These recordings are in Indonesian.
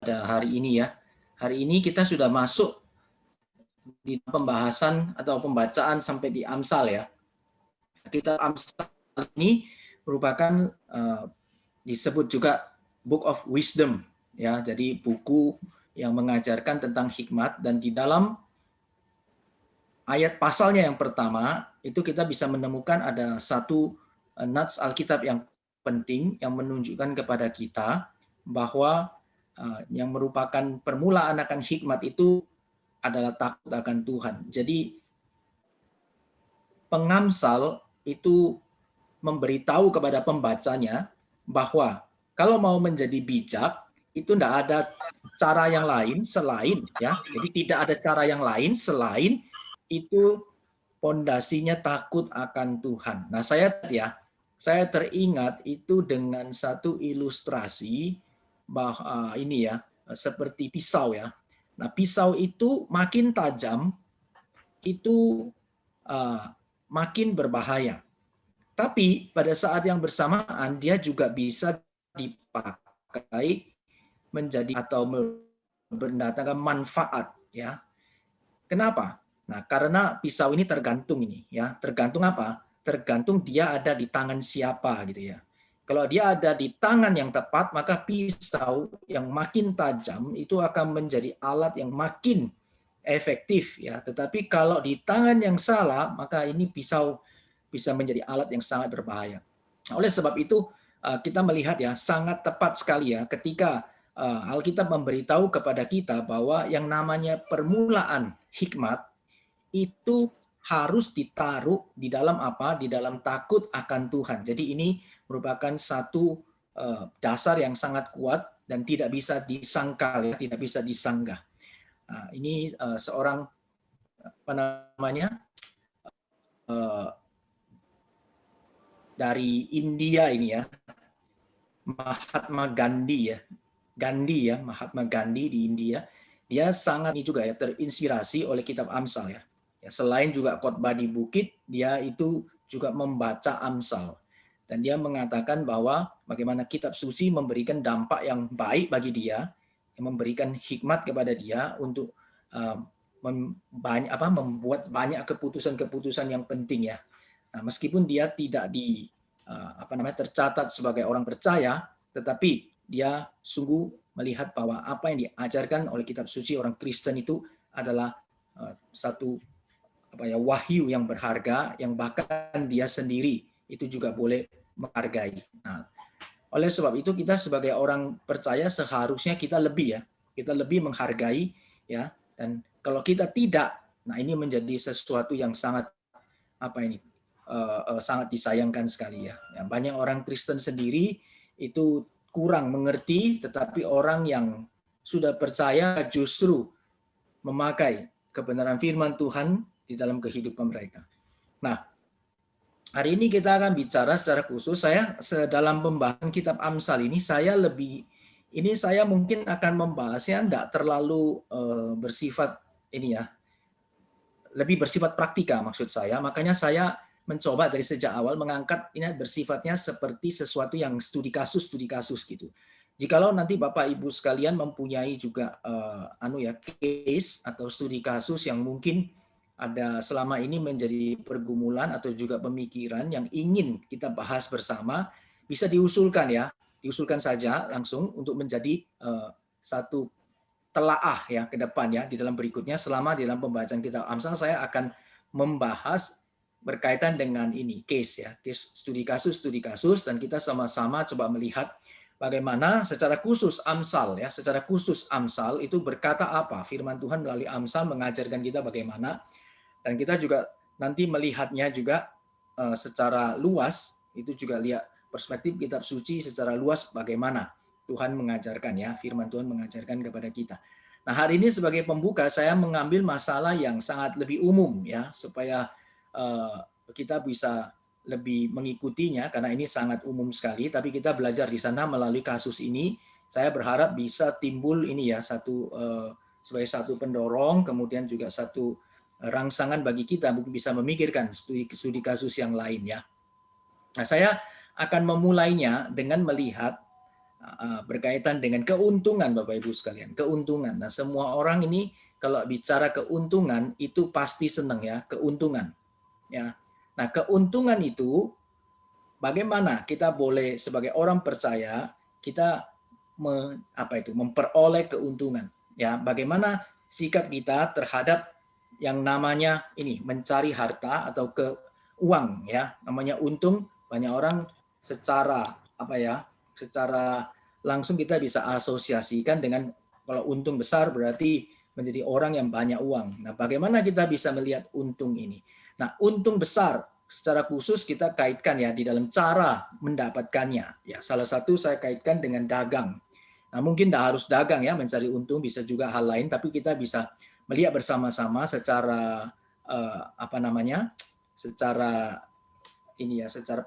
pada hari ini ya. Hari ini kita sudah masuk di pembahasan atau pembacaan sampai di Amsal ya. Kitab Amsal ini merupakan disebut juga Book of Wisdom ya. Jadi buku yang mengajarkan tentang hikmat, dan di dalam ayat pasalnya yang pertama itu kita bisa menemukan ada satu nats Alkitab yang penting yang menunjukkan kepada kita bahwa yang merupakan permulaan akan hikmat itu adalah takut akan Tuhan. Jadi pengamsal itu memberitahu kepada pembacanya bahwa kalau mau menjadi bijak itu tidak ada cara yang lain selain ya. Jadi tidak ada cara yang lain selain itu pondasinya takut akan Tuhan. Nah, saya teringat itu dengan satu ilustrasi bahwa ini ya, seperti pisau ya. Nah, pisau itu makin tajam itu makin berbahaya. Tapi pada saat yang bersamaan dia juga bisa dipakai menjadi atau mendatangkan manfaat ya. Kenapa? Nah, karena pisau ini tergantung ini ya. Tergantung apa? Tergantung dia ada di tangan siapa gitu ya. Kalau dia ada di tangan yang tepat, maka pisau yang makin tajam itu akan menjadi alat yang makin efektif ya. Tetapi kalau di tangan yang salah, maka ini pisau bisa menjadi alat yang sangat berbahaya. Oleh sebab itu kita melihat ya sangat tepat sekali ya ketika Alkitab memberitahu kepada kita bahwa yang namanya permulaan hikmat itu harus ditaruh di dalam apa? Di dalam takut akan Tuhan. Jadi ini merupakan satu dasar yang sangat kuat dan tidak bisa disangkal ya, tidak bisa disanggah. Nah, ini seorang apa namanya dari India ini ya, Mahatma Gandhi ya, Mahatma Gandhi di India. Dia sangat ini juga ya terinspirasi oleh kitab Amsal ya. Ya, selain juga khotbah di bukit, dia itu juga membaca Amsal. Dan dia mengatakan bahwa bagaimana kitab suci memberikan dampak yang baik bagi dia, yang memberikan hikmat kepada dia untuk membuat banyak keputusan-keputusan yang penting ya. Nah, meskipun dia tidak tercatat sebagai orang percaya, tetapi dia sungguh melihat bahwa apa yang diajarkan oleh kitab suci orang Kristen itu adalah satu wahyu yang berharga, yang bahkan dia sendiri itu juga boleh menghargai. Nah, oleh sebab itu kita sebagai orang percaya seharusnya kita lebih menghargai ya. Dan kalau kita tidak, nah ini menjadi sesuatu yang sangat sangat disayangkan sekali ya. Banyak orang Kristen sendiri itu kurang mengerti, tetapi orang yang sudah percaya justru memakai kebenaran firman Tuhan di dalam kehidupan mereka. Nah, hari ini kita akan bicara secara khusus. Saya dalam pembahasan kitab Amsal ini saya mungkin akan membahasnya tidak terlalu bersifat ini ya, lebih bersifat praktika maksud saya. Makanya saya mencoba dari sejak awal mengangkat ini bersifatnya seperti sesuatu yang studi kasus gitu. Jikalau nanti Bapak Ibu sekalian mempunyai juga case atau studi kasus yang mungkin ada selama ini menjadi pergumulan atau juga pemikiran yang ingin kita bahas bersama, bisa diusulkan saja langsung untuk menjadi satu telaah ya ke depan ya di dalam berikutnya. Selama di dalam pembacaan kitab Amsal saya akan membahas berkaitan dengan ini case studi kasus, dan kita sama-sama coba melihat bagaimana secara khusus Amsal itu berkata apa, firman Tuhan melalui Amsal mengajarkan kita bagaimana, dan kita juga nanti melihatnya juga secara luas, itu juga lihat perspektif kitab suci secara luas bagaimana Tuhan mengajarkan ya, firman Tuhan mengajarkan kepada kita. Nah, hari ini sebagai pembuka saya mengambil masalah yang sangat lebih umum ya, supaya kita bisa lebih mengikutinya karena ini sangat umum sekali, tapi kita belajar di sana melalui kasus ini. Saya berharap bisa timbul ini ya sebagai satu pendorong, kemudian juga satu rangsangan bagi kita mungkin bisa memikirkan studi kasus yang lain ya. Nah, saya akan memulainya dengan melihat berkaitan dengan keuntungan, Bapak Ibu sekalian, keuntungan. Nah, semua orang ini kalau bicara keuntungan itu pasti senang ya, keuntungan. Ya. Nah, keuntungan itu bagaimana kita boleh sebagai orang percaya kita memperoleh keuntungan. Ya, bagaimana sikap kita terhadap yang namanya ini mencari harta atau ke uang ya, namanya untung. Banyak orang secara secara langsung kita bisa asosiasikan dengan kalau untung besar berarti menjadi orang yang banyak uang. Nah, bagaimana kita bisa melihat untung ini? Nah, untung besar secara khusus kita kaitkan ya di dalam cara mendapatkannya. Ya, salah satu saya kaitkan dengan dagang. Nah, mungkin tidak harus dagang ya mencari untung, bisa juga hal lain, tapi kita bisa melihat bersama-sama secara secara secara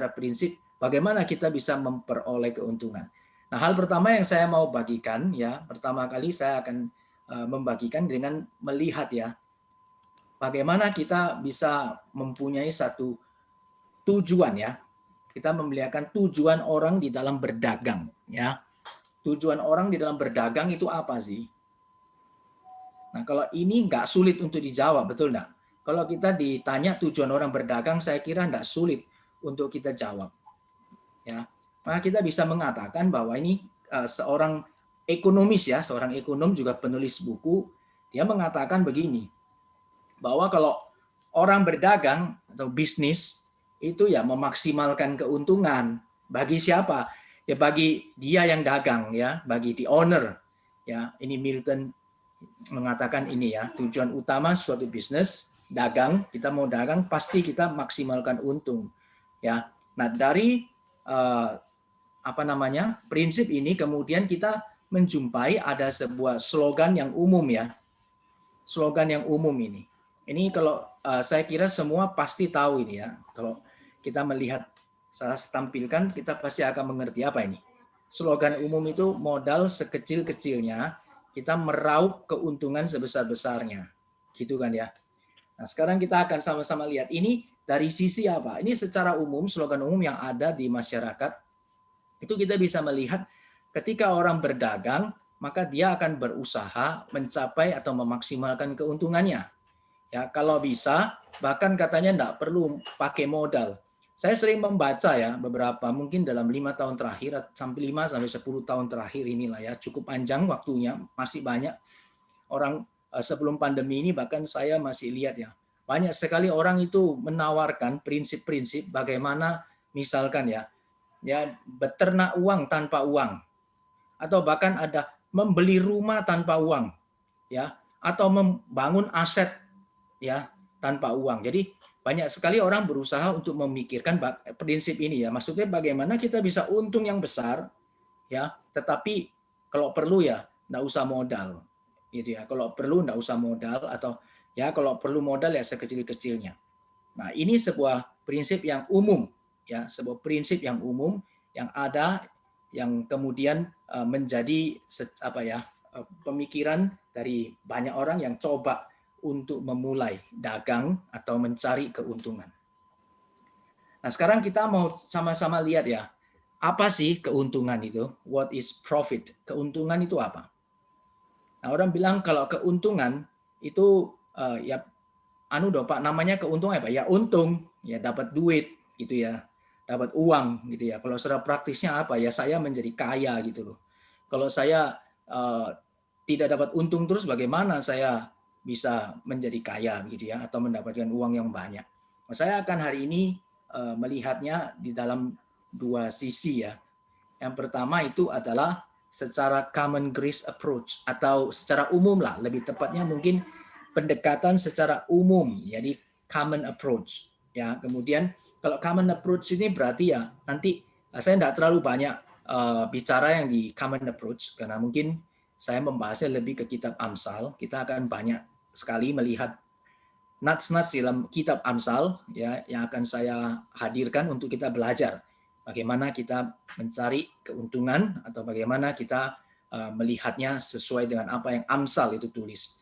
prinsip bagaimana kita bisa memperoleh keuntungan. Nah, hal pertama yang saya mau bagikan ya, pertama kali saya akan membagikan dengan melihat ya bagaimana kita bisa mempunyai satu tujuan ya. Kita memelihatkan tujuan orang di dalam berdagang ya. Tujuan orang di dalam berdagang itu apa sih? Nah, kalau ini nggak sulit untuk dijawab, betul nggak? Kalau kita ditanya tujuan orang berdagang, saya kira nggak sulit untuk kita jawab. Ya, maka kita bisa mengatakan bahwa ini seorang ekonomis ya, seorang ekonom juga penulis buku, dia mengatakan begini, bahwa kalau orang berdagang atau bisnis itu ya memaksimalkan keuntungan bagi siapa? Ya bagi dia yang dagang ya, bagi the owner. Ya, ini Milton mengatakan ini ya, tujuan utama suatu bisnis dagang, kita mau dagang pasti kita maksimalkan untung. Ya. Nah, dari prinsip ini kemudian kita menjumpai ada sebuah slogan yang umum ya. Slogan yang umum ini. Ini kalau saya kira semua pasti tahu ini ya. Kalau kita melihat saya tampilkan, kita pasti akan mengerti apa ini. Slogan umum itu modal sekecil-kecilnya, kita meraup keuntungan sebesar-besarnya. Gitu kan ya. Nah, sekarang kita akan sama-sama lihat ini dari sisi apa? Ini secara umum, slogan umum yang ada di masyarakat, itu kita bisa melihat ketika orang berdagang, maka dia akan berusaha mencapai atau memaksimalkan keuntungannya. Ya, kalau bisa, bahkan katanya tidak perlu pakai modal. Saya sering membaca ya beberapa, mungkin dalam 5 tahun terakhir, sampai 5 sampai 10 tahun terakhir inilah ya, cukup panjang waktunya, masih banyak orang sebelum pandemi ini bahkan saya masih lihat ya, banyak sekali orang itu menawarkan prinsip-prinsip bagaimana misalkan ya beternak uang tanpa uang, atau bahkan ada membeli rumah tanpa uang, ya, atau membangun aset ya tanpa uang. Jadi banyak sekali orang berusaha untuk memikirkan prinsip ini ya. Maksudnya bagaimana kita bisa untung yang besar ya, tetapi kalau perlu ya enggak usah modal. Gitu ya. Kalau perlu enggak usah modal, atau ya kalau perlu modal ya sekecil-kecilnya. Nah, ini sebuah prinsip yang umum ya, sebuah prinsip yang umum yang ada yang kemudian menjadi pemikiran dari banyak orang yang coba untuk memulai dagang atau mencari keuntungan. Nah, sekarang kita mau sama-sama lihat ya, apa sih keuntungan itu? What is profit? Keuntungan itu apa? Nah, orang bilang kalau keuntungan itu Pak, namanya keuntungan apa? Ya untung, ya dapat duit gitu ya. Dapat uang gitu ya. Kalau secara praktisnya apa? Ya saya menjadi kaya gitu loh. Kalau saya tidak dapat untung terus, bagaimana saya bisa menjadi kaya gitu ya, atau mendapatkan uang yang banyak. Nah, saya akan hari ini melihatnya di dalam dua sisi ya. Yang pertama itu adalah secara common grace approach, atau secara umum lah, lebih tepatnya mungkin pendekatan secara umum, jadi common approach ya. Kemudian kalau common approach ini berarti ya nanti saya tidak terlalu banyak bicara yang di common approach karena mungkin saya membahasnya lebih ke kitab Amsal. Kita akan banyak sekali melihat nats-nats dalam kitab Amsal ya yang akan saya hadirkan untuk kita belajar bagaimana kita mencari keuntungan atau bagaimana kita melihatnya sesuai dengan apa yang Amsal itu tulis.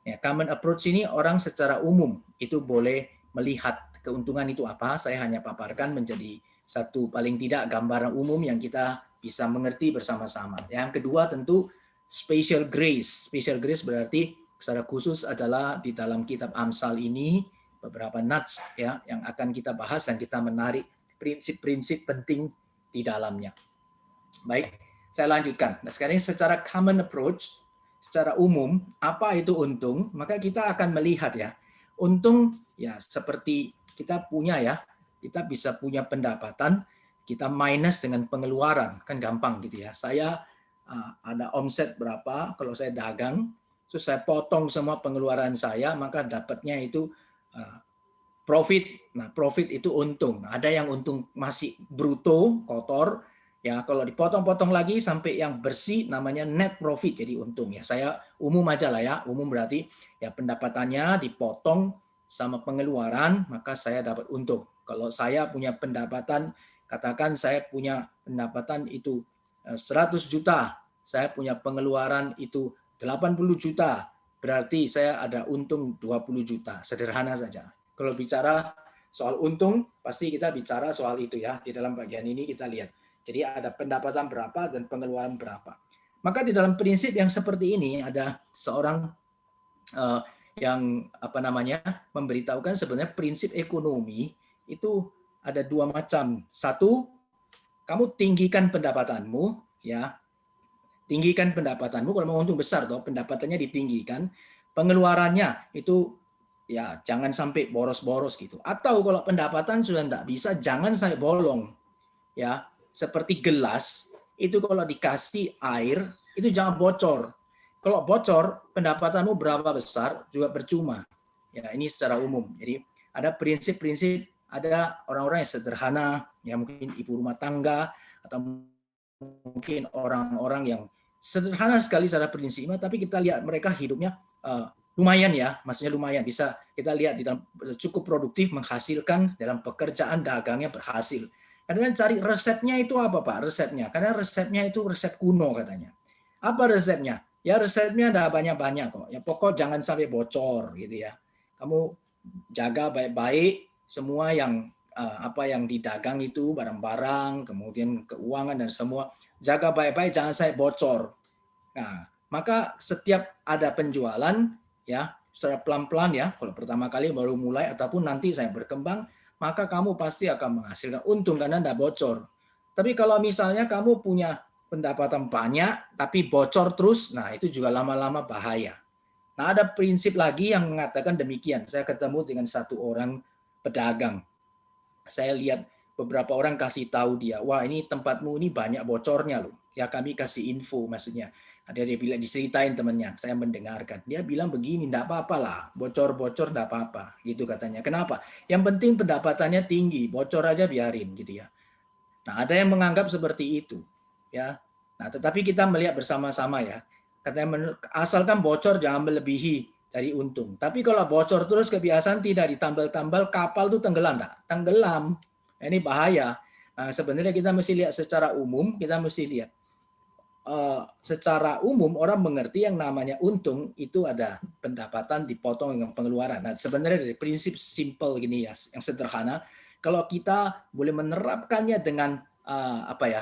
Ya, common approach ini orang secara umum itu boleh melihat keuntungan itu apa. Saya hanya paparkan menjadi satu paling tidak gambaran umum yang kita bisa mengerti bersama-sama. Yang kedua tentu special grace. Special grace berarti secara khusus adalah di dalam kitab Amsal ini beberapa nuts ya yang akan kita bahas dan kita menarik prinsip-prinsip penting di dalamnya. Baik, saya lanjutkan. Nah, sekarang secara common approach, secara umum, apa itu untung? Maka kita akan melihat ya, untung ya seperti kita punya ya, kita bisa punya pendapatan, kita minus dengan pengeluaran, kan gampang gitu ya. Saya ada omset berapa, kalau saya dagang, terus saya potong semua pengeluaran saya, maka dapatnya itu profit. Nah, profit itu untung. Ada yang untung masih bruto, kotor, ya kalau dipotong-potong lagi sampai yang bersih namanya net profit, jadi untung ya. Saya umum aja lah ya, umum berarti ya pendapatannya dipotong sama pengeluaran, maka saya dapat untung. Kalau saya punya pendapatan, katakan saya punya pendapatan itu 100 juta, saya punya pengeluaran itu 80 juta, berarti saya ada untung 20 juta, sederhana saja. Kalau bicara soal untung, pasti kita bicara soal itu ya. Di dalam bagian ini kita lihat. Jadi ada pendapatan berapa dan pengeluaran berapa. Maka di dalam prinsip yang seperti ini ada seorang yang memberitahukan sebenarnya prinsip ekonomi itu ada dua macam. Satu, kamu tinggikan pendapatanmu, ya. Tinggikan pendapatanmu, kalau mau untung besar toh, pendapatannya ditinggikan, pengeluarannya itu ya jangan sampai boros-boros gitu. Atau kalau pendapatan sudah tidak bisa, jangan sampai bolong. Ya, seperti gelas itu kalau dikasih air itu jangan bocor. Kalau bocor, pendapatanmu berapa besar juga percuma. Ya, ini secara umum. Jadi ada prinsip-prinsip, ada orang-orang yang sederhana, ya mungkin ibu rumah tangga atau mungkin orang-orang yang sederhana sekali secara prinsipnya, tapi kita lihat mereka hidupnya lumayan ya, maksudnya lumayan, bisa kita lihat di dalam cukup produktif, menghasilkan dalam pekerjaan dagangnya berhasil. Kadang cari resepnya itu apa Pak? Resepnya, karena resepnya itu resep kuno katanya. Apa resepnya? Ya resepnya ada banyak-banyak kok. Ya pokok jangan sampai bocor gitu ya. Kamu jaga baik-baik semua yang apa yang didagang itu, barang-barang, kemudian keuangan dan semua, jaga baik-baik jangan sampai bocor. Nah, maka setiap ada penjualan ya secara pelan-pelan ya, kalau pertama kali baru mulai ataupun nanti saya berkembang, maka kamu pasti akan menghasilkan untung karena tidak bocor. Tapi kalau misalnya kamu punya pendapatan banyak tapi bocor terus, nah itu juga lama-lama bahaya. Nah, ada prinsip lagi yang mengatakan demikian. Saya ketemu dengan satu orang pedagang. Saya lihat beberapa orang kasih tahu dia, wah ini tempatmu ini banyak bocornya loh. Ya kami kasih info maksudnya. Ada dia bilang diceritain temannya, saya mendengarkan. Dia bilang begini, enggak apa-apa lah, bocor-bocor enggak apa-apa, gitu katanya. Kenapa? Yang penting pendapatannya tinggi, bocor aja biarin gitu ya. Nah, ada yang menganggap seperti itu, ya. Nah, tetapi kita melihat bersama-sama ya. Katanya asalkan bocor jangan melebihi dari untung. Tapi kalau bocor terus kebiasaan tidak ditambal-tambal, kapal tuh tenggelam enggak? Tenggelam. Ini bahaya. Nah, sebenarnya kita mesti lihat secara umum, kita mesti lihat secara umum orang mengerti yang namanya untung itu ada pendapatan dipotong dengan pengeluaran. Nah, sebenarnya dari prinsip simple gini ya, yang sederhana, kalau kita boleh menerapkannya dengan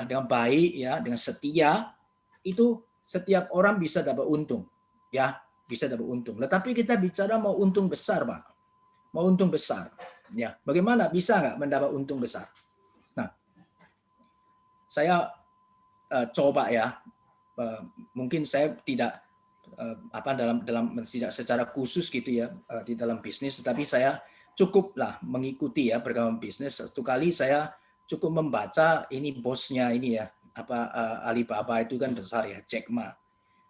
dengan baik ya, dengan setia, itu setiap orang bisa dapat untung, ya, bisa dapat untung. Tetapi kita bicara mau untung besar, Pak. Mau untung besar. Ya, bagaimana bisa nggak mendapat untung besar? Nah, saya coba ya, mungkin saya tidak dalam tidak secara khusus gitu ya di dalam bisnis, tetapi saya cukuplah mengikuti ya perkembangan bisnis. Satu kali saya cukup membaca ini bosnya ini ya Alibaba itu kan besar ya, Jack Ma.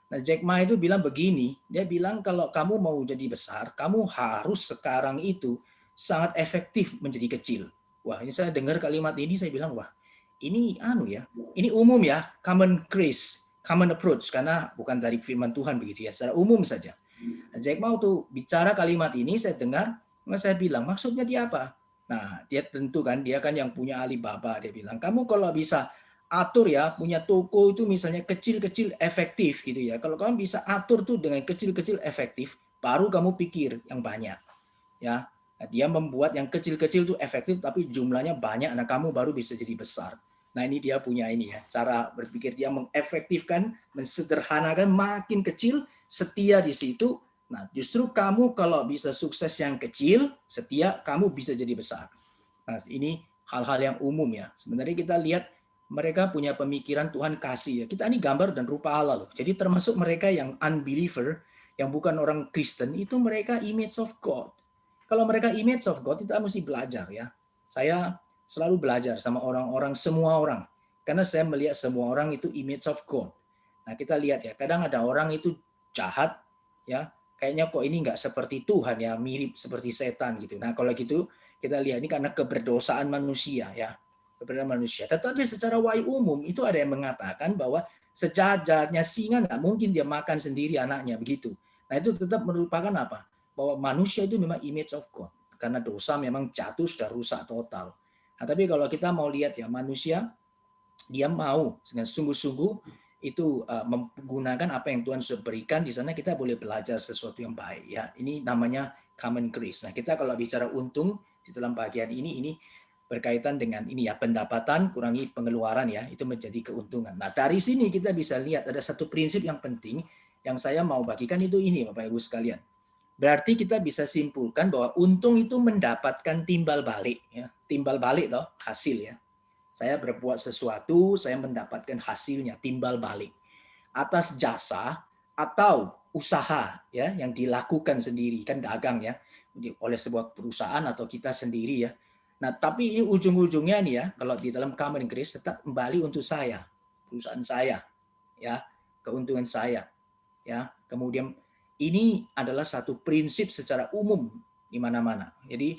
Nah, Jack Ma itu bilang begini, dia bilang kalau kamu mau jadi besar, kamu harus sekarang itu sangat efektif menjadi kecil. Wah, ini saya dengar kalimat ini saya bilang wah ini ini umum ya, common grace, common approach, karena bukan dari firman Tuhan begitu ya, secara umum saja. Jack Ma tuh bicara kalimat ini, saya dengar, saya bilang maksudnya dia apa? Nah, dia tentu kan, dia kan yang punya Alibaba, dia bilang kamu kalau bisa atur ya, punya toko itu misalnya kecil-kecil efektif gitu ya. Kalau kamu bisa atur tuh dengan kecil-kecil efektif, baru kamu pikir yang banyak. Ya, dia membuat yang kecil-kecil itu efektif tapi jumlahnya banyak, nah kamu baru bisa jadi besar. Nah ini dia punya ini ya, cara berpikir dia mengefektifkan, mensederhanakan, makin kecil, setia di situ. Nah justru kamu kalau bisa sukses yang kecil, setia, kamu bisa jadi besar. Nah ini hal-hal yang umum ya. Sebenarnya kita lihat mereka punya pemikiran Tuhan kasih ya. Kita ini gambar dan rupa Allah loh. Jadi termasuk mereka yang unbeliever, yang bukan orang Kristen, itu mereka image of God. Kalau mereka image of God, kita mesti belajar ya. Saya selalu belajar sama orang-orang, semua orang. Karena saya melihat semua orang itu image of God. Nah kita lihat ya, kadang ada orang itu jahat, ya kayaknya kok ini nggak seperti Tuhan ya, mirip seperti setan gitu. Nah kalau gitu kita lihat ini karena keberdosaan manusia ya, keberdosaan manusia. Tetapi secara umum itu ada yang mengatakan bahwa sejahat-jahatnya singa nggak mungkin dia makan sendiri anaknya begitu. Nah itu tetap merupakan apa? Bahwa manusia itu memang image of God. Karena dosa memang jatuh sudah rusak total. Nah, tapi kalau kita mau lihat ya manusia, dia mau dengan sungguh-sungguh itu menggunakan apa yang Tuhan sudah berikan di sana, kita boleh belajar sesuatu yang baik ya. Ini namanya common grace. Nah, kita kalau bicara untung di dalam bagian ini berkaitan dengan ini ya, pendapatan kurangi pengeluaran ya, itu menjadi keuntungan. Nah, dari sini kita bisa lihat ada satu prinsip yang penting yang saya mau bagikan itu ini Bapak Ibu sekalian. Berarti kita bisa simpulkan bahwa untung itu mendapatkan timbal balik ya. Timbal balik toh, hasil ya. Saya berbuat sesuatu, saya mendapatkan hasilnya, timbal balik atas jasa atau usaha ya yang dilakukan sendiri, kan dagang ya, oleh sebuah perusahaan atau kita sendiri ya. Nah, tapi ini ujung-ujungnya nih ya, kalau di dalam common grace tetap kembali untuk saya, perusahaan saya ya, keuntungan saya ya. Kemudian ini adalah satu prinsip secara umum di mana-mana. Jadi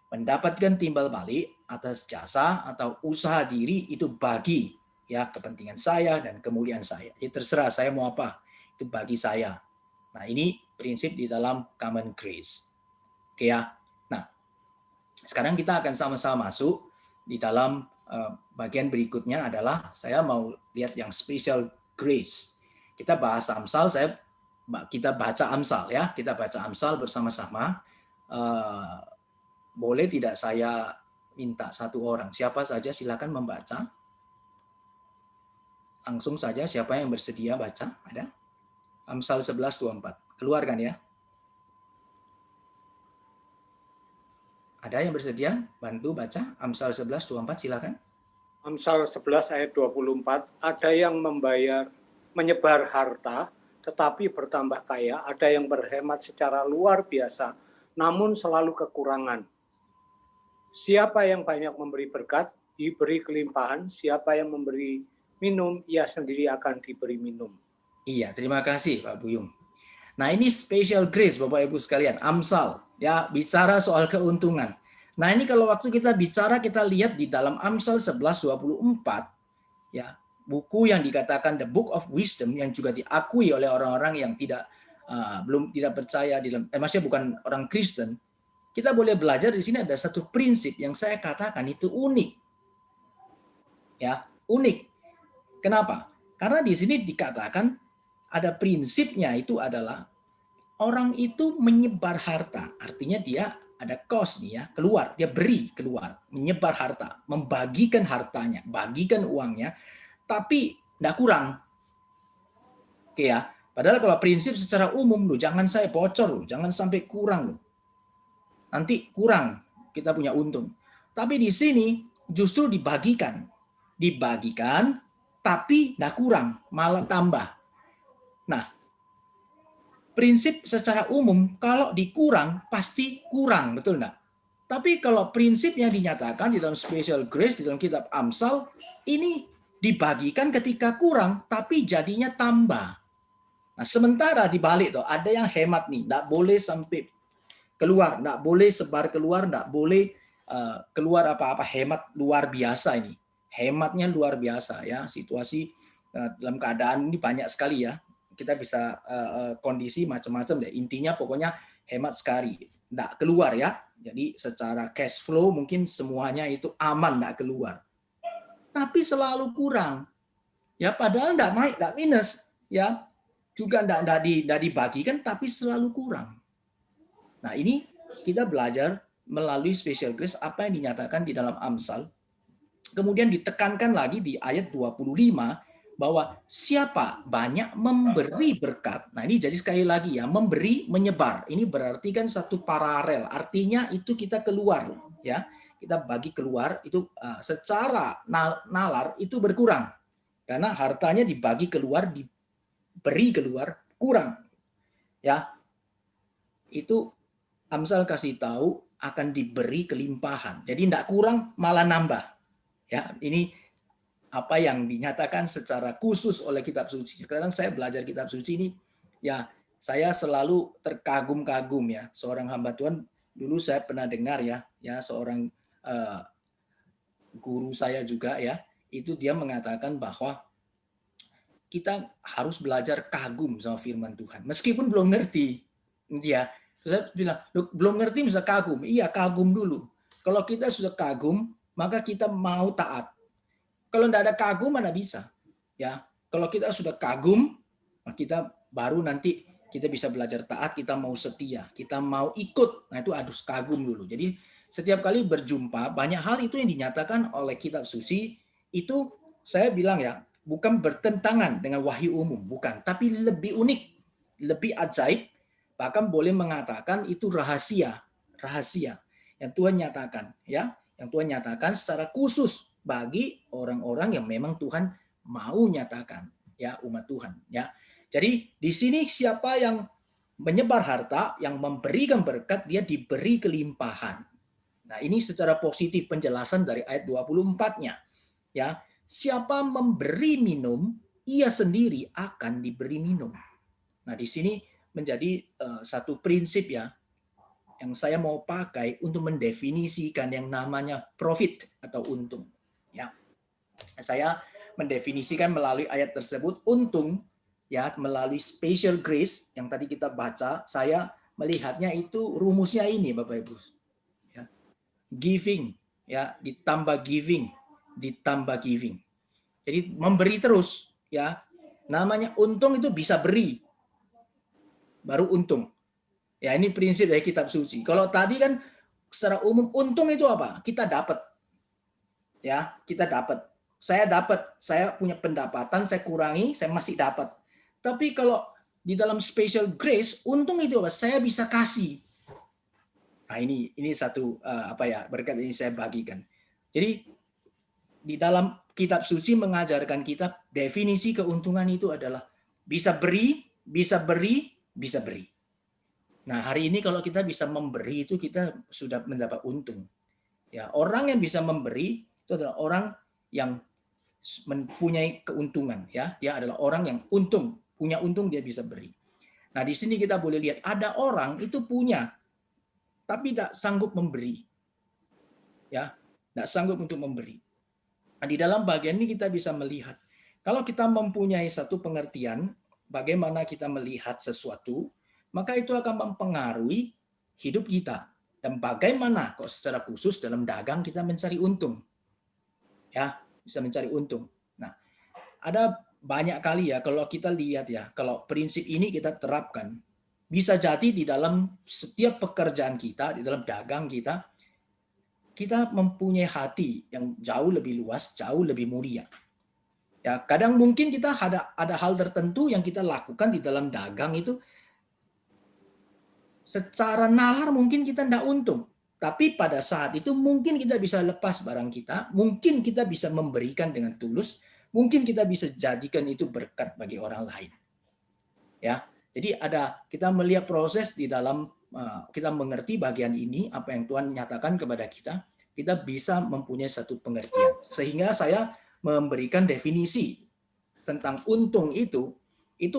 mendapatkan timbal balik atas jasa atau usaha diri itu bagi ya kepentingan saya dan kemuliaan saya. Jadi terserah saya mau apa, itu bagi saya. Nah, ini prinsip di dalam common grace. Oke ya. Nah, sekarang kita akan sama-sama masuk di dalam bagian berikutnya adalah saya mau lihat yang special grace. Kita bahas Amsal, kita baca Amsal ya, kita baca Amsal bersama-sama. Boleh tidak saya minta satu orang, siapa saja silakan membaca. Langsung saja siapa yang bersedia baca? Ada? Amsal 11:24. Keluarkan ya. Ada yang bersedia bantu baca Amsal 11:24 silakan. Amsal 11 ayat 24, ada yang menyebar harta tetapi bertambah kaya, ada yang berhemat secara luar biasa namun selalu kekurangan. Siapa yang banyak memberi berkat, diberi kelimpahan, siapa yang memberi minum, ia sendiri akan diberi minum. Iya, terima kasih Pak Buyung. Nah, ini special grace Bapak Ibu sekalian, Amsal ya, bicara soal keuntungan. Nah, ini kalau waktu kita bicara kita lihat di dalam Amsal 11:24 ya, buku yang dikatakan the book of wisdom yang juga diakui oleh orang-orang yang belum tidak percaya di dalam maksudnya bukan orang Kristen. Kita boleh belajar di sini ada satu prinsip yang saya katakan itu unik. Ya, unik. Kenapa? Karena di sini dikatakan ada prinsipnya itu adalah orang itu menyebar harta. Artinya dia ada cost nih ya, keluar, dia beri keluar, menyebar harta, membagikan hartanya, bagikan uangnya, tapi tidak kurang. Oke ya, padahal kalau prinsip secara umum loh, jangan saya bocor loh, jangan sampai kurang loh. Nanti kurang kita punya untung. Tapi di sini justru dibagikan. Dibagikan tapi tidak kurang, malah tambah. Nah, prinsip secara umum kalau dikurang pasti kurang, betul enggak? Tapi kalau prinsip yang dinyatakan di dalam special grace, di dalam kitab Amsal, ini dibagikan ketika kurang, tapi jadinya tambah. Nah, sementara dibalik tuh ada yang hemat nih, enggak boleh sampai keluar, enggak boleh sebar keluar, enggak boleh keluar apa-apa, hemat luar biasa ini. Hematnya luar biasa ya, situasi dalam keadaan ini banyak sekali ya. Kita bisa kondisi macam-macam deh. Intinya pokoknya hemat sekali, enggak keluar ya. Jadi secara cash flow mungkin semuanya itu aman, enggak keluar. Tapi selalu kurang. Ya padahal enggak naik, enggak minus, ya. Juga enggak dibagikan tapi selalu kurang. Nah, ini kita belajar melalui special grace apa yang dinyatakan di dalam Amsal. kemudian ditekankan lagi di ayat 25 bahwa siapa banyak memberi berkat. Nah, ini jadi sekali lagi ya, memberi menyebar. Ini berarti kan satu paralel. Artinya itu kita keluar ya. Kita bagi keluar itu secara nalar itu berkurang. Karena hartanya dibagi keluar, diberi keluar, kurang. Ya. Itu Amsal kasih tahu akan diberi kelimpahan. Jadi tidak kurang malah nambah. Ya, ini apa yang dinyatakan secara khusus oleh kitab suci. Sekarang saya belajar kitab suci ini, ya saya selalu terkagum-kagum ya. Seorang hamba Tuhan dulu saya pernah dengar ya seorang guru saya juga ya, itu dia mengatakan bahwa kita harus belajar kagum sama firman Tuhan, meskipun belum ngerti. Dia, saya bilang, belum ngerti bisa kagum. Iya, kagum dulu. Kalau kita sudah kagum, maka kita mau taat. Kalau tidak ada kagum, mana bisa. Ya, kalau kita sudah kagum, kita baru nanti kita bisa belajar taat, kita mau setia, kita mau ikut. Nah itu harus kagum dulu. Jadi setiap kali berjumpa, banyak hal itu yang dinyatakan oleh kitab suci, itu saya bilang ya, bukan bertentangan dengan wahyu umum, bukan. Tapi lebih unik, lebih ajaib, bahkan boleh mengatakan itu rahasia yang Tuhan nyatakan. Ya, yang Tuhan nyatakan secara khusus bagi orang-orang yang memang Tuhan mau nyatakan, ya umat Tuhan. Ya, jadi di sini siapa yang menyebar harta, yang memberikan berkat, dia diberi kelimpahan. Nah, ini secara positif penjelasan dari ayat 24-nya. Ya, siapa memberi minum, ia sendiri akan diberi minum. Nah, di sini menjadi satu prinsip ya yang saya mau pakai untuk mendefinisikan yang namanya profit atau untung. Ya, saya mendefinisikan melalui ayat tersebut untung ya melalui special grace yang tadi kita baca. Saya melihatnya itu rumusnya ini Bapak Ibu. Ya. Giving ya ditambah giving ditambah giving. Jadi memberi terus ya. Namanya untung itu bisa beri baru untung. Ya ini prinsip dari kitab suci. Kalau tadi kan secara umum untung itu apa? Kita dapat. Ya, kita dapat. Saya punya pendapatan, saya kurangi, saya masih dapat. Tapi kalau di dalam special grace, untung itu apa? Saya bisa kasih. Nah, ini satu berkat ini saya bagikan. Jadi di dalam kitab suci mengajarkan kita definisi keuntungan itu adalah bisa beri, bisa beri, bisa beri. Nah, hari ini kalau kita bisa memberi itu kita sudah mendapat untung. Ya, orang yang bisa memberi itu adalah orang yang mempunyai keuntungan ya. Dia adalah orang yang punya untung dia bisa beri. Nah, di sini kita boleh lihat ada orang itu punya tapi tidak sanggup memberi. Ya, tidak sanggup untuk memberi. Nah, di dalam bagian ini kita bisa melihat kalau kita mempunyai satu pengertian bagaimana kita melihat sesuatu, maka itu akan mempengaruhi hidup kita dan bagaimana kok secara khusus dalam dagang kita mencari untung. Ya, bisa mencari untung. Nah, ada banyak kali ya kalau kita lihat ya, kalau prinsip ini kita terapkan, bisa jadi di dalam setiap pekerjaan kita, di dalam dagang kita mempunyai hati yang jauh lebih luas, jauh lebih mulia. Ya, kadang mungkin kita ada hal tertentu yang kita lakukan di dalam dagang itu secara nalar mungkin kita tidak untung. Tapi pada saat itu mungkin kita bisa lepas barang kita, mungkin kita bisa memberikan dengan tulus, mungkin kita bisa jadikan itu berkat bagi orang lain. Ya, jadi kita melihat proses di dalam kita mengerti bagian ini apa yang Tuhan nyatakan kepada kita bisa mempunyai satu pengertian. Sehingga saya memberikan definisi tentang untung itu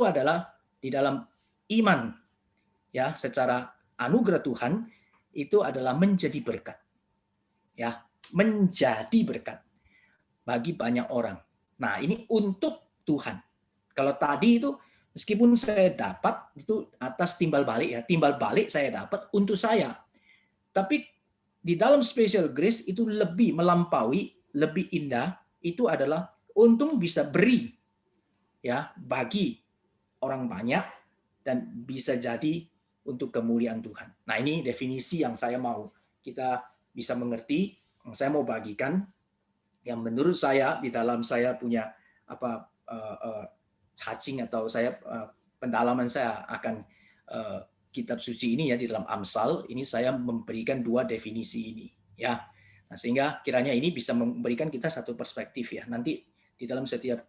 adalah di dalam iman ya secara anugerah Tuhan itu adalah menjadi berkat. Ya, menjadi berkat bagi banyak orang. Nah, ini untuk Tuhan. Kalau tadi itu meskipun saya dapat itu atas timbal balik ya, timbal balik saya dapat untuk saya. Tapi di dalam special grace itu lebih melampaui, lebih indah, itu adalah untung bisa beri ya bagi orang banyak dan bisa jadi untuk kemuliaan Tuhan. Nah, ini definisi yang saya mau kita bisa mengerti, yang saya mau bagikan yang menurut saya di dalam saya punya apa cacing atau saya pendalaman saya akan kitab suci ini ya di dalam Amsal ini saya memberikan dua definisi ini ya. Nah, sehingga kiranya ini bisa memberikan kita satu perspektif ya. Nanti di dalam setiap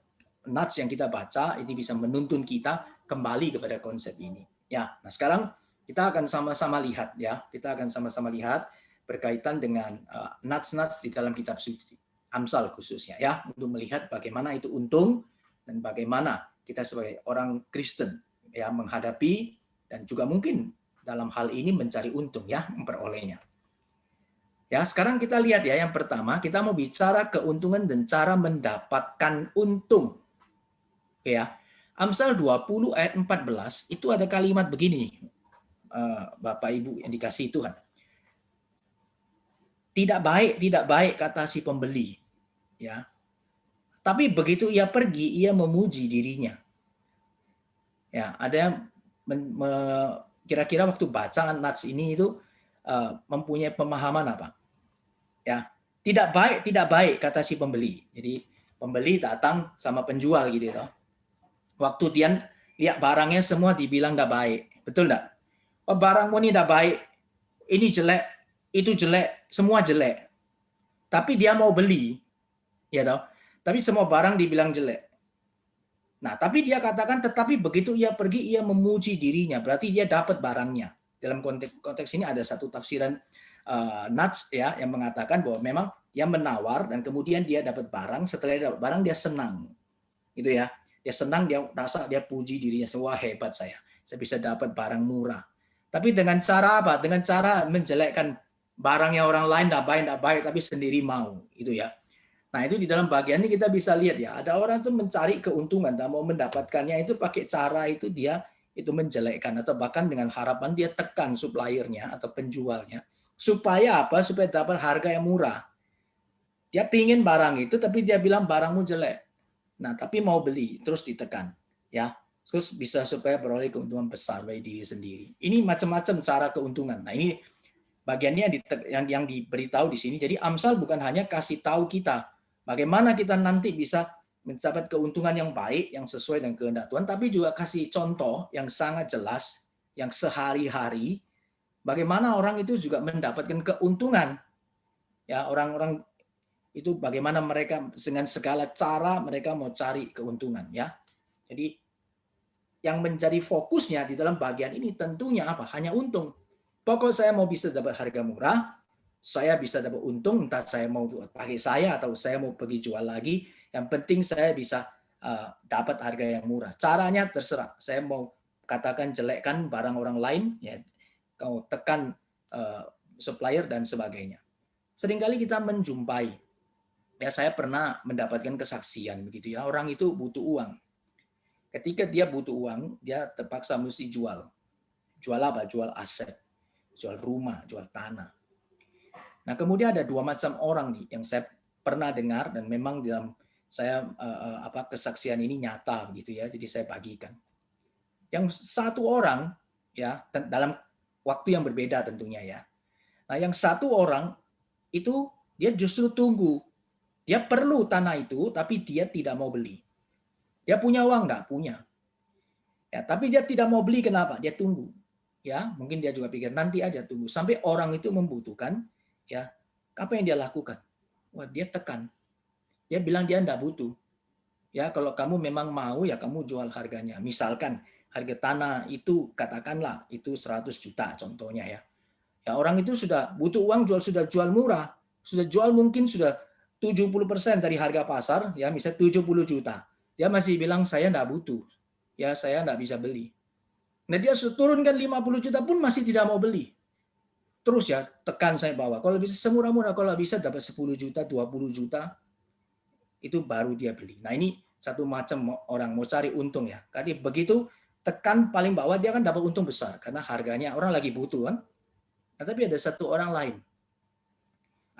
nats yang kita baca ini bisa menuntun kita kembali kepada konsep ini. Ya, nah sekarang kita akan sama-sama lihat ya. Kita akan sama-sama lihat berkaitan dengan nats-nats di dalam kitab suci Amsal khususnya ya untuk melihat bagaimana itu untung dan bagaimana kita sebagai orang Kristen ya menghadapi dan juga mungkin dalam hal ini mencari untung ya memperolehnya. Ya, sekarang kita lihat ya yang pertama kita mau bicara keuntungan dan cara mendapatkan untung. Ya. Amsal 20 ayat 14 itu ada kalimat begini. Bapak Ibu yang dikasihi Tuhan. Tidak baik kata si pembeli. Ya. Tapi begitu ia pergi, ia memuji dirinya. Ya, ada yang kira-kira waktu baca nats ini itu mempunyai pemahaman apa? Ya, tidak baik kata si pembeli. Jadi pembeli datang sama penjual gitu toh. Waktu dia lihat barangnya semua dibilang tidak baik, betul enggak? Oh, barangmu ini tidak baik, ini jelek, itu jelek, semua jelek. Tapi dia mau beli, ya toh. Tapi semua barang dibilang jelek. Nah, tapi dia katakan, tetapi begitu ia pergi, ia memuji dirinya. Berarti dia dapat barangnya. Dalam konteks ini ada satu tafsiran Nats ya yang mengatakan bahwa memang dia menawar dan kemudian dia dapat barang. Setelah dia dapat barang, dia senang. Gitu ya. Dia senang, dia rasa dia puji dirinya. Wah, hebat saya bisa dapat barang murah. Tapi dengan cara apa? Dengan cara menjelekkan barangnya orang lain, tidak baik, tapi sendiri mau. Itu ya. Nah, itu di dalam bagian ini kita bisa lihat ya, ada orang itu mencari keuntungan dan mau mendapatkannya itu pakai cara itu dia itu menjelekkan atau bahkan dengan harapan dia tekan suppliernya atau penjualnya supaya apa? Supaya dapat harga yang murah. Dia pingin barang itu tapi dia bilang barangmu jelek. Nah, tapi mau beli terus ditekan ya. Terus bisa supaya beroleh keuntungan besar bagi diri sendiri. Ini macam-macam cara keuntungan. Nah, ini bagiannya yang diberitahu di sini. Jadi Amsal bukan hanya kasih tahu kita bagaimana kita nanti bisa mencapai keuntungan yang baik, yang sesuai dengan kehendak Tuhan, tapi juga kasih contoh yang sangat jelas, yang sehari-hari, bagaimana orang itu juga mendapatkan keuntungan. Ya, orang-orang itu bagaimana mereka dengan segala cara mereka mau cari keuntungan. Ya, jadi yang menjadi fokusnya di dalam bagian ini tentunya apa? Hanya untung. Pokok saya mau bisa dapat harga murah, saya bisa dapat untung, entah saya mau pakai saya atau saya mau pergi jual lagi. Yang penting saya bisa dapat harga yang murah. Caranya terserah. Saya mau katakan jelekkan barang orang lain, ya, kau tekan supplier dan sebagainya. Seringkali kita menjumpai, ya saya pernah mendapatkan kesaksian begitu ya. Orang itu butuh uang. Ketika dia butuh uang, dia terpaksa mesti jual. Jual apa? Jual aset, jual rumah, jual tanah. Nah, kemudian ada dua macam orang nih yang saya pernah dengar dan memang dalam saya kesaksian ini nyata begitu ya. Jadi saya bagikan. Yang satu orang ya dalam waktu yang berbeda tentunya ya. Nah, yang satu orang itu dia justru tunggu. Dia perlu tanah itu tapi dia tidak mau beli. Dia punya uang enggak? Punya. Ya, tapi dia tidak mau beli kenapa? Dia tunggu. Ya, mungkin dia juga pikir nanti aja tunggu sampai orang itu membutuhkan, ya. Apa yang dia lakukan? Wah, dia tekan. Dia bilang dia enggak butuh. Ya, kalau kamu memang mau ya kamu jual harganya. Misalkan harga tanah itu katakanlah itu 100 juta contohnya ya. Ya, orang itu sudah butuh uang sudah jual murah. Sudah jual mungkin sudah 70% dari harga pasar ya, misalnya 70 juta. Dia masih bilang saya enggak butuh. Ya, saya enggak bisa beli. Nah, dia turunkan 50 juta pun masih tidak mau beli. Terus ya, tekan saya bawa. Kalau bisa semurah-murah, kalau bisa dapat 10 juta, 20 juta, itu baru dia beli. Nah, ini satu macam orang mau cari untung ya. Jadi begitu tekan paling bawah, dia kan dapat untung besar. Karena harganya orang lagi butuh kan. Nah, tapi ada satu orang lain.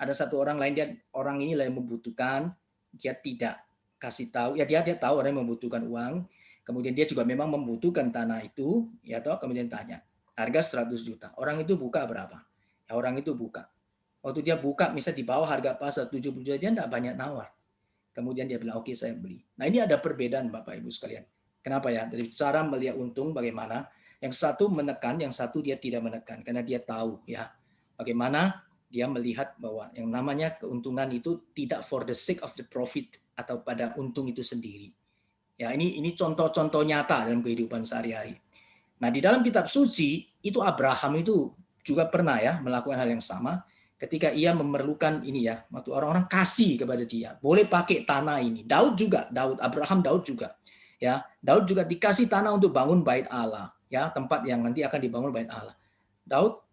Ada satu orang lain, orang ini yang membutuhkan, dia tidak kasih tahu. Ya dia tahu orang yang membutuhkan uang. Kemudian dia juga memang membutuhkan tanah itu, ya toh, kemudian tanya, harga 100 juta. Orang itu buka berapa? Ya orang itu buka. Waktu dia buka, misal di bawah harga pasar 70 juta, dia enggak banyak nawar. Kemudian dia bilang, oke, saya beli. Nah, ini ada perbedaan Bapak Ibu sekalian. Kenapa ya? Dari cara melihat untung bagaimana. Yang satu menekan, yang satu dia tidak menekan. Karena dia tahu ya bagaimana dia melihat bahwa yang namanya keuntungan itu tidak for the sake of the profit atau pada untung itu sendiri. Ya, ini contoh-contoh nyata dalam kehidupan sehari-hari. Nah, di dalam kitab suci itu Abraham itu juga pernah ya melakukan hal yang sama ketika ia memerlukan ini ya, waktu orang-orang kasih kepada dia, boleh pakai tanah ini. Daud juga. Ya, Daud juga dikasih tanah untuk bangun bait Allah, ya, tempat yang nanti akan dibangun bait Allah. Daud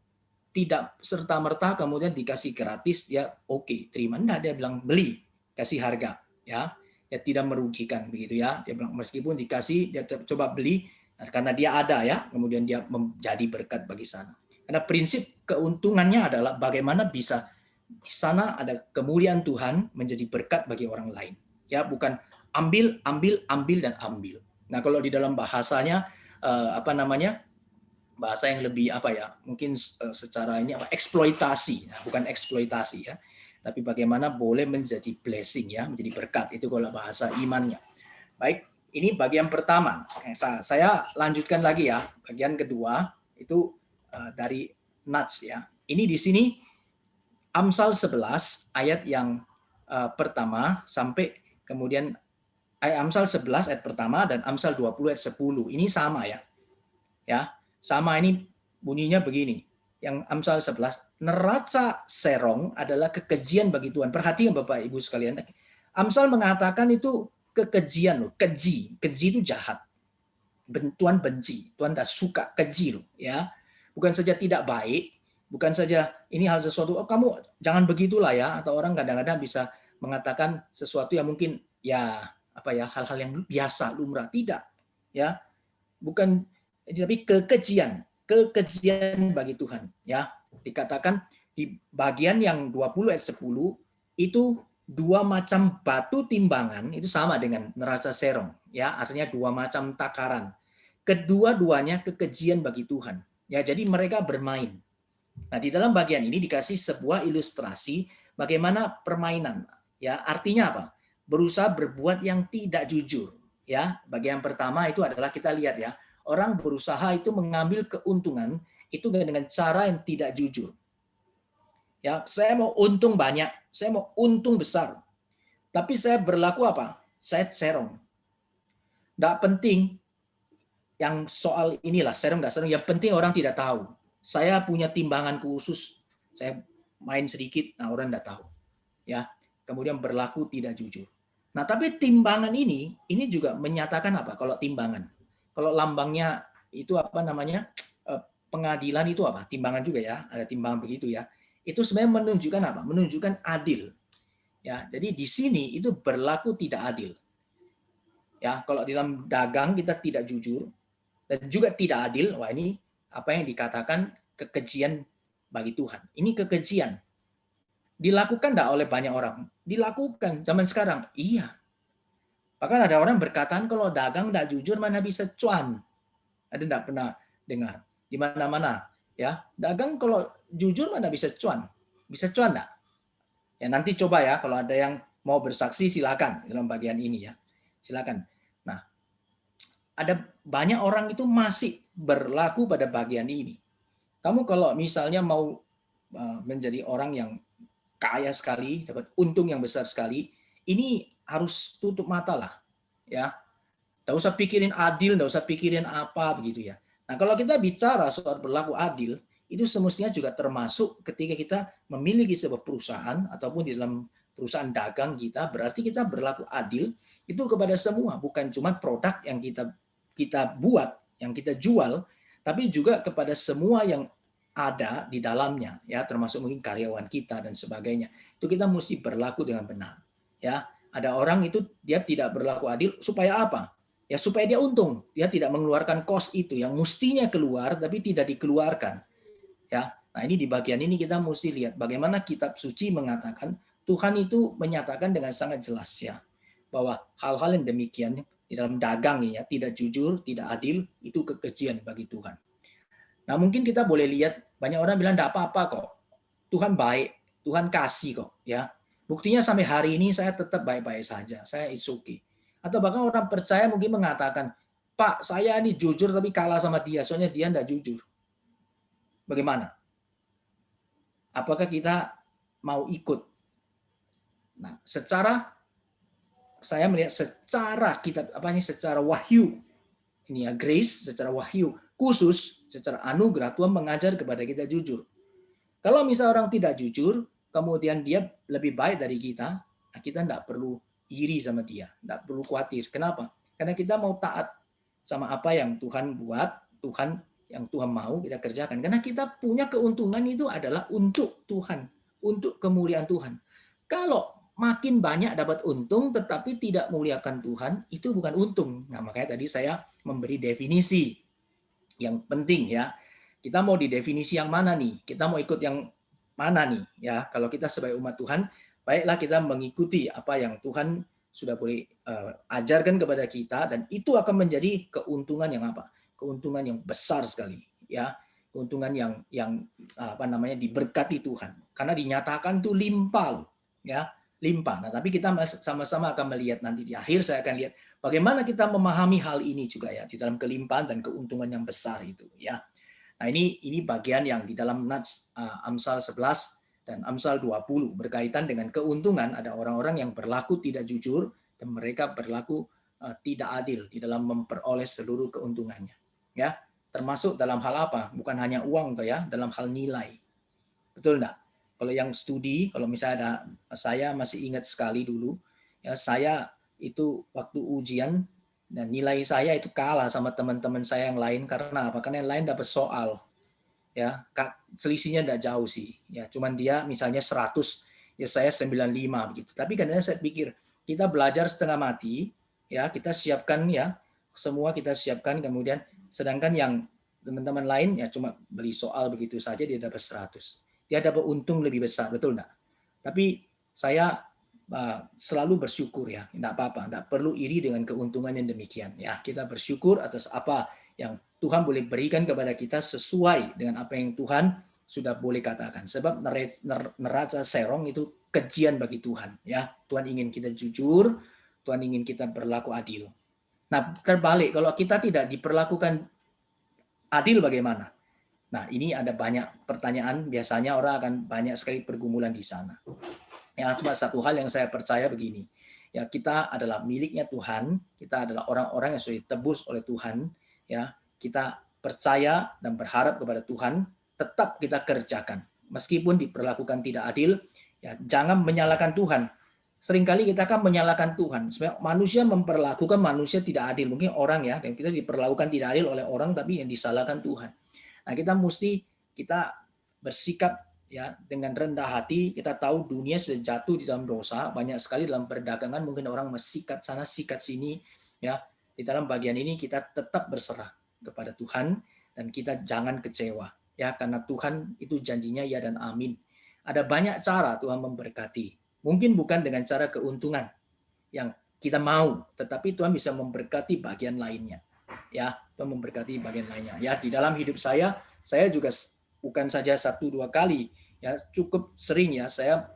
tidak serta-merta kemudian dikasih gratis, ya oke, terima. Enggak, dia bilang beli, kasih harga, ya. Ya tidak merugikan begitu ya. Dia bilang meskipun dikasih, dia coba beli, karena dia ada ya, kemudian dia menjadi berkat bagi sana. Karena prinsip keuntungannya adalah bagaimana bisa di sana ada kemuliaan Tuhan menjadi berkat bagi orang lain. Ya, bukan ambil, ambil, ambil dan ambil. Nah, kalau di dalam bahasanya bahasa yang lebih mungkin secara ini eksploitasi, nah, bukan eksploitasi ya, tapi bagaimana boleh menjadi blessing ya, menjadi berkat, itu kalau bahasa imannya. Baik, ini bagian pertama. Saya lanjutkan lagi ya, bagian kedua itu dari Nats ya. Ini di sini Amsal 11 ayat yang pertama sampai kemudian Amsal 11 ayat pertama dan Amsal 20 ayat 10. Ini sama ya. Ya, sama ini bunyinya begini. Yang Amsal 11, neraca serong adalah kekejian bagi Tuhan. Perhatikan Bapak Ibu sekalian. Amsal mengatakan itu kekejian loh, keji. Keji itu jahat. Tuhan benci, Tuhan tidak suka keji loh, ya. Bukan saja tidak baik, bukan saja ini hal sesuatu, oh kamu jangan begitulah ya, atau orang kadang-kadang bisa mengatakan sesuatu yang mungkin ya hal-hal yang biasa lumrah, tidak ya, bukan, tapi kekejian bagi Tuhan ya. Dikatakan di bagian yang 20 ayat 10 itu dua macam batu timbangan itu sama dengan neraca serong ya, artinya dua macam takaran. Kedua-duanya kekejian bagi Tuhan. Ya, jadi mereka bermain. Nah, di dalam bagian ini dikasih sebuah ilustrasi bagaimana permainan. Ya, artinya apa? Berusaha berbuat yang tidak jujur. Ya, bagian pertama itu adalah kita lihat ya, orang berusaha itu mengambil keuntungan itu dengan cara yang tidak jujur. Ya, saya mau untung banyak, saya mau untung besar. Tapi saya berlaku apa? Saya serong. Tidak penting yang soal inilah serong nggak serong, yang penting orang tidak tahu. Saya punya timbangan khusus, saya main sedikit, nah orang nggak tahu. Ya, kemudian berlaku tidak jujur. Nah, tapi timbangan ini juga menyatakan apa? Kalau timbangan, kalau lambangnya itu pengadilan itu apa? Timbangan juga ya, ada timbangan begitu ya. Itu sebenarnya menunjukkan apa? Menunjukkan adil. Ya, jadi di sini itu berlaku tidak adil. Ya, kalau di dalam dagang kita tidak jujur, dan juga tidak adil, wah ini apa yang dikatakan kekejian bagi Tuhan. Ini kekejian. Dilakukan enggak oleh banyak orang? Dilakukan zaman sekarang. Iya. Bahkan ada orang berkataan kalau dagang enggak jujur mana bisa cuan. Ada enggak pernah dengar? Di mana-mana ya, dagang kalau jujur mana bisa cuan. Bisa cuan enggak? Ya nanti coba ya, kalau ada yang mau bersaksi silakan dalam bagian ini ya. Silakan. Nah, ada banyak orang itu masih berlaku pada bagian ini. Kamu kalau misalnya mau menjadi orang yang kaya sekali, dapat untung yang besar sekali, ini harus tutup mata lah, ya. Nggak usah pikirin adil, nggak usah pikirin apa begitu ya. Nah, kalau kita bicara soal berlaku adil, itu semestinya juga termasuk ketika kita memiliki sebuah perusahaan ataupun di dalam perusahaan dagang kita, berarti kita berlaku adil itu kepada semua, bukan cuma produk yang kita buat, yang kita jual, tapi juga kepada semua yang ada di dalamnya, ya, termasuk mungkin karyawan kita dan sebagainya. Itu kita mesti berlaku dengan benar. Ya, ada orang itu dia tidak berlaku adil supaya apa? Ya supaya dia untung, dia tidak mengeluarkan kos itu yang mestinya keluar tapi tidak dikeluarkan. Ya, nah ini di bagian ini kita mesti lihat bagaimana kitab suci mengatakan Tuhan itu menyatakan dengan sangat jelas ya bahwa hal-hal yang demikian di dalam dagang ya, tidak jujur, tidak adil, itu kekejian bagi Tuhan. Nah mungkin kita boleh lihat, banyak orang bilang tidak apa-apa kok, Tuhan baik, Tuhan kasih kok, ya. Buktinya sampai hari ini saya tetap baik-baik saja, saya it's okay. Atau bahkan orang percaya mungkin mengatakan, Pak, saya ini jujur tapi kalah sama dia, soalnya dia tidak jujur. Bagaimana? Apakah kita mau ikut? Nah, saya melihat secara kitab secara wahyu, ini ya grace, secara wahyu khusus, secara anugerah Tuhan mengajar kepada kita jujur. Kalau misal orang tidak jujur, kemudian dia lebih baik dari kita, nah kita tidak perlu iri sama dia, tidak perlu khawatir. Kenapa? Karena kita mau taat sama apa yang Tuhan buat, yang Tuhan mau kita kerjakan. Karena kita punya keuntungan itu adalah untuk Tuhan, untuk kemuliaan Tuhan. Kalau makin banyak dapat untung tetapi tidak muliakan Tuhan, itu bukan untung. Nah, makanya tadi saya memberi definisi yang penting ya. Kita mau di definisi yang mana nih? Kita mau ikut yang mana nih? Ya, kalau kita sebagai umat Tuhan, baiklah kita mengikuti apa yang Tuhan sudah boleh ajarkan kepada kita, dan itu akan menjadi keuntungan yang apa? Keuntungan yang besar sekali, ya. Keuntungan yang diberkati Tuhan. Karena dinyatakan tuh limpah, ya, limpah. Nah, tapi kita sama-sama akan melihat nanti di akhir, saya akan lihat bagaimana kita memahami hal ini juga ya, di dalam kelimpahan dan keuntungan yang besar itu, ya. Nah, ini bagian yang di dalam Nats Amsal 11 dan Amsal 20 berkaitan dengan keuntungan. Ada orang-orang yang berlaku tidak jujur dan mereka berlaku tidak adil di dalam memperoleh seluruh keuntungannya. Ya, termasuk dalam hal apa? Bukan hanya uang toh ya, dalam hal nilai. Betul enggak? Kalau yang studi, kalau misalnya saya masih ingat sekali dulu, ya saya itu waktu ujian dan nilai saya itu kalah sama teman-teman saya yang lain. Karena apa? Karena yang lain dapat soal, ya selisihnya tidak jauh sih, ya cuman dia misalnya 100, ya saya 95 begitu. Tapi kadang-kadang saya pikir kita belajar setengah mati, ya kita siapkan ya, semua kita siapkan, kemudian sedangkan yang teman-teman lain ya cuma beli soal begitu saja dia dapat 100, dia dapat untung lebih besar, betul enggak? Tapi saya selalu bersyukur ya, tidak apa-apa, tidak perlu iri dengan keuntungan yang demikian ya. Kita bersyukur atas apa yang Tuhan boleh berikan kepada kita sesuai dengan apa yang Tuhan sudah boleh katakan. Sebab neraca serong itu kejian bagi Tuhan ya. Tuhan ingin kita jujur, Tuhan ingin kita berlaku adil. Nah, terbalik kalau kita tidak diperlakukan adil bagaimana? Nah, ini ada banyak pertanyaan, biasanya orang akan banyak sekali pergumulan di sana. Ya, cuma satu hal yang saya percaya begini, ya kita adalah miliknya Tuhan, kita adalah orang-orang yang sudah ditebus oleh Tuhan, ya kita percaya dan berharap kepada Tuhan, tetap kita kerjakan, meskipun diperlakukan tidak adil, ya jangan menyalahkan Tuhan. Seringkali kita akan menyalahkan Tuhan. Sebenarnya manusia memperlakukan manusia tidak adil, mungkin orang ya, dan kita diperlakukan tidak adil oleh orang, tapi yang disalahkan Tuhan. Nah, kita bersikap ya dengan rendah hati. Kita tahu dunia sudah jatuh di dalam dosa, banyak sekali dalam perdagangan mungkin orang sikat sana sikat sini ya. Di dalam bagian ini kita tetap berserah kepada Tuhan dan kita jangan kecewa ya, karena Tuhan itu janjinya ya dan amin. Ada banyak cara Tuhan memberkati, mungkin bukan dengan cara keuntungan yang kita mau, tetapi Tuhan bisa memberkati bagian lainnya ya. Tuhan memberkati bagian lainnya ya. Di dalam hidup saya juga bukan saja 1-2 kali, ya cukup sering ya saya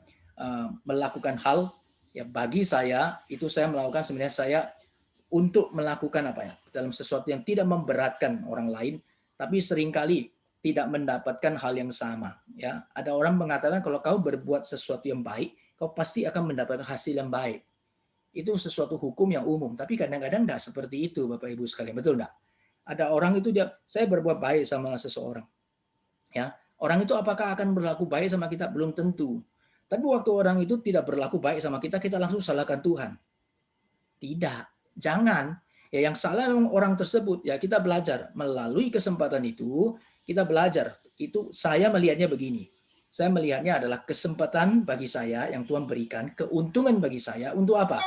melakukan hal ya, bagi saya itu saya melakukan sebenarnya saya untuk melakukan apa ya, dalam sesuatu yang tidak memberatkan orang lain, tapi seringkali tidak mendapatkan hal yang sama ya. Ada orang mengatakan kalau kau berbuat sesuatu yang baik, kau pasti akan mendapatkan hasil yang baik. Itu sesuatu hukum yang umum, tapi kadang-kadang enggak seperti itu Bapak Ibu sekalian, betul enggak? Ada orang itu saya berbuat baik sama seseorang. Ya, orang itu apakah akan berlaku baik sama kita? Belum tentu. Tapi waktu orang itu tidak berlaku baik sama kita, kita langsung salahkan Tuhan. Tidak, jangan. Ya, yang salah orang tersebut. Ya, kita belajar melalui kesempatan itu, kita belajar. Itu saya melihatnya begini. Saya melihatnya adalah kesempatan bagi saya yang Tuhan berikan, keuntungan bagi saya untuk apa?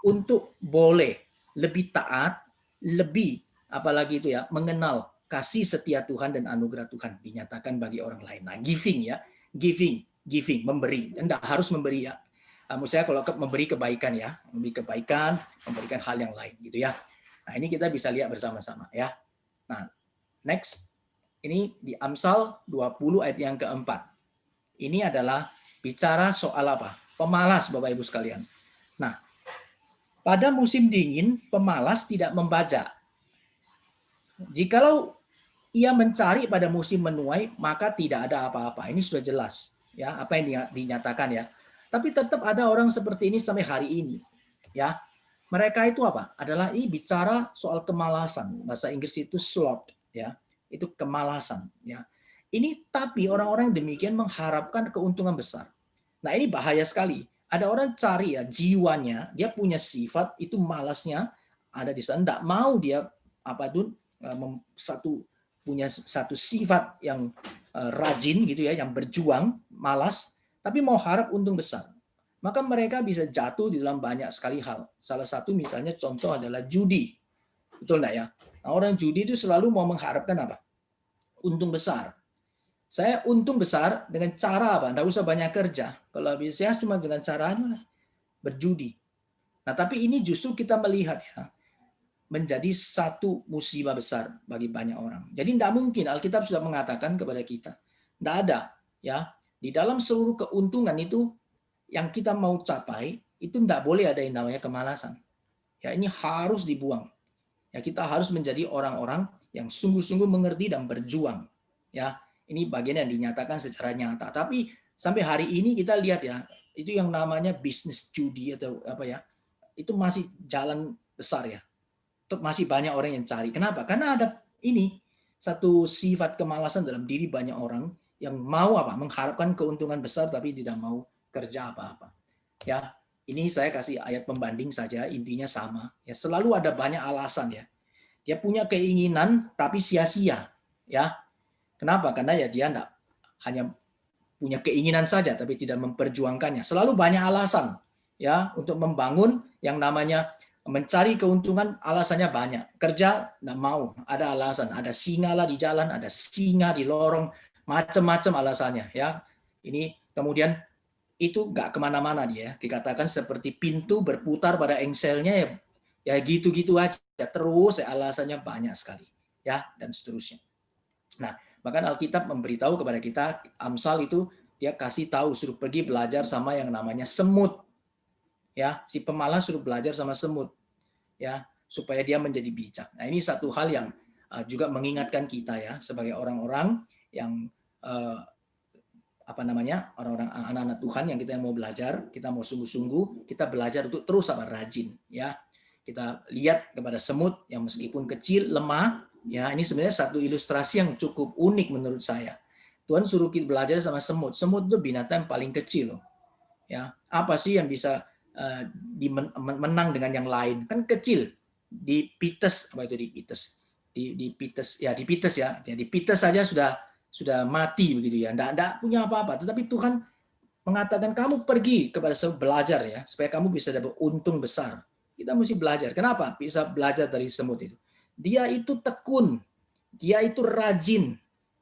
Untuk boleh lebih taat, lebih apalagi itu ya, mengenal kasih setia Tuhan dan anugerah Tuhan dinyatakan bagi orang lain. Nah, giving ya, giving, memberi. Enggak harus memberi ya. Maksud saya kalau memberi kebaikan ya, memberikan hal yang lain gitu ya. Nah, ini kita bisa lihat bersama-sama ya. Nah, next. Ini di Amsal 20 ayat yang keempat. Ini adalah bicara soal apa? Pemalas, Bapak Ibu sekalian. Nah, pada musim dingin, pemalas tidak membajak. Jikalau ia mencari pada musim menuai, maka tidak ada apa-apa. Ini sudah jelas, ya, apa yang dinyatakan ya. Tapi tetap ada orang seperti ini sampai hari ini, ya. Mereka itu apa? Adalah ini bicara soal kemalasan. Bahasa Inggris itu sloth, ya. Itu kemalasan, ya. Ini tapi orang-orang demikian mengharapkan keuntungan besar. Nah, ini bahaya sekali. Ada orang cari ya jiwanya, dia punya sifat itu malasnya ada di sana, enggak mau dia apa itu punya satu sifat yang rajin gitu ya, yang berjuang, malas, tapi mau harap untung besar. Maka mereka bisa jatuh di dalam banyak sekali hal. Salah satu misalnya contoh adalah judi. Betul enggak ya? Nah, orang judi itu selalu mau mengharapkan apa? Untung besar. Saya untung besar dengan cara apa? Enggak usah banyak kerja. Kalau bisa cuma dengan caranya berjudi. Nah, tapi ini justru kita melihat ya, menjadi satu musibah besar bagi banyak orang. Jadi tidak mungkin, Alkitab sudah mengatakan kepada kita, tidak ada ya di dalam seluruh keuntungan itu yang kita mau capai itu tidak boleh ada yang namanya kemalasan. Ya, ini harus dibuang. Ya, kita harus menjadi orang-orang yang sungguh-sungguh mengerti dan berjuang. Ya, ini bagian yang dinyatakan secara nyata. Tapi sampai hari ini kita lihat ya, itu yang namanya bisnis judi atau apa ya, itu masih jalan besar ya. Masih banyak orang yang cari. Kenapa? Karena ada ini satu sifat kemalasan dalam diri banyak orang yang mau apa? Mengharapkan keuntungan besar tapi tidak mau kerja apa-apa. Ya, ini saya kasih ayat pembanding saja, intinya sama. Ya, selalu ada banyak alasan ya. Dia punya keinginan tapi sia-sia, ya. Kenapa? Karena ya dia enggak hanya punya keinginan saja tapi tidak memperjuangkannya. Selalu banyak alasan ya untuk membangun yang namanya mencari keuntungan, alasannya banyak. Kerja nggak mau, ada alasan. Ada singa lah di jalan, ada singa di lorong, macam-macam alasannya. Ya, ini kemudian itu nggak kemana-mana dia. Dikatakan seperti pintu berputar pada engselnya ya, ya gitu-gitu aja. Terus ya, alasannya banyak sekali. Ya, dan seterusnya. Nah, bahkan Alkitab memberitahu kepada kita, Amsal itu dia kasih tahu suruh pergi belajar sama yang namanya semut. Ya, si pemalas suruh belajar sama semut, ya, supaya dia menjadi bijak. Nah, ini satu hal yang juga mengingatkan kita ya sebagai orang-orang yang apa namanya, orang-orang anak-anak Tuhan yang kita mau belajar, kita mau sungguh-sungguh, kita belajar untuk terus apa rajin, ya. Kita lihat kepada semut yang meskipun kecil, lemah, ya, ini sebenarnya satu ilustrasi yang cukup unik menurut saya. Tuhan suruh kita belajar sama semut. Semut itu binatang paling kecil, ya. Apa sih yang bisa menang dengan yang lain? Kan kecil. Di pites, apa itu di pites? Di pites ya, di pites ya. Ya, di pites saja sudah mati begitu ya. Enggak punya apa-apa. Tetapi Tuhan mengatakan kamu pergi kepada belajar ya, supaya kamu bisa dapat untung besar. Kita mesti belajar. Kenapa? Bisa belajar dari semut itu. Dia itu tekun, dia itu rajin,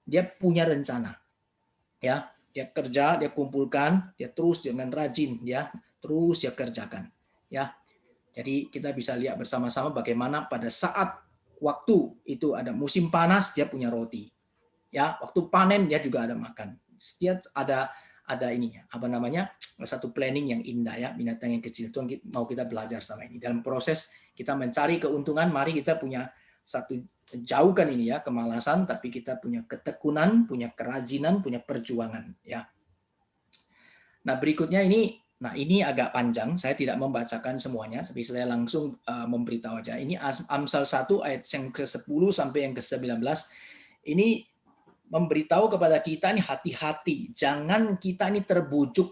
dia punya rencana. Ya, dia kerja, dia kumpulkan, dia terus dengan rajin, ya, terus dia kerjakan. Ya, jadi kita bisa lihat bersama-sama bagaimana pada saat waktu itu ada musim panas, dia punya roti. Ya, waktu panen dia juga ada makan. Dia ada ininya, apa namanya, satu planning yang indah ya, binatang yang kecil. Itu mau kita belajar sama ini. Dalam proses kita mencari keuntungan, mari kita punya satu, jauhkan ini ya kemalasan, tapi kita punya ketekunan, punya kerajinan, punya perjuangan ya. Nah, berikutnya ini, nah ini agak panjang, saya tidak membacakan semuanya, tapi saya langsung memberitahu aja. Ini Amsal 1 ayat yang ke-10 sampai yang ke-19. Ini memberitahu kepada kita ini hati-hati, jangan kita ini terbujuk.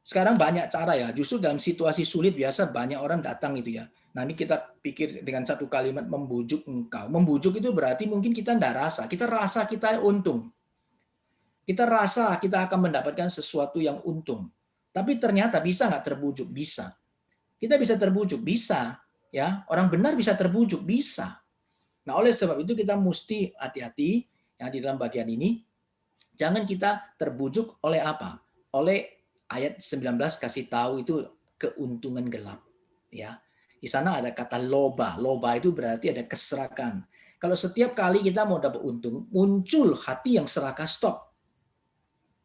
Sekarang banyak cara ya, justru dalam situasi sulit biasa banyak orang datang itu ya. Nah, ini kita pikir dengan satu kalimat membujuk engkau. Membujuk itu berarti mungkin kita tidak rasa. Kita rasa kita untung. Kita rasa kita akan mendapatkan sesuatu yang untung. Tapi ternyata bisa nggak terbujuk? Bisa. Kita bisa terbujuk? Bisa. Ya, orang benar bisa terbujuk? Bisa. Nah, oleh sebab itu kita mesti hati-hati ya di dalam bagian ini. Jangan kita terbujuk oleh apa? Oleh ayat 19 kasih tahu itu keuntungan gelap. Ya. Di sana ada kata loba. Loba itu berarti ada keserakan. Kalau setiap kali kita mau dapat untung, muncul hati yang serakah, stop.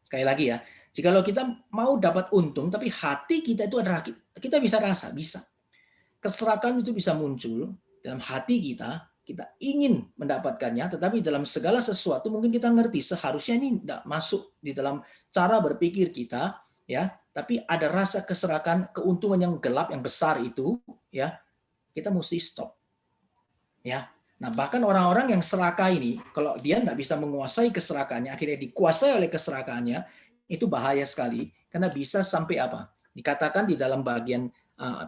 Sekali lagi ya, Jikalau kita mau dapat untung, tapi hati kita itu adalah kita bisa rasa, bisa. Keserakahan itu bisa muncul dalam hati kita, kita ingin mendapatkannya, tetapi dalam segala sesuatu mungkin kita ngerti seharusnya ini tidak masuk di dalam cara berpikir kita, ya. Tapi ada rasa keserakahan, keuntungan yang gelap, yang besar itu, ya, kita mesti stop, ya. Nah, bahkan orang-orang yang serakah ini, kalau dia tidak bisa menguasai keserakahannya, akhirnya dikuasai oleh keserakahannya, itu bahaya sekali, karena bisa sampai apa? Dikatakan di dalam bagian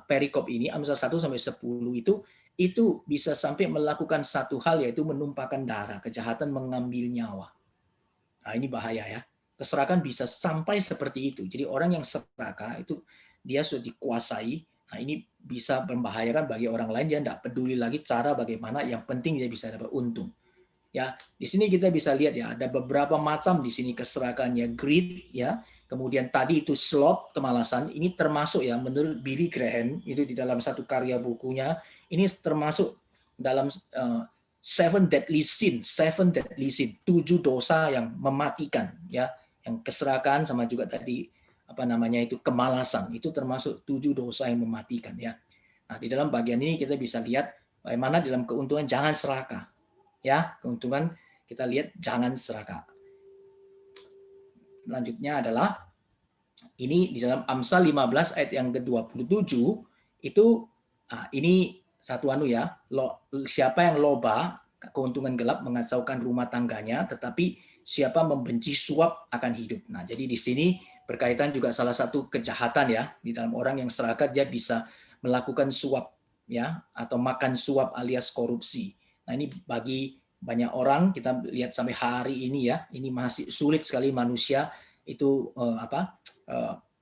perikop ini, Amsal 1 sampai 10 itu bisa sampai melakukan satu hal, yaitu menumpahkan darah, kejahatan mengambil nyawa. Nah, ini bahaya ya. Keserakahan bisa sampai seperti itu. Jadi orang yang serakah itu dia sudah dikuasai. Nah, ini bisa membahayakan bagi orang lain, dia tidak peduli lagi cara bagaimana, yang penting dia bisa dapat untung. Ya, di sini kita bisa lihat ya, ada beberapa macam di sini keserakahannya, greed ya. Kemudian tadi itu sloth, kemalasan, ini termasuk ya menurut Billy Graham itu di dalam satu karya bukunya, ini termasuk dalam seven deadly sin, 7 dosa yang mematikan ya, yang keserakahan sama juga tadi apa namanya itu kemalasan, itu termasuk 7 dosa yang mematikan ya. Nah, di dalam bagian ini kita bisa lihat bagaimana dalam keuntungan jangan serakah. Ya, keuntungan kita lihat jangan serakah. Lanjutnya adalah ini di dalam Amsal 15 ayat yang ke-27 itu ini satu ya, siapa yang loba keuntungan gelap mengacaukan rumah tangganya, tetapi siapa membenci suap akan hidup. Nah, jadi di sini berkaitan juga salah satu kejahatan ya, di dalam orang yang serakah dia bisa melakukan suap ya, atau makan suap alias korupsi. Nah, ini bagi banyak orang kita lihat sampai hari ini ya, ini masih sulit sekali manusia itu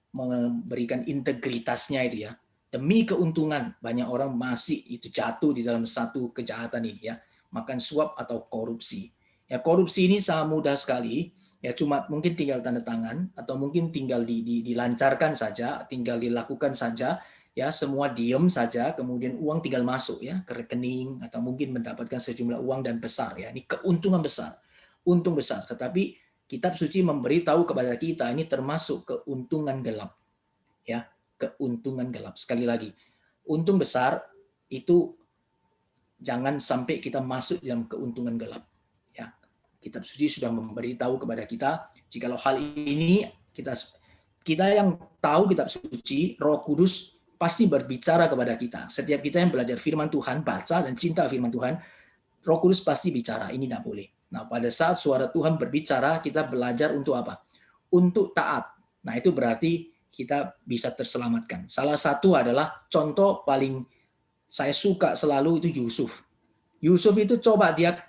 memberikan integritasnya itu ya. Demi keuntungan banyak orang masih itu jatuh di dalam satu kejahatan ini ya, makan suap atau korupsi. Ya, korupsi ini sangat mudah sekali. Ya, cuma mungkin tinggal tanda tangan atau mungkin tinggal dilancarkan saja, tinggal dilakukan saja. Ya, semua diem saja, kemudian uang tinggal masuk ya ke rekening atau mungkin mendapatkan sejumlah uang dan besar ya. Ini keuntungan besar, untung besar. Tetapi Kitab Suci memberitahu kepada kita ini termasuk keuntungan gelap, ya, keuntungan gelap. Sekali lagi, untung besar itu jangan sampai kita masuk dalam keuntungan gelap. Ya, Kitab Suci sudah memberitahu kepada kita, jikalau hal ini kita yang tahu Kitab Suci, Roh Kudus pasti berbicara kepada kita. Setiap kita yang belajar firman Tuhan, baca dan cinta firman Tuhan, Roh Kudus pasti bicara, ini tidak boleh. Nah, pada saat suara Tuhan berbicara, kita belajar untuk apa? Untuk taat. Nah, itu berarti kita bisa terselamatkan. Salah satu adalah contoh paling saya suka selalu itu Yusuf. Yusuf itu coba dia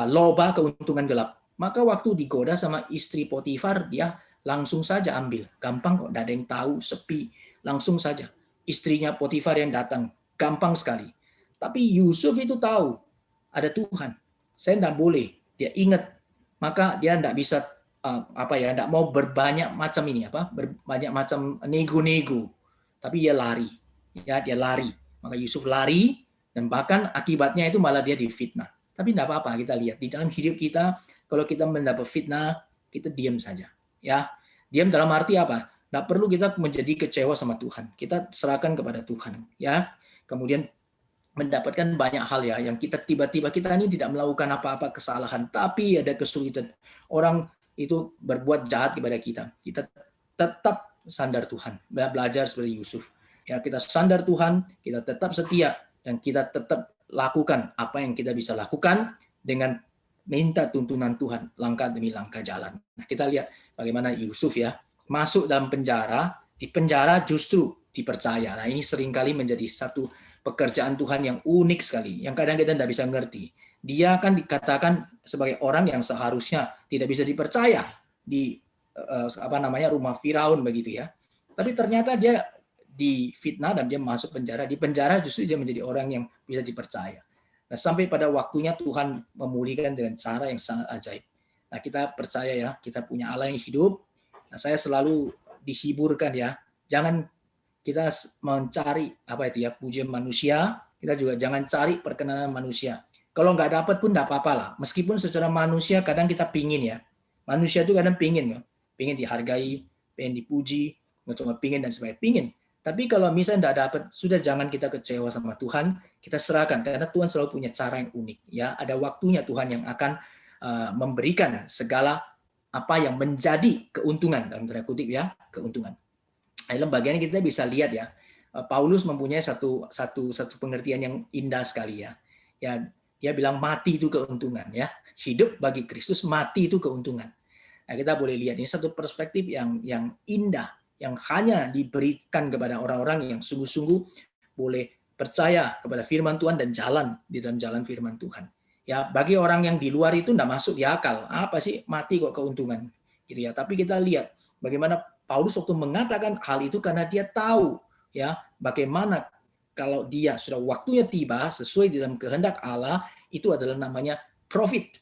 loba keuntungan gelap. Maka waktu digoda sama istri Potifar, dia langsung saja ambil. Gampang kok, tidak ada yang tahu, sepi. Langsung saja. Istrinya Potifar yang datang, gampang sekali. Tapi Yusuf itu tahu ada Tuhan. Saya tidak boleh. Dia ingat. Maka dia tidak bisa tidak mau berbanyak macam ini berbanyak macam nego-nego. Tapi dia lari. Ya, dia lari. Maka Yusuf lari dan bahkan akibatnya itu malah dia difitnah. Tapi tidak apa-apa, kita lihat di dalam hidup kita kalau kita mendapat fitnah, kita diam saja. Ya. Diam dalam arti apa? Tidak perlu kita menjadi kecewa sama Tuhan. Kita serahkan kepada Tuhan, ya. Kemudian mendapatkan banyak hal ya yang kita tiba-tiba kita ini tidak melakukan apa-apa kesalahan, tapi ada kesulitan. Orang itu berbuat jahat kepada kita. Kita tetap sandar Tuhan. Belajar seperti Yusuf. Ya, kita sandar Tuhan, kita tetap setia dan kita tetap lakukan apa yang kita bisa lakukan dengan minta tuntunan Tuhan langkah demi langkah jalan. Nah, kita lihat bagaimana Yusuf ya masuk dalam penjara, di penjara justru dipercaya. Nah, ini seringkali menjadi satu pekerjaan Tuhan yang unik sekali, yang kadang kita tidak bisa ngerti. Dia akan dikatakan sebagai orang yang seharusnya tidak bisa dipercaya di rumah Firaun begitu ya. Tapi ternyata dia difitnah dan dia masuk penjara. Di penjara justru dia menjadi orang yang bisa dipercaya. Nah, sampai pada waktunya Tuhan memulihkan dengan cara yang sangat ajaib. Nah, kita percaya ya, kita punya Allah yang hidup. Nah, saya selalu dihiburkan ya. Jangan kita mencari pujian manusia, kita juga jangan cari perkenanan manusia. Kalau nggak dapat pun nggak apa-apa lah. Meskipun secara manusia kadang kita pingin ya. Manusia itu kadang pingin dihargai, pengen dipuji, nggak cuma pingin dan sebagainya, pingin. Tapi kalau misalnya tidak dapat, sudah jangan kita kecewa sama Tuhan, kita serahkan karena Tuhan selalu punya cara yang unik. Ya, ada waktunya Tuhan yang akan memberikan segala apa yang menjadi keuntungan dalam tanda kutip ya, keuntungan. Dalam bagian ini kita bisa lihat ya, Paulus mempunyai satu pengertian yang indah sekali ya. Ya, dia bilang mati itu keuntungan ya. Hidup bagi Kristus, mati itu keuntungan. Nah, kita boleh lihat ini satu perspektif yang indah, yang hanya diberikan kepada orang-orang yang sungguh-sungguh boleh percaya kepada firman Tuhan dan jalan di dalam jalan firman Tuhan. Ya, bagi orang yang di luar itu tidak masuk di akal. Apa sih mati kok keuntungan? Gitu ya. Tapi kita lihat bagaimana Paulus waktu mengatakan hal itu karena dia tahu ya bagaimana kalau dia sudah waktunya tiba sesuai dalam kehendak Allah, itu adalah namanya profit.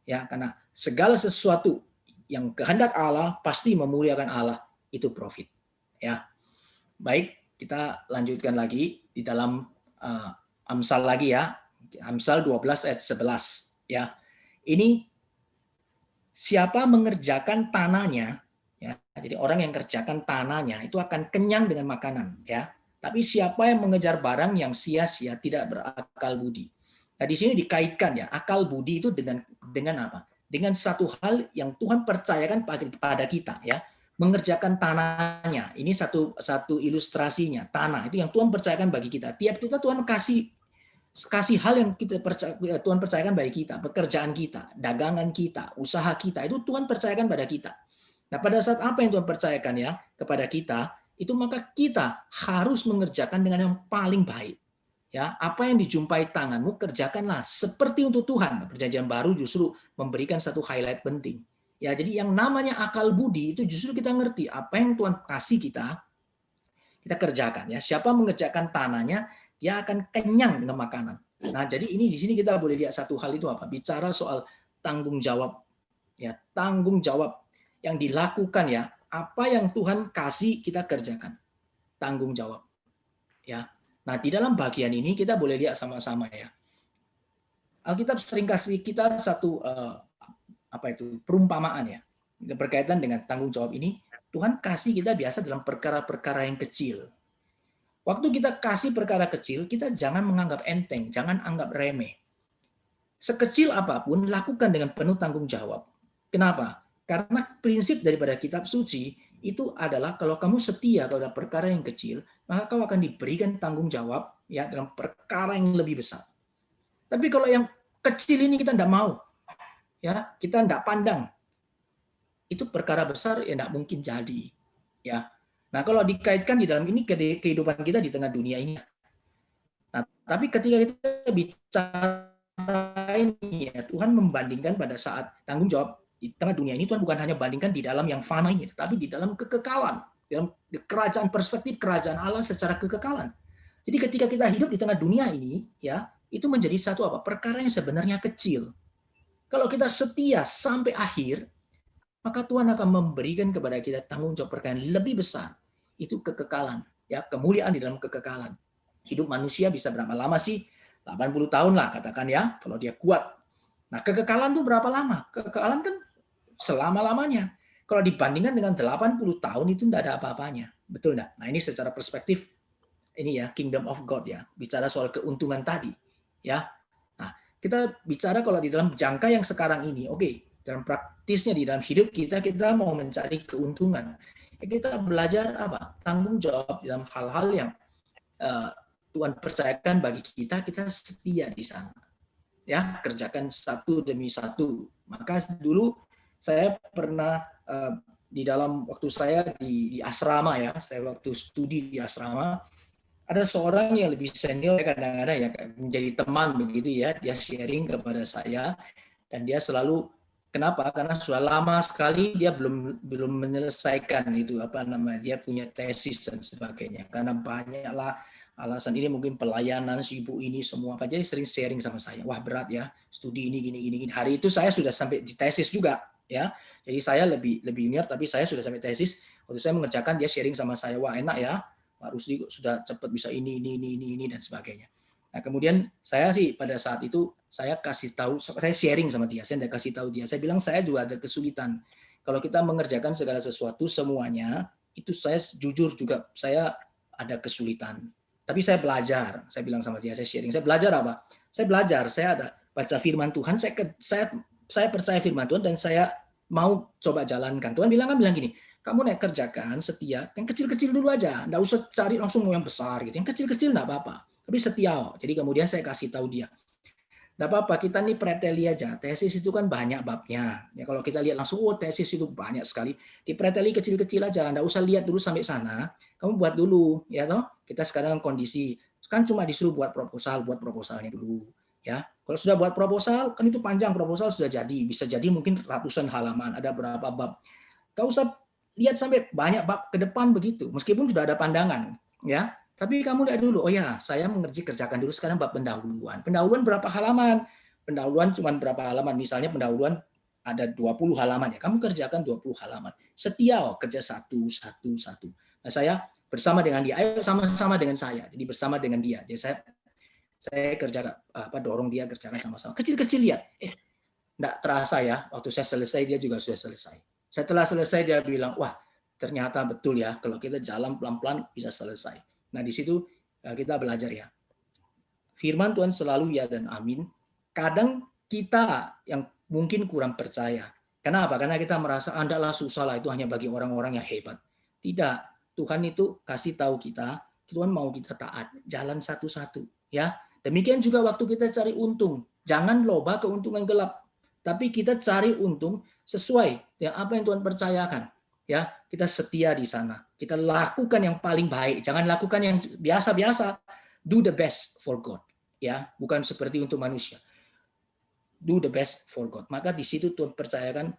Ya, karena segala sesuatu yang kehendak Allah pasti memuliakan Allah, itu profit. Ya. Baik, kita lanjutkan lagi di dalam Amsal lagi ya. Amsal 12 ayat 11 ya. Ini siapa mengerjakan tanahnya ya. Jadi orang yang kerjakan tanahnya itu akan kenyang dengan makanan ya. Tapi siapa yang mengejar barang yang sia-sia tidak berakal budi. Nah, di sini dikaitkan ya, akal budi itu dengan apa? Dengan satu hal yang Tuhan percayakan pada kita ya. Mengerjakan tanahnya. Ini satu ilustrasinya, tanah itu yang Tuhan percayakan bagi kita. Tiap kita Tuhan kasih hal yang Tuhan percayakan bagi kita, pekerjaan kita, dagangan kita, usaha kita, itu Tuhan percayakan pada kita. Nah, pada saat apa yang Tuhan percayakan ya kepada kita, itu maka kita harus mengerjakan dengan yang paling baik. Ya, apa yang dijumpai tanganmu kerjakanlah seperti untuk Tuhan. Perjanjian baru justru memberikan satu highlight penting. Ya, jadi yang namanya akal budi itu justru kita ngerti apa yang Tuhan kasih kita kerjakan ya. Siapa mengerjakan tanahnya, dia akan kenyang dengan makanan. Nah, jadi ini di sini kita boleh lihat satu hal itu apa? Bicara soal tanggung jawab ya, tanggung jawab yang dilakukan ya, apa yang Tuhan kasih kita kerjakan. Tanggung jawab. Ya. Nah, di dalam bagian ini kita boleh lihat sama-sama ya. Alkitab sering kasih kita satu perumpamaan ya berkaitan dengan tanggung jawab ini. Tuhan kasih kita biasa dalam perkara-perkara yang kecil. Waktu kita kasih perkara kecil, kita jangan menganggap enteng, jangan anggap remeh. Sekecil apapun lakukan dengan penuh tanggung jawab. Kenapa? Karena prinsip daripada kitab suci itu adalah kalau kamu setia pada perkara yang kecil, maka kau akan diberikan tanggung jawab ya dalam perkara yang lebih besar. Tapi kalau yang kecil ini kita tidak mau, ya kita tidak pandang, itu perkara besar ya tidak mungkin jadi. Ya, nah kalau dikaitkan di dalam ini kehidupan kita di tengah dunia ini. Nah, tapi ketika kita bicara ini ya Tuhan membandingkan pada saat tanggung jawab di tengah dunia ini Tuhan bukan hanya bandingkan di dalam yang fana ini, tetapi di dalam kekekalan, dalam kerajaan perspektif kerajaan Allah secara kekekalan. Jadi ketika kita hidup di tengah dunia ini ya itu menjadi satu perkara yang sebenarnya kecil. Kalau kita setia sampai akhir, maka Tuhan akan memberikan kepada kita tanggung jawab perkara yang lebih besar. Itu kekekalan, ya, kemuliaan di dalam kekekalan. Hidup manusia bisa berapa lama sih? 80 tahun lah katakan ya, kalau dia kuat. Nah, kekekalan itu berapa lama? Kekekalan kan selama-lamanya. Kalau dibandingkan dengan 80 tahun itu tidak ada apa-apanya. Betul enggak? Nah, ini secara perspektif ini ya, kingdom of God ya. Bicara soal keuntungan tadi, ya. Nah, kita bicara kalau di dalam jangka yang sekarang ini, oke, dalam praktisnya di dalam hidup kita mau mencari keuntungan. Kita belajar apa? Tanggung jawab dalam hal-hal yang Tuhan percayakan bagi kita setia di sana. Ya, kerjakan satu demi satu. Maka dulu saya pernah di dalam waktu saya di asrama ya, saya waktu studi di asrama, ada seorang yang lebih senior kadang-kadang ya menjadi teman begitu ya, dia sharing kepada saya dan dia selalu kenapa? Karena sudah lama sekali dia belum menyelesaikan itu dia punya tesis dan sebagainya. Karena banyaklah alasan ini mungkin pelayanan sibuk ini semua apa jadi sering sharing sama saya. Wah berat ya studi ini gini. Hari itu saya sudah sampai di tesis juga ya. Jadi saya lebih junior tapi saya sudah sampai tesis. Waktu saya mengerjakan dia sharing sama saya. Wah enak ya. Pak Rusdi sudah cepat bisa ini dan sebagainya. Nah kemudian saya sih pada saat itu saya kasih tahu, saya sharing sama dia, saya tidak kasih tahu dia, saya bilang saya juga ada kesulitan Kalau kita mengerjakan segala sesuatu semuanya, itu saya jujur juga saya ada kesulitan. Tapi saya belajar. Saya bilang sama dia, saya sharing. Saya belajar apa? Saya belajar. Saya ada baca firman Tuhan. Saya percaya firman Tuhan dan saya mau coba jalankan. Tuhan bilang gini, kamu naik kerjakan setia, yang kecil-kecil dulu aja. Nggak usah cari langsung mau yang besar gitu. Yang kecil-kecil nggak apa-apa. Tapi setia. Jadi kemudian saya kasih tahu dia. Nggak apa-apa, kita nih preteli aja. Tesis itu kan banyak babnya. Ya kalau kita lihat langsung, oh tesis itu banyak sekali. Di preteli kecil-kecil aja, nggak usah lihat dulu sampai sana. Kamu buat dulu, ya toh. Kita sekarang kondisi kan cuma disuruh buat proposalnya dulu. Ya, kalau sudah buat proposal, kan itu panjang proposal sudah jadi, bisa jadi mungkin ratusan halaman, ada berapa bab. Nggak usah lihat sampai banyak bab ke depan begitu, meskipun sudah ada pandangan, ya. Tapi kamu lihat dulu, oh ya, saya kerjakan dulu sekarang bab pendahuluan. Pendahuluan berapa halaman? Pendahuluan cuma berapa halaman? Misalnya pendahuluan ada 20 halaman ya. Kamu kerjakan 20 halaman. Setia kerja satu. Nah, saya bersama dengan dia, ayo sama-sama dengan saya. Jadi bersama dengan dia. Jadi saya kerja dorong dia kerjakan sama-sama. Kecil-kecil lihat. Enggak terasa ya, waktu saya selesai dia juga sudah selesai. Setelah selesai dia bilang, wah ternyata betul ya, kalau kita jalan pelan-pelan bisa selesai. Nah di situ kita belajar ya. Firman Tuhan selalu ya dan amin. Kadang kita yang mungkin kurang percaya. Kenapa? Karena kita merasa andaklah susah lah, itu hanya bagi orang-orang yang hebat. Tidak, Tuhan itu kasih tahu kita, Tuhan mau kita taat, jalan satu-satu. Ya, demikian juga waktu kita cari untung, jangan loba keuntungan gelap, tapi kita cari untung sesuai dengan apa yang Tuhan percayakan. Ya, kita setia di sana. Kita lakukan yang paling baik, jangan lakukan yang biasa-biasa. Do the best for God. Ya, bukan seperti untuk manusia. Do the best for God. Maka di situ Tuhan percayakan.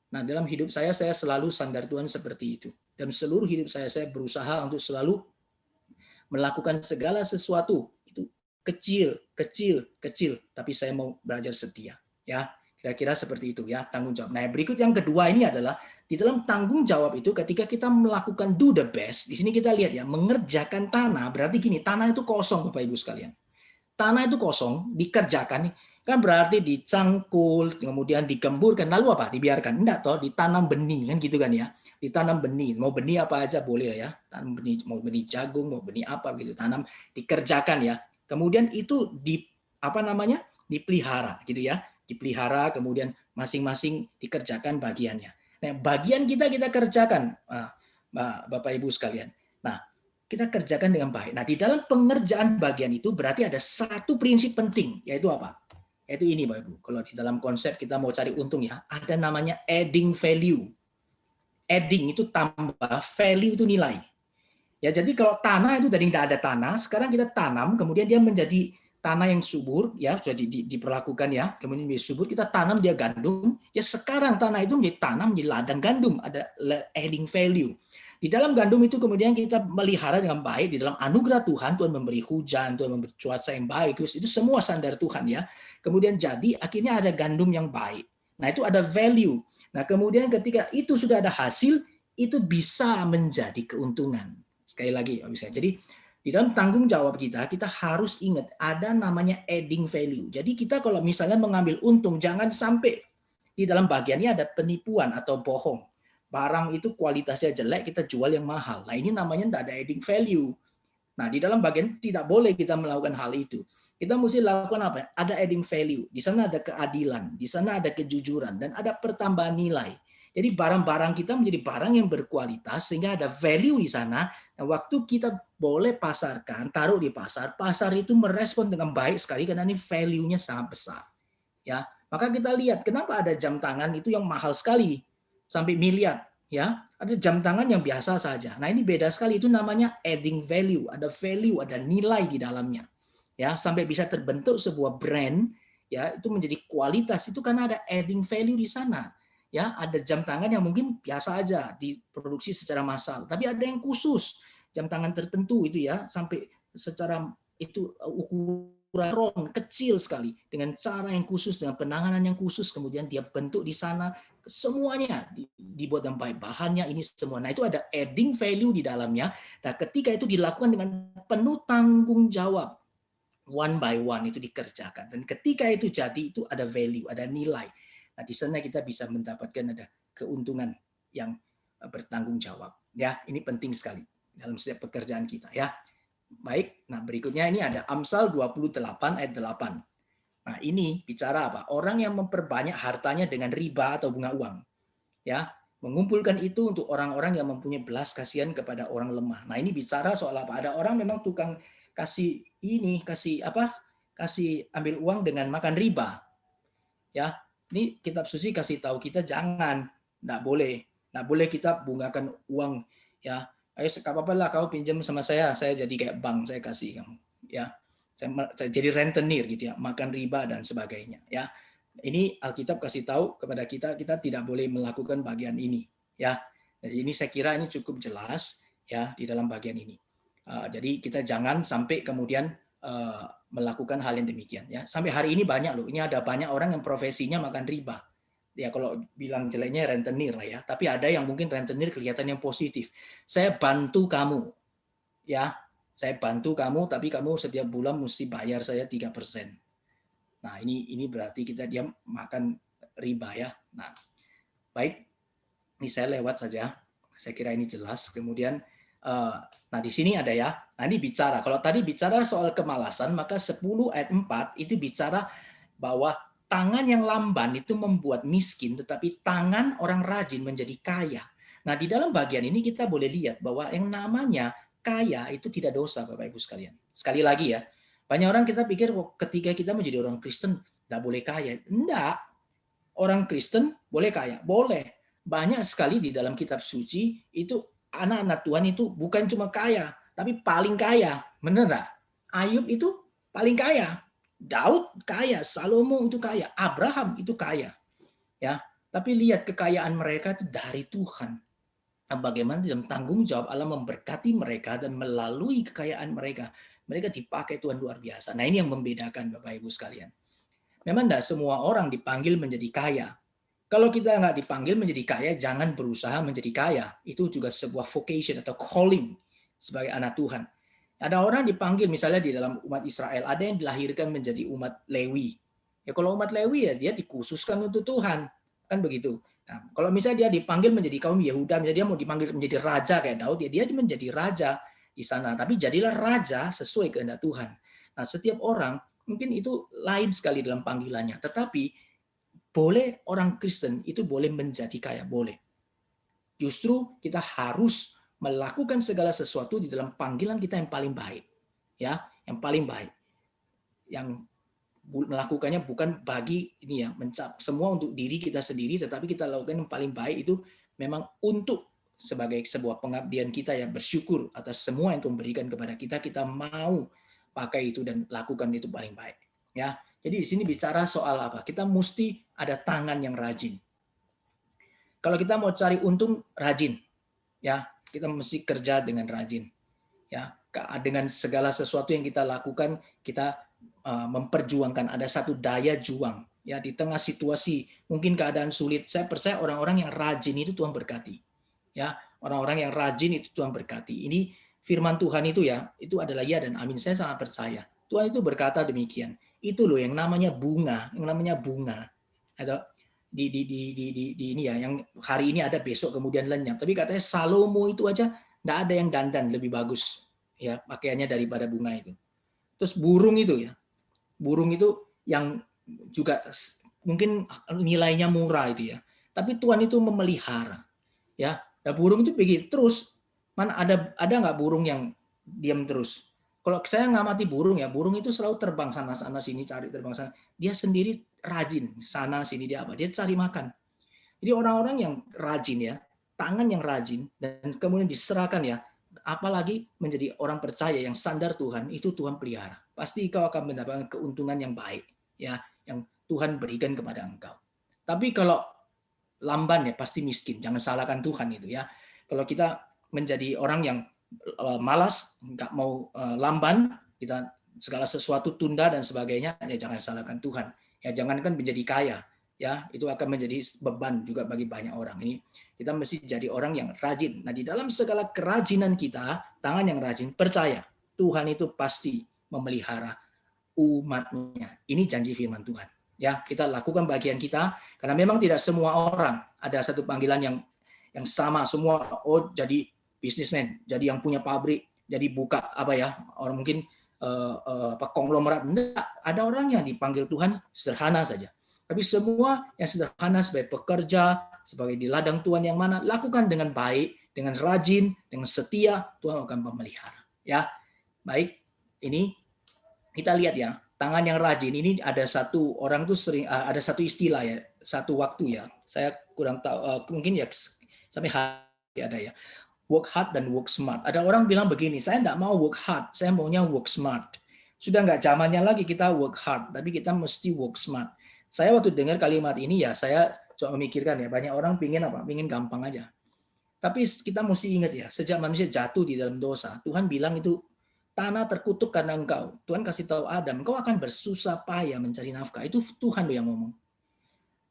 Nah, dalam hidup saya selalu standar Tuhan seperti itu. Dalam seluruh hidup saya berusaha untuk selalu melakukan segala sesuatu itu kecil, tapi saya mau belajar setia. Ya, kira-kira seperti itu ya, tanggung jawab. Nah, berikut yang kedua ini adalah di dalam tanggung jawab itu ketika kita melakukan do the best, di sini kita lihat ya, mengerjakan tanah, berarti gini, tanah itu kosong Bapak Ibu sekalian. Tanah itu kosong, dikerjakan, kan berarti dicangkul, kemudian digemburkan, lalu apa? Dibiarkan. Enggak toh, ditanam benih, kan gitu kan ya. Ditanam benih, mau benih apa aja boleh ya. Tanam benih, mau benih jagung, mau benih apa gitu, tanam, dikerjakan ya. Kemudian itu dipelihara gitu ya. Dipelihara, kemudian masing-masing dikerjakan bagiannya. Nah, bagian kita kerjakan, Bapak Ibu sekalian. Nah, kita kerjakan dengan baik. Nah, di dalam pengerjaan bagian itu berarti ada satu prinsip penting, yaitu apa? Yaitu ini, Bapak Ibu. Kalau di dalam konsep kita mau cari untung ya, ada namanya adding value. Adding itu tambah, value itu nilai. Ya, jadi kalau tanah itu tadi tidak ada tanah, sekarang kita tanam, kemudian dia menjadi tanah yang subur, ya sudah diperlakukan ya, kemudian menjadi subur, kita tanam dia gandum, ya sekarang tanah itu menjadi tanam, menjadi ladang gandum, ada adding value. Di dalam gandum itu kemudian kita melihara dengan baik, di dalam anugerah Tuhan, Tuhan memberi hujan, Tuhan memberi cuaca yang baik, itu semua standar Tuhan ya. Kemudian jadi akhirnya ada gandum yang baik. Nah itu ada value. Nah kemudian ketika itu sudah ada hasil, itu bisa menjadi keuntungan. Sekali lagi, jadi di dalam tanggung jawab kita harus ingat ada namanya adding value. Jadi kita kalau misalnya mengambil untung, jangan sampai di dalam bagiannya ada penipuan atau bohong. Barang itu kualitasnya jelek, kita jual yang mahal. Nah ini namanya tidak ada adding value. Nah di dalam bagian tidak boleh kita melakukan hal itu. Kita mesti lakukan apa? Ada adding value. Di sana ada keadilan, di sana ada kejujuran, dan ada pertambahan nilai. Jadi barang-barang kita menjadi barang yang berkualitas sehingga ada value di sana. Nah, waktu kita boleh pasarkan, taruh di pasar, pasar itu merespon dengan baik sekali karena ini value-nya sangat besar. Ya, maka kita lihat kenapa ada jam tangan itu yang mahal sekali sampai miliar, ya. Ada jam tangan yang biasa saja. Nah, ini beda sekali, itu namanya adding value, ada value, ada nilai di dalamnya. Ya, sampai bisa terbentuk sebuah brand, ya, itu menjadi kualitas itu karena ada adding value di sana. Ya, ada jam tangan yang mungkin biasa aja diproduksi secara massal, tapi ada yang khusus, jam tangan tertentu itu ya, sampai secara itu ukuran kecil sekali dengan cara yang khusus, dengan penanganan yang khusus, kemudian dia bentuk di sana, semuanya dibuat dengan baik, bahannya ini semua. Nah, itu ada adding value di dalamnya. Nah, ketika itu dilakukan dengan penuh tanggung jawab, one by one itu dikerjakan. Dan ketika itu jadi, itu ada value, ada nilai. Nah, di sana kita bisa mendapatkan ada keuntungan yang bertanggung jawab. Ya, ini penting sekali dalam setiap pekerjaan kita ya. Baik, nah berikutnya ini ada Amsal 28 ayat 8. Nah, ini bicara apa? Orang yang memperbanyak hartanya dengan riba atau bunga uang. Ya, mengumpulkan itu untuk orang-orang yang mempunyai belas kasihan kepada orang lemah. Nah, ini bicara soal apa? Ada orang memang tukang kasih ini, kasih apa? Kasih ambil uang dengan makan riba. Ya, ini kitab suci kasih tahu kita jangan, enggak boleh kita bungakan uang. Ya, ayo apa lah kau pinjam sama saya jadi kayak bank, saya kasih kamu. Ya, saya jadi rentenir gitu ya, makan riba dan sebagainya. Ya, ini Alkitab kasih tahu kepada kita, kita tidak boleh melakukan bagian ini. Ya, jadi ini saya kira ini cukup jelas ya di dalam bagian ini. Jadi kita jangan sampai kemudian melakukan hal yang demikian ya. Sampai hari ini banyak loh. Ini ada banyak orang yang profesinya makan riba. Ya kalau bilang jeleknya rentenir lah ya. Tapi ada yang mungkin rentenir kelihatan yang positif. Saya bantu kamu. Ya, saya bantu kamu tapi kamu setiap bulan mesti bayar saya 3%. Nah, ini berarti dia makan riba ya. Nah, baik. Ini saya lewat saja. Saya kira ini jelas. Kemudian nah di sini ada ya. Nah ini bicara. Kalau tadi bicara soal kemalasan, maka 10 ayat 4 itu bicara bahwa tangan yang lamban itu membuat miskin, tetapi tangan orang rajin menjadi kaya. Nah di dalam bagian ini kita boleh lihat bahwa yang namanya kaya itu tidak dosa, Bapak Ibu sekalian. Sekali lagi ya, banyak orang kita pikir ketika kita menjadi orang Kristen tidak boleh kaya. Enggak. Orang Kristen boleh kaya? Boleh. Banyak sekali di dalam kitab suci itu anak-anak Tuhan itu bukan cuma kaya, tapi paling kaya. Benar nggak? Ayub itu paling kaya. Daud kaya, Salomo itu kaya, Abraham itu kaya. Ya, tapi lihat kekayaan mereka itu dari Tuhan. Nah, bagaimana dalam tanggung jawab Allah memberkati mereka dan melalui kekayaan mereka dipakai Tuhan luar biasa. Nah, ini yang membedakan Bapak Ibu sekalian. Memang tidak semua orang dipanggil menjadi kaya. Kalau kita nggak dipanggil menjadi kaya, jangan berusaha menjadi kaya. Itu juga sebuah vocation atau calling sebagai anak Tuhan. Ada orang dipanggil misalnya di dalam umat Israel, ada yang dilahirkan menjadi umat Lewi. Ya kalau umat Lewi ya dia dikhususkan untuk Tuhan. Kan begitu. Nah, kalau misalnya dia dipanggil menjadi kaum Yehuda, misalnya dia mau dipanggil menjadi raja kayak Daud, ya dia menjadi raja di sana. Tapi jadilah raja sesuai kehendak Tuhan. Nah, setiap orang mungkin itu lain sekali dalam panggilannya. Tetapi boleh orang Kristen itu boleh menjadi kaya, boleh. Justru kita harus melakukan segala sesuatu di dalam panggilan kita yang paling baik. Ya, yang paling baik. Yang melakukannya bukan bagi ini ya, semua untuk diri kita sendiri, tetapi kita lakukan yang paling baik itu memang untuk sebagai sebuah pengabdian kita ya, bersyukur atas semua yang Tuhan berikan kepada kita, kita mau pakai itu dan lakukan itu paling baik. Ya, jadi di sini bicara soal apa? Kita mesti ada tangan yang rajin. Kalau kita mau cari untung, rajin. Ya, kita mesti kerja dengan rajin. Ya, dengan segala sesuatu yang kita lakukan, kita memperjuangkan, ada satu daya juang. Ya, di tengah situasi mungkin keadaan sulit, saya percaya orang-orang yang rajin itu Tuhan berkati. Ya, orang-orang yang rajin itu Tuhan berkati. Ini firman Tuhan itu ya, itu adalah ya dan amin. Saya sangat percaya. Tuhan itu berkata demikian. Itu loh yang namanya bunga, Atau di ini ya, yang hari ini ada besok kemudian lenyap. Tapi katanya Salomo itu aja enggak ada yang dandan lebih bagus ya pakaiannya daripada bunga itu. Terus burung itu ya. Burung itu yang juga mungkin nilainya murah itu ya. Tapi Tuhan itu memelihara. Ya, nah burung itu begitu terus. Mana ada nggak burung yang diam terus? Kalau saya ngamati burung ya, burung itu selalu terbang sana sini cari terbang sana. Dia sendiri rajin sana sini dia apa? Dia cari makan. Jadi orang-orang yang rajin ya, tangan yang rajin dan kemudian diserahkan ya, apalagi menjadi orang percaya yang sandar Tuhan, itu Tuhan pelihara. Pasti kau akan mendapatkan keuntungan yang baik ya, yang Tuhan berikan kepada engkau. Tapi kalau lamban ya pasti miskin. Jangan salahkan Tuhan itu ya. Kalau kita menjadi orang yang malas, nggak mau lamban, kita segala sesuatu tunda dan sebagainya, ya jangan salahkan Tuhan. Ya jangankan menjadi kaya, ya itu akan menjadi beban juga bagi banyak orang. Ini kita mesti jadi orang yang rajin. Nah di dalam segala kerajinan kita, tangan yang rajin, percaya Tuhan itu pasti memelihara umatnya. Ini janji firman Tuhan. Ya, kita lakukan bagian kita karena memang tidak semua orang ada satu panggilan yang sama semua. Oh, jadi bisnismen, jadi yang punya pabrik, jadi buka apa ya, orang mungkin konglomerat. Enggak, ada orang yang dipanggil Tuhan sederhana saja. Tapi semua yang sederhana sebagai pekerja, sebagai di ladang Tuhan yang mana, lakukan dengan baik, dengan rajin, dengan setia, Tuhan akan memelihara. Ya, baik. Ini kita lihat ya, tangan yang rajin ini ada satu orang tuh sering ada satu istilah ya, satu waktu ya. Saya kurang tahu mungkin ya sampai hari ada ya. Work hard dan work smart. Ada orang bilang begini, saya enggak mau work hard, saya maunya work smart. Sudah enggak zamannya lagi kita work hard, tapi kita mesti work smart. Saya waktu dengar kalimat ini ya, saya coba memikirkan ya, banyak orang pingin apa? Pingin gampang aja. Tapi kita mesti ingat ya, sejak manusia jatuh di dalam dosa, Tuhan bilang itu tanah terkutuk karena engkau. Tuhan kasih tahu Adam, engkau akan bersusah payah mencari nafkah. Itu Tuhan yang ngomong.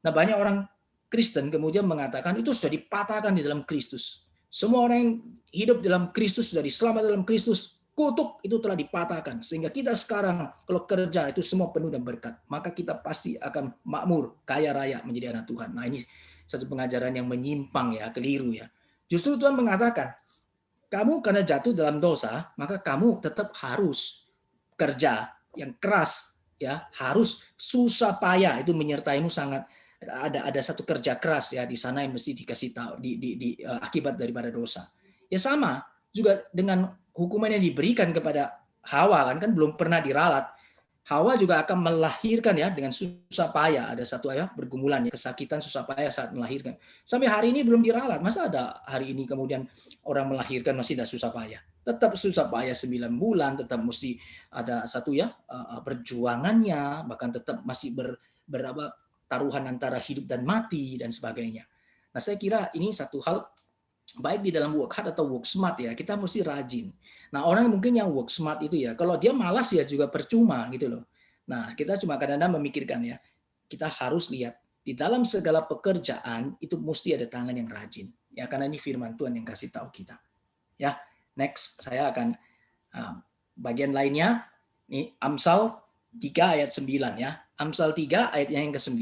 Nah, banyak orang Kristen kemudian mengatakan itu sudah dipatahkan di dalam Kristus. Semua orang yang hidup dalam Kristus sudah diselamatkan dalam Kristus. Kutuk itu telah dipatahkan. Sehingga kita sekarang kalau kerja itu semua penuh dan berkat. Maka kita pasti akan makmur, kaya raya menjadi anak Tuhan. Nah, ini satu pengajaran yang menyimpang ya, keliru ya. Justru Tuhan mengatakan, kamu karena jatuh dalam dosa, maka kamu tetap harus kerja yang keras, ya, harus susah payah, itu menyertaimu sangat. Ada satu kerja keras ya di sana yang mesti dikasih tahu akibat daripada dosa. Ya sama juga dengan hukuman yang diberikan kepada Hawa kan belum pernah diralat. Hawa juga akan melahirkan ya dengan susah payah. Ada satu ya pergumulan ya, kesakitan susah payah saat melahirkan. Sampai hari ini belum diralat. Masa ada hari ini kemudian orang melahirkan masih ada susah payah? Tetap susah payah 9 bulan, tetap mesti ada satu ya perjuangannya, bahkan tetap masih berapa taruhan antara hidup dan mati dan sebagainya. Nah, saya kira ini satu hal baik di dalam work hard atau work smart ya, kita mesti rajin. Nah, orang mungkin yang work smart itu ya, kalau dia malas ya juga percuma gitu loh. Nah, kita cuma kadang-kadang memikirkan ya, kita harus lihat di dalam segala pekerjaan itu mesti ada tangan yang rajin. Ya, karena ini firman Tuhan yang kasih tahu kita. Ya, next saya akan bagian lainnya ini Amsal 3 ayat 9 ya. Amsal 3 ayat yang ke-9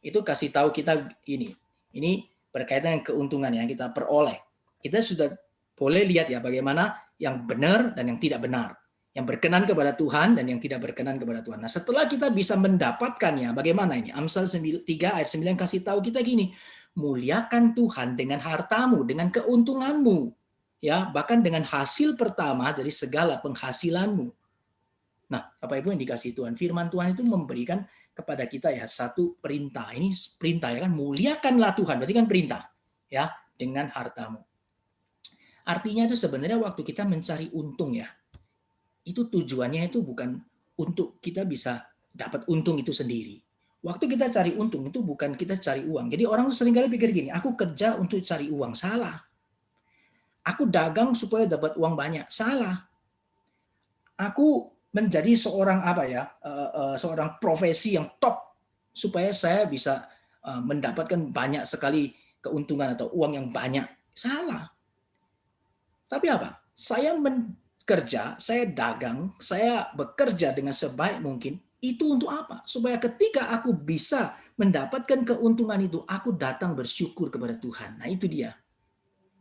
itu kasih tahu kita ini. Ini berkaitan dengan keuntungan yang kita peroleh. Kita sudah boleh lihat ya bagaimana yang benar dan yang tidak benar. Yang berkenan kepada Tuhan dan yang tidak berkenan kepada Tuhan. Nah, setelah kita bisa mendapatkannya, bagaimana ini? Amsal 3 ayat 9 kasih tahu kita gini, muliakan Tuhan dengan hartamu, dengan keuntunganmu. Ya, bahkan dengan hasil pertama dari segala penghasilanmu. Nah, Bapak Ibu yang dikasih Tuhan, firman Tuhan itu memberikan kepada kita ya satu perintah. Ini perintah ya kan, muliakanlah Tuhan, berarti kan perintah ya, dengan hartamu. Artinya itu sebenarnya waktu kita mencari untung ya, itu tujuannya itu bukan untuk kita bisa dapat untung itu sendiri. Waktu kita cari untung itu bukan kita cari uang. Jadi orang seringkali pikir gini, aku kerja untuk cari uang, salah. Aku dagang supaya dapat uang banyak, salah. Aku menjadi seorang apa ya, seorang profesi yang top supaya saya bisa mendapatkan banyak sekali keuntungan atau uang yang banyak. Salah. Tapi apa? Saya bekerja, saya dagang, saya bekerja dengan sebaik mungkin. Itu untuk apa? Supaya ketika aku bisa mendapatkan keuntungan itu, aku datang bersyukur kepada Tuhan. Nah, itu dia.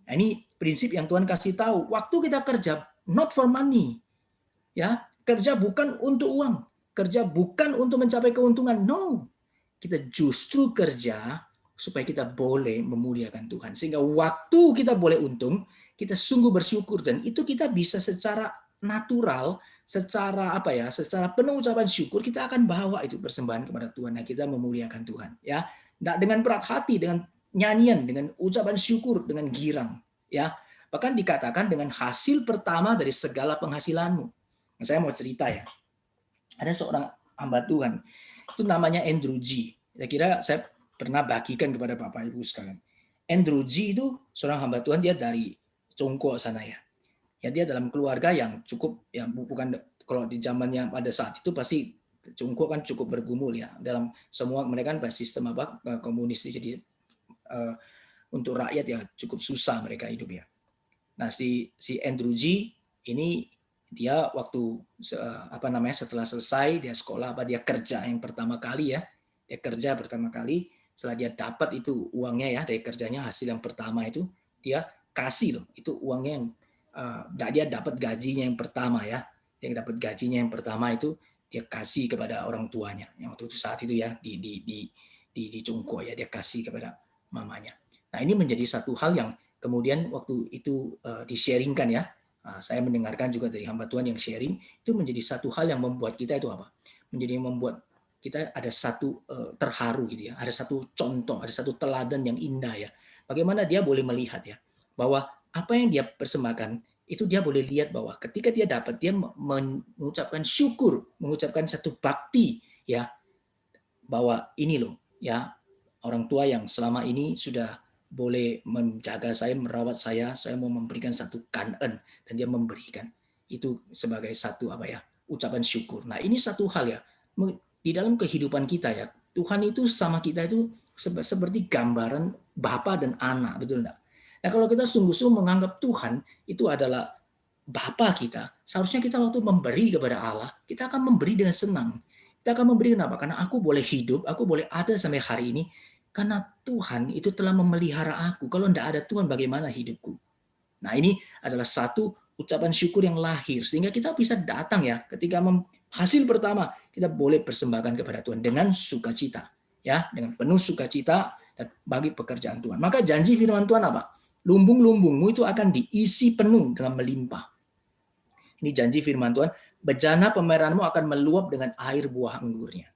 Nah, ini prinsip yang Tuhan kasih tahu. Waktu kita kerja, not for money. Ya, kerja bukan untuk uang, kerja bukan untuk mencapai keuntungan. No. Kita justru kerja supaya kita boleh memuliakan Tuhan. Sehingga waktu kita boleh untung, kita sungguh bersyukur dan itu kita bisa secara natural, secara apa ya, secara penuh ucapan syukur kita akan bawa itu persembahan kepada Tuhan. Nah, kita memuliakan Tuhan, ya. Tidak dengan berat hati, dengan nyanyian, dengan ucapan syukur, dengan girang, ya. Bahkan dikatakan dengan hasil pertama dari segala penghasilanmu. Nah, saya mau cerita ya. Ada seorang hamba Tuhan, itu namanya Andrew G. Saya kira saya pernah bagikan kepada Bapak Ibu sekalian. Andrew G itu seorang hamba Tuhan, dia dari Congko sana ya. Ya dia dalam keluarga yang cukup ya bukan kalau di zamannya pada saat itu pasti Congko kan cukup bergumul ya dalam semua mereka kan sistem apa komunis jadi untuk rakyat ya cukup susah mereka hidup ya. Nah si Andrew G ini dia waktu setelah selesai dia sekolah dia kerja yang pertama kali ya Dia kerja pertama kali, setelah dia dapat itu uangnya ya dari kerjanya, hasil yang pertama itu dia kasih loh, itu uangnya yang dia dapat gajinya yang pertama ya, dia dapat gajinya yang pertama itu dia kasih kepada orang tuanya yang waktu itu saat itu ya di Cungko ya, dia kasih kepada mamanya. Nah ini menjadi satu hal yang kemudian waktu itu di-sharingkan ya. Saya mendengarkan juga dari hamba Tuhan yang sharing, itu menjadi satu hal yang membuat kita itu apa? Menjadi membuat kita ada satu terharu gitu ya, ada satu contoh, ada satu teladan yang indah ya. Bagaimana dia boleh melihat ya, bahwa apa yang dia persembahkan itu dia boleh lihat bahwa ketika dia dapat, dia mengucapkan syukur, mengucapkan satu bakti ya, bahwa ini loh ya, orang tua yang selama ini sudah boleh menjaga saya, merawat saya mau memberikan satu kanen dan dia memberikan itu sebagai satu apa ya, ucapan syukur. Nah ini satu hal ya, di dalam kehidupan kita ya, Tuhan itu sama kita itu seperti gambaran Bapa dan anak, betul enggak? Nah kalau kita sungguh-sungguh menganggap Tuhan itu adalah Bapa kita, seharusnya kita waktu memberi kepada Allah, kita akan memberi dengan senang. Kita akan memberi kenapa? Karena aku boleh hidup, aku boleh ada sampai hari ini, karena Tuhan itu telah memelihara aku. Kalau tidak ada Tuhan, bagaimana hidupku? Nah ini adalah satu ucapan syukur yang lahir, sehingga kita bisa datang ya, ketika hasil pertama, kita boleh persembahkan kepada Tuhan dengan sukacita. Ya, dengan penuh sukacita dan bagi pekerjaan Tuhan. Maka janji firman Tuhan apa? Lumbung-lumbungmu itu akan diisi penuh dengan melimpah. Ini janji firman Tuhan, bejana pemeliharanmu akan meluap dengan air buah anggurnya.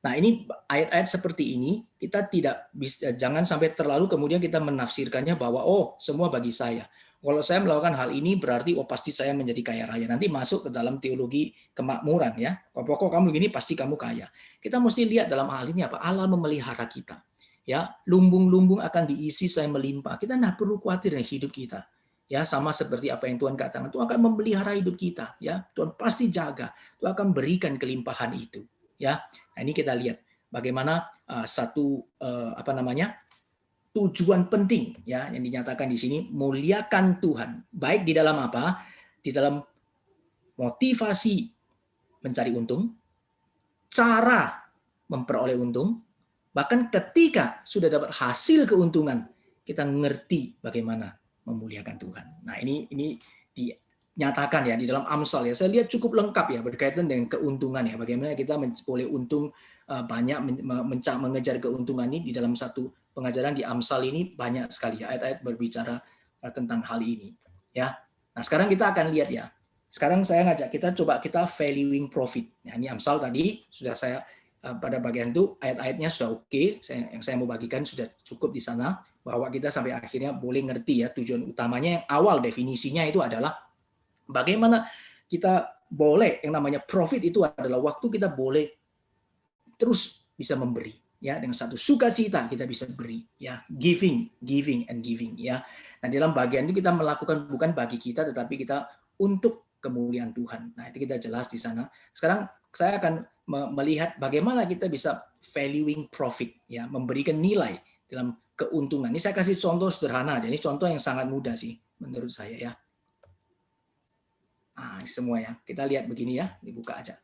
Nah ini ayat-ayat seperti ini kita tidak bisa, jangan sampai terlalu kemudian kita menafsirkannya bahwa oh semua bagi saya. Kalau saya melakukan hal ini berarti oh pasti saya menjadi kaya raya. Nanti masuk ke dalam teologi kemakmuran ya. Pokok kamu begini pasti kamu kaya. Kita mesti lihat dalam hal ini apa? Allah memelihara kita. Ya, lumbung-lumbung akan diisi saya melimpah. Kita tidak perlu khawatir dengan hidup kita. Ya, sama seperti apa yang Tuhan katakan, Tuhan akan memelihara hidup kita, ya. Tuhan pasti jaga, Tuhan akan berikan kelimpahan itu, ya. Nah, ini kita lihat bagaimana satu tujuan penting ya yang dinyatakan di sini, muliakan Tuhan, baik di dalam apa? Di dalam motivasi mencari untung, cara memperoleh untung, bahkan ketika sudah dapat hasil keuntungan, kita ngerti bagaimana memuliakan Tuhan. Nah, ini dinyatakan ya di dalam Amsal ya. Saya lihat cukup lengkap ya berkaitan dengan keuntungan ya. Bagaimana kita boleh untung banyak mengejar keuntungan ini di dalam satu pengajaran di Amsal ini banyak sekali ya ayat-ayat berbicara tentang hal ini ya. Nah, sekarang kita akan lihat ya. Sekarang saya ngajak kita valuing profit. Nah, ini Amsal tadi sudah saya pada bagian itu ayat-ayatnya sudah oke. Yang saya mau bagikan sudah cukup di sana, bahwa kita sampai akhirnya boleh ngerti ya tujuan utamanya yang awal definisinya itu adalah bagaimana kita boleh, yang namanya profit itu adalah waktu kita boleh terus bisa memberi ya, dengan satu sukacita kita bisa beri ya, giving and giving ya. Nah dalam bagian itu kita melakukan bukan bagi kita tetapi kita untuk kemuliaan Tuhan. Nah itu kita jelas di sana. Sekarang saya akan melihat bagaimana kita bisa valuing profit ya, memberikan nilai dalam keuntungan. Ini saya kasih contoh sederhana aja. Ini contoh yang sangat mudah sih menurut saya ya. Nah, semua ya. Kita lihat begini ya, dibuka aja.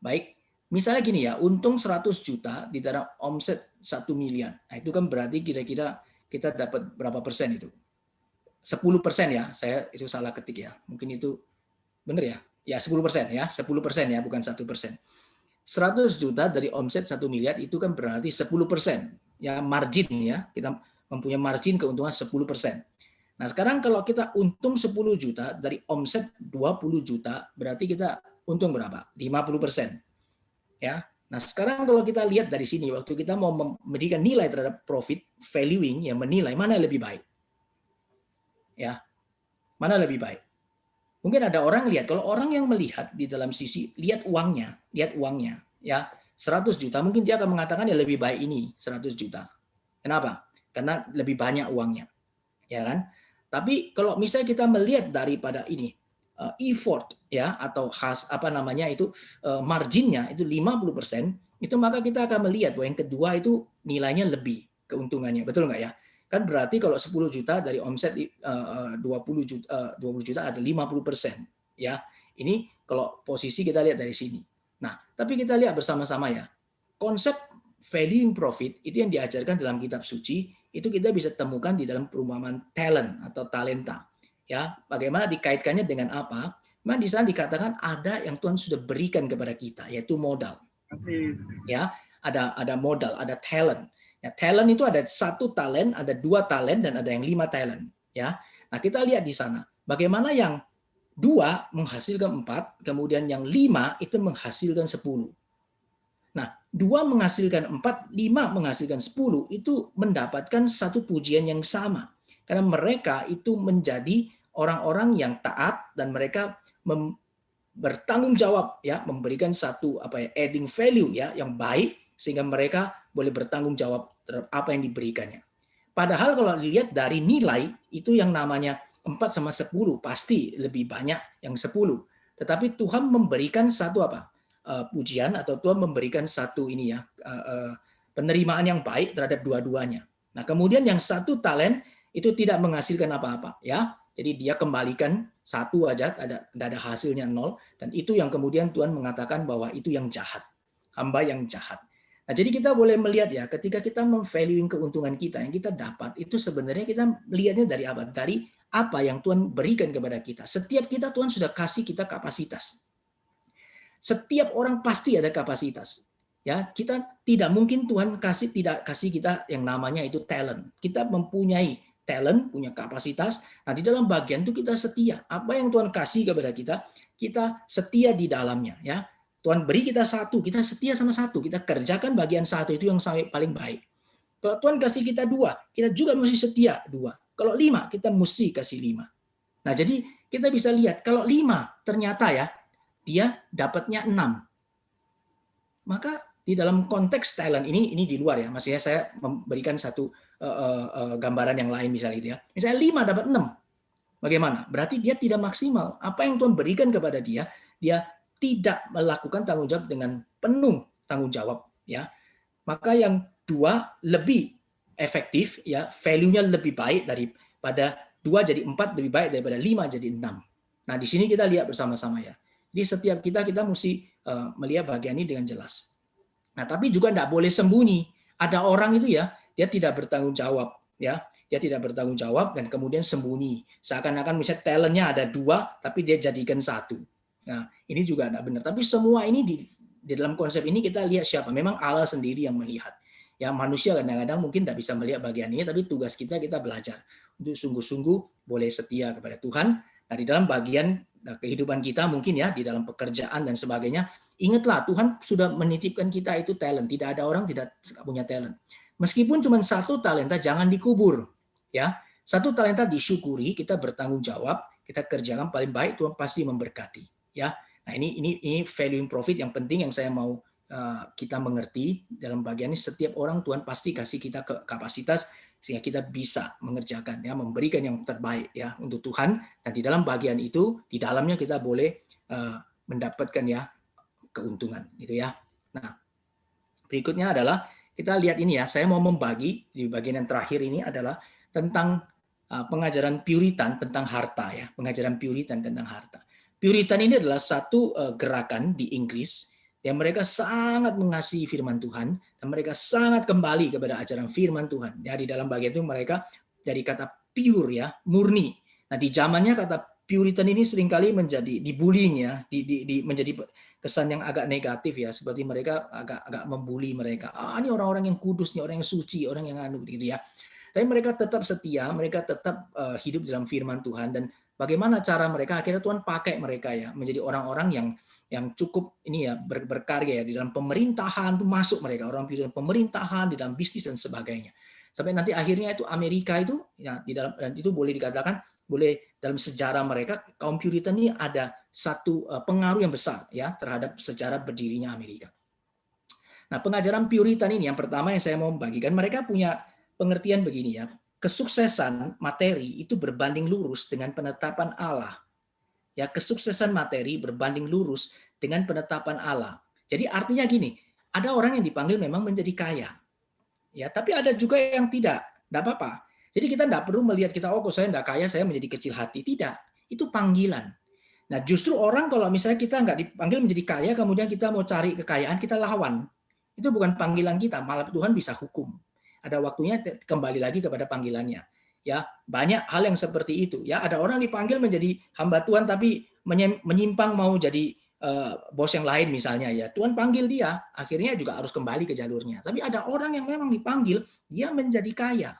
Baik. Misalnya gini ya, untung 100 juta di dalam omset 1 miliar. Nah, itu kan berarti kira-kira kita dapat berapa persen itu? 10% ya. Saya itu salah ketik ya. Mungkin itu benar ya? Ya 10% ya. 10% ya, bukan 1%. 100 juta dari omset 1 miliar itu kan berarti 10%. Ya margin ya. Kita mempunyai margin keuntungan 10%. Nah, sekarang kalau kita untung 10 juta dari omset 20 juta, berarti kita untung berapa? 50%. Ya. Nah, sekarang kalau kita lihat dari sini, waktu kita mau memberikan nilai terhadap profit, valuing, ya menilai mana yang lebih baik. Ya. Mana lebih baik? Mungkin ada orang lihat, kalau orang yang melihat di dalam sisi, lihat uangnya, ya 100 juta, mungkin dia akan mengatakan ya lebih baik ini 100 juta. Kenapa? Karena lebih banyak uangnya. Ya kan? Tapi kalau misalnya kita melihat daripada ini effort ya atau marginnya itu 50%, itu maka kita akan melihat bahwa yang kedua itu nilainya lebih keuntungannya. Betul nggak ya? Kan berarti kalau 10 juta dari omset 20 juta ada 50% ya. Ini kalau posisi kita lihat dari sini. Nah, tapi kita lihat bersama-sama ya. Konsep valuing profit itu yang diajarkan dalam kitab suci itu kita bisa temukan di dalam perumpamaan talent atau talenta. Ya, bagaimana dikaitkannya dengan apa? Memang di sana dikatakan ada yang Tuhan sudah berikan kepada kita, yaitu modal. Ya, ada modal, ada talent. Ya, talent itu ada 1 talent, ada 2 talent, dan ada yang 5 talent. Ya, nah kita lihat di sana bagaimana yang 2 menghasilkan 4, kemudian yang 5 itu menghasilkan 10. Nah, 2 menghasilkan 4, 5 menghasilkan 10 itu mendapatkan satu pujian yang sama. Karena mereka itu menjadi orang-orang yang taat dan mereka bertanggung jawab ya, memberikan satu adding value ya yang baik sehingga mereka boleh bertanggung jawab terhadap apa yang diberikannya. Padahal kalau dilihat dari nilai itu yang namanya 4 sama 10 pasti lebih banyak yang 10. Tetapi Tuhan memberikan satu pujian atau Tuhan memberikan satu penerimaan yang baik terhadap dua-duanya. Nah, kemudian yang 1 talent itu tidak menghasilkan apa-apa ya. Jadi dia kembalikan 1 aja, ada hasilnya 0, dan itu yang kemudian Tuhan mengatakan bahwa itu yang jahat, hamba yang jahat. Nah, jadi kita boleh melihat ya, ketika kita memvaluing keuntungan kita yang kita dapat, itu sebenarnya kita melihatnya dari apa? Dari apa yang Tuhan berikan kepada kita. Setiap kita Tuhan sudah kasih kita kapasitas. Setiap orang pasti ada kapasitas. Ya, kita tidak mungkin Tuhan tidak kasih kita yang namanya itu talent. Kita mempunyai talent, punya kapasitas. Nah, di dalam bagian itu kita setia. Apa yang Tuhan kasih kepada kita, kita setia di dalamnya. Ya, Tuhan beri kita 1, kita setia sama 1. Kita kerjakan bagian 1 itu yang paling baik. Kalau Tuhan kasih kita 2, kita juga mesti setia 2. Kalau 5, kita mesti kasih 5. Nah, jadi kita bisa lihat kalau 5 ternyata ya dia dapatnya 6. Maka di dalam konteks talent ini di luar ya, maksudnya saya memberikan satu gambaran yang lain misalnya itu ya. Misalnya 5 dapat 6. Bagaimana? Berarti dia tidak maksimal. Apa yang Tuhan berikan kepada dia, dia tidak melakukan tanggung jawab dengan penuh tanggung jawab ya. Maka yang 2 lebih efektif ya, value-nya lebih baik daripada 2 jadi 4 lebih baik daripada 5 jadi 6. Nah, di sini kita lihat bersama-sama ya. Jadi setiap kita mesti melihat bagian ini dengan jelas. Nah, tapi juga tidak boleh sembunyi. Ada orang itu ya, dia tidak bertanggung jawab ya. Dia tidak bertanggung jawab dan kemudian sembunyi. Seakan-akan misalnya talentnya ada 2 tapi dia jadikan 1. Nah, ini juga tidak benar. Tapi semua ini di dalam konsep ini kita lihat siapa? Memang Allah sendiri yang melihat. Ya, manusia kadang-kadang mungkin tidak bisa melihat bagian ini, tapi tugas kita belajar untuk sungguh-sungguh boleh setia kepada Tuhan. Nah, di dalam bagian kehidupan kita mungkin ya, di dalam pekerjaan dan sebagainya, ingatlah Tuhan sudah menitipkan kita itu talent. Tidak ada orang tidak punya talent. Meskipun cuma 1 talenta, jangan dikubur. Ya, 1 talenta disyukuri, kita bertanggung jawab, kita kerjakan paling baik, Tuhan pasti memberkati. Ya, nah ini valuing profit yang penting yang saya mau kita mengerti dalam bagian ini. Setiap orang Tuhan pasti kasih kita kapasitas sehingga kita bisa mengerjakan ya, memberikan yang terbaik ya untuk Tuhan, dan di dalam bagian itu di dalamnya kita boleh mendapatkan ya keuntungan gitu ya. Nah, berikutnya adalah kita lihat ini ya, saya mau membagi di bagian yang terakhir ini adalah tentang pengajaran Puritan tentang harta ya, pengajaran Puritan tentang harta. Puritan ini adalah satu gerakan di Inggris yang mereka sangat mengasihi firman Tuhan dan mereka sangat kembali kepada ajaran firman Tuhan. Ya, di dalam bagian itu mereka dari kata pure ya, murni. Nah, di zamannya kata Puritan ini seringkali menjadi dibullying ya, menjadi kesan yang agak negatif ya, seperti mereka agak membuli mereka. Ini orang-orang yang kudus nih, orang yang suci, orang yang gitu ya. Tapi mereka tetap setia, mereka tetap hidup dalam firman Tuhan, dan bagaimana cara mereka akhirnya Tuhan pakai mereka ya menjadi orang-orang yang cukup ini ya berkarya ya di dalam pemerintahan, tuh masuk mereka orang di dalam pemerintahan, di dalam bisnis dan sebagainya. Sampai nanti akhirnya itu Amerika itu ya di dalam, dan itu boleh dikatakan boleh dalam sejarah mereka kaum Puritan ini ada satu pengaruh yang besar ya terhadap sejarah berdirinya Amerika. Nah, pengajaran Puritan ini yang pertama yang saya mau bagikan, mereka punya pengertian begini ya. Kesuksesan materi itu berbanding lurus dengan penetapan Allah. Ya, kesuksesan materi berbanding lurus dengan penetapan Allah. Jadi artinya gini, ada orang yang dipanggil memang menjadi kaya. Ya, tapi ada juga yang tidak apa-apa. Jadi kita tidak perlu melihat kita, kok saya tidak kaya, saya menjadi kecil hati. Tidak, itu panggilan. Nah, justru orang kalau misalnya kita nggak dipanggil menjadi kaya, kemudian kita mau cari kekayaan, kita lawan. Itu bukan panggilan kita, malah Tuhan bisa hukum. Ada waktunya kembali lagi kepada panggilannya. Ya, banyak hal yang seperti itu. Ya, ada orang dipanggil menjadi hamba Tuhan tapi menyimpang mau jadi bos yang lain misalnya ya. Tuhan panggil dia, akhirnya juga harus kembali ke jalurnya. Tapi ada orang yang memang dipanggil dia menjadi kaya.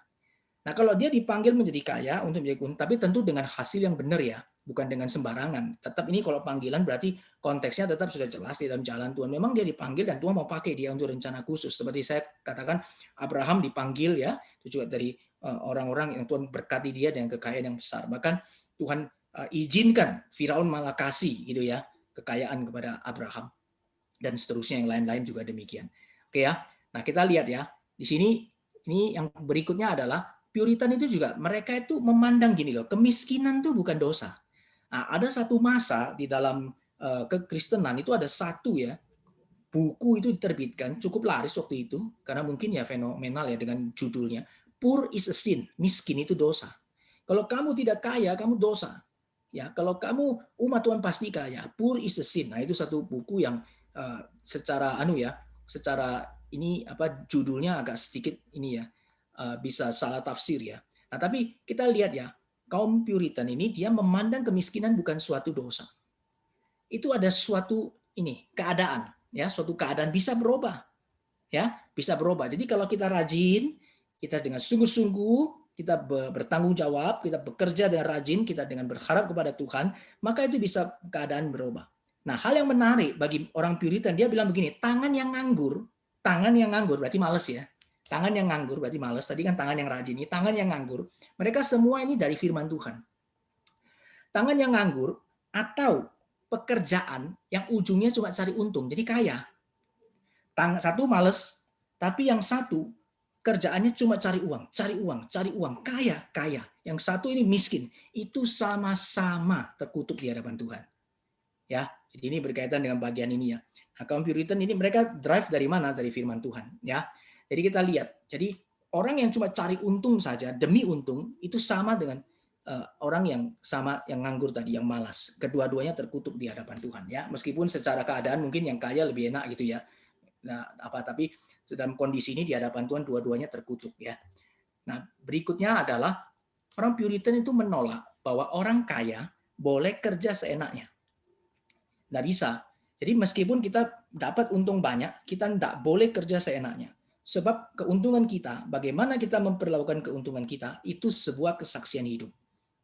Nah, kalau dia dipanggil menjadi kaya untuk menjadi guru, tapi tentu dengan hasil yang benar ya, bukan dengan sembarangan. Tetap ini kalau panggilan berarti konteksnya tetap sudah jelas di dalam jalan Tuhan. Memang dia dipanggil dan Tuhan mau pakai dia untuk rencana khusus. Seperti saya katakan, Abraham dipanggil ya, itu juga dari orang-orang yang Tuhan berkati dia dengan kekayaan yang besar. Bahkan Tuhan izinkan Firaun malah kasih gitu ya, kekayaan kepada Abraham dan seterusnya yang lain-lain juga demikian. Oke ya. Nah, kita lihat ya. Di sini ini yang berikutnya adalah Puritan itu juga mereka itu memandang gini loh, kemiskinan itu bukan dosa. Nah, ada satu masa di dalam kekristenan itu ada satu ya buku itu diterbitkan cukup laris waktu itu karena mungkin ya fenomenal ya dengan judulnya Poor is a Sin, miskin itu dosa. Kalau kamu tidak kaya, kamu dosa. Ya, kalau kamu umat Tuhan pasti kaya. Poor is a Sin. Nah, itu satu buku yang secara secara ini apa judulnya agak sedikit ini ya bisa salah tafsir ya. Nah, tapi kita lihat ya, kaum Puritan ini dia memandang kemiskinan bukan suatu dosa. Itu ada suatu ini keadaan ya, suatu keadaan bisa berubah ya, bisa berubah. Jadi kalau kita rajin, kita dengan sungguh-sungguh, kita bertanggung jawab, kita bekerja dengan rajin, kita dengan berharap kepada Tuhan, maka itu bisa keadaan berubah. Nah, hal yang menarik bagi orang Puritan, dia bilang begini, tangan yang nganggur berarti males ya. Tangan yang nganggur berarti males. Tadi kan tangan yang rajin, ini tangan yang nganggur. Mereka semua ini dari firman Tuhan. Tangan yang nganggur atau pekerjaan yang ujungnya cuma cari untung, jadi kaya. Satu males, tapi yang satu kerjaannya cuma cari uang, cari uang, cari uang, kaya, kaya. Yang satu ini miskin, itu sama-sama terkutuk di hadapan Tuhan. Ya, jadi ini berkaitan dengan bagian ini ya. Nah, kaum Puritan ini mereka drive dari mana? Dari firman Tuhan, ya. Jadi kita lihat, jadi orang yang cuma cari untung saja demi untung itu sama dengan orang yang sama yang nganggur tadi, yang malas. Kedua-duanya terkutuk di hadapan Tuhan, ya. Meskipun secara keadaan mungkin yang kaya lebih enak gitu ya. Nah, tapi dalam kondisi ini di hadapan Tuhan dua-duanya terkutuk ya. Nah, berikutnya adalah orang Puritan itu menolak bahwa orang kaya boleh kerja seenaknya. Nggak bisa. Jadi meskipun kita dapat untung banyak, kita tidak boleh kerja seenaknya. Sebab keuntungan kita, bagaimana kita memperlakukan keuntungan kita, itu sebuah kesaksian hidup.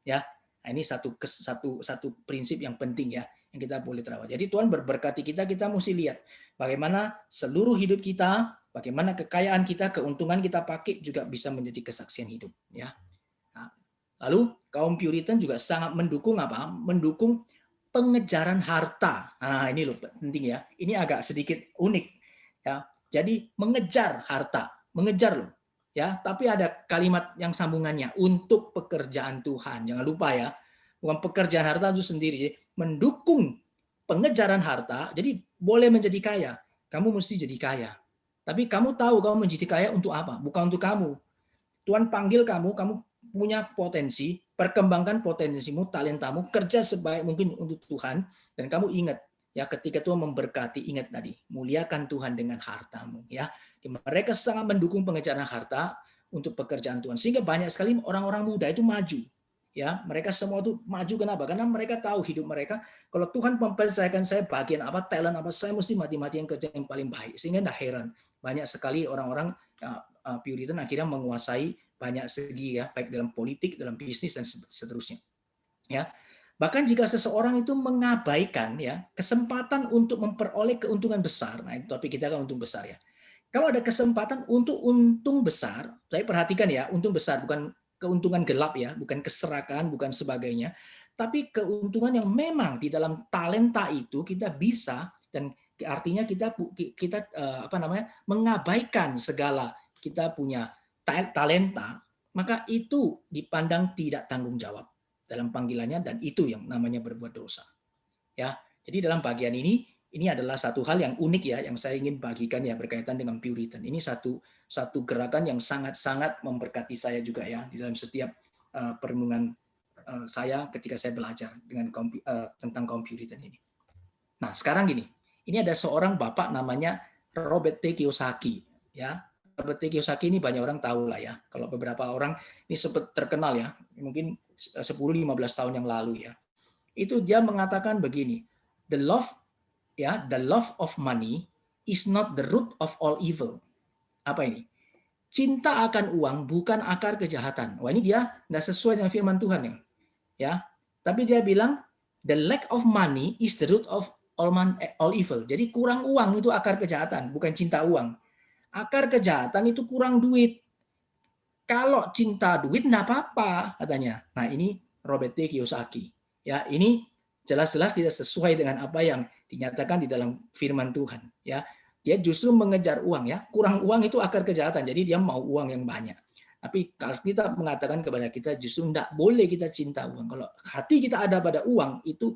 Ya, nah, ini satu prinsip yang penting ya, yang kita boleh terawat. Jadi Tuhan berberkati kita mesti lihat bagaimana seluruh hidup kita, bagaimana kekayaan kita, keuntungan kita pakai juga bisa menjadi kesaksian hidup. Ya. Nah, lalu kaum Puritan juga sangat mendukung apa? Mendukung pengejaran harta. Nah, ini loh penting ya. Ini agak sedikit unik ya. Jadi mengejar harta, mengejar loh. Ya, tapi ada kalimat yang sambungannya untuk pekerjaan Tuhan. Jangan lupa ya. Bukan pekerjaan harta itu sendiri, mendukung pengejaran harta. Jadi boleh menjadi kaya. Kamu mesti jadi kaya. Tapi kamu tahu kamu menjadi kaya untuk apa? Bukan untuk kamu. Tuhan panggil kamu, kamu punya potensi, perkembangkan potensimu, talentamu, kerja sebaik mungkin untuk Tuhan, dan kamu ingat ya ketika Tuhan memberkati, ingat tadi, muliakan Tuhan dengan hartamu ya. Mereka sangat mendukung pengejaran harta untuk pekerjaan Tuhan, sehingga banyak sekali orang-orang muda itu maju ya. Mereka semua itu maju, kenapa? Karena mereka tahu hidup mereka, kalau Tuhan mempercayakan saya bagian apa, talent apa, saya mesti mati-matian kerja yang paling baik. Sehingga tidak heran banyak sekali orang-orang Puritan akhirnya menguasai banyak segi ya, baik dalam politik, dalam bisnis dan seterusnya. Ya. Bahkan jika seseorang itu mengabaikan ya kesempatan untuk memperoleh keuntungan besar, nah itu topik kita kan untung besar ya. Kalau ada kesempatan untuk untung besar, saya perhatikan ya, untung besar bukan keuntungan gelap ya, bukan keserakan, bukan sebagainya, tapi keuntungan yang memang di dalam talenta itu kita bisa, dan artinya kita mengabaikan segala kita punya talenta, maka itu dipandang tidak tanggung jawab dalam panggilannya, dan itu yang namanya berbuat dosa. Ya, jadi dalam bagian ini adalah satu hal yang unik ya, yang saya ingin bagikan ya berkaitan dengan Puritan. Ini satu gerakan yang sangat-sangat memberkati saya juga ya di dalam setiap perenungan saya ketika saya belajar dengan tentang kaum Puritan ini. Nah, sekarang gini, ini ada seorang bapak namanya Robert T. Kiyosaki, ya. Robert T. Kiyosaki ini banyak orang tahu lah ya. Kalau beberapa orang ini sempat terkenal ya, mungkin 10-15 tahun yang lalu ya. Itu dia mengatakan begini, the love of money is not the root of all evil. Apa ini? Cinta akan uang bukan akar kejahatan. Wah, ini dia nggak sesuai dengan firman Tuhan ya. Tapi dia bilang the lack of money is the root of all evil. Jadi kurang uang itu akar kejahatan, bukan cinta uang. Akar kejahatan itu kurang duit. Kalau cinta duit enggak apa-apa katanya. Nah, ini Robert T. Kiyosaki. Ya, ini jelas-jelas tidak sesuai dengan apa yang dinyatakan di dalam firman Tuhan, ya. Dia justru mengejar uang, ya. Kurang uang itu akar kejahatan. Jadi dia mau uang yang banyak. Tapi kalau kita mengatakan kepada kita justru enggak boleh kita cinta uang. Kalau hati kita ada pada uang, itu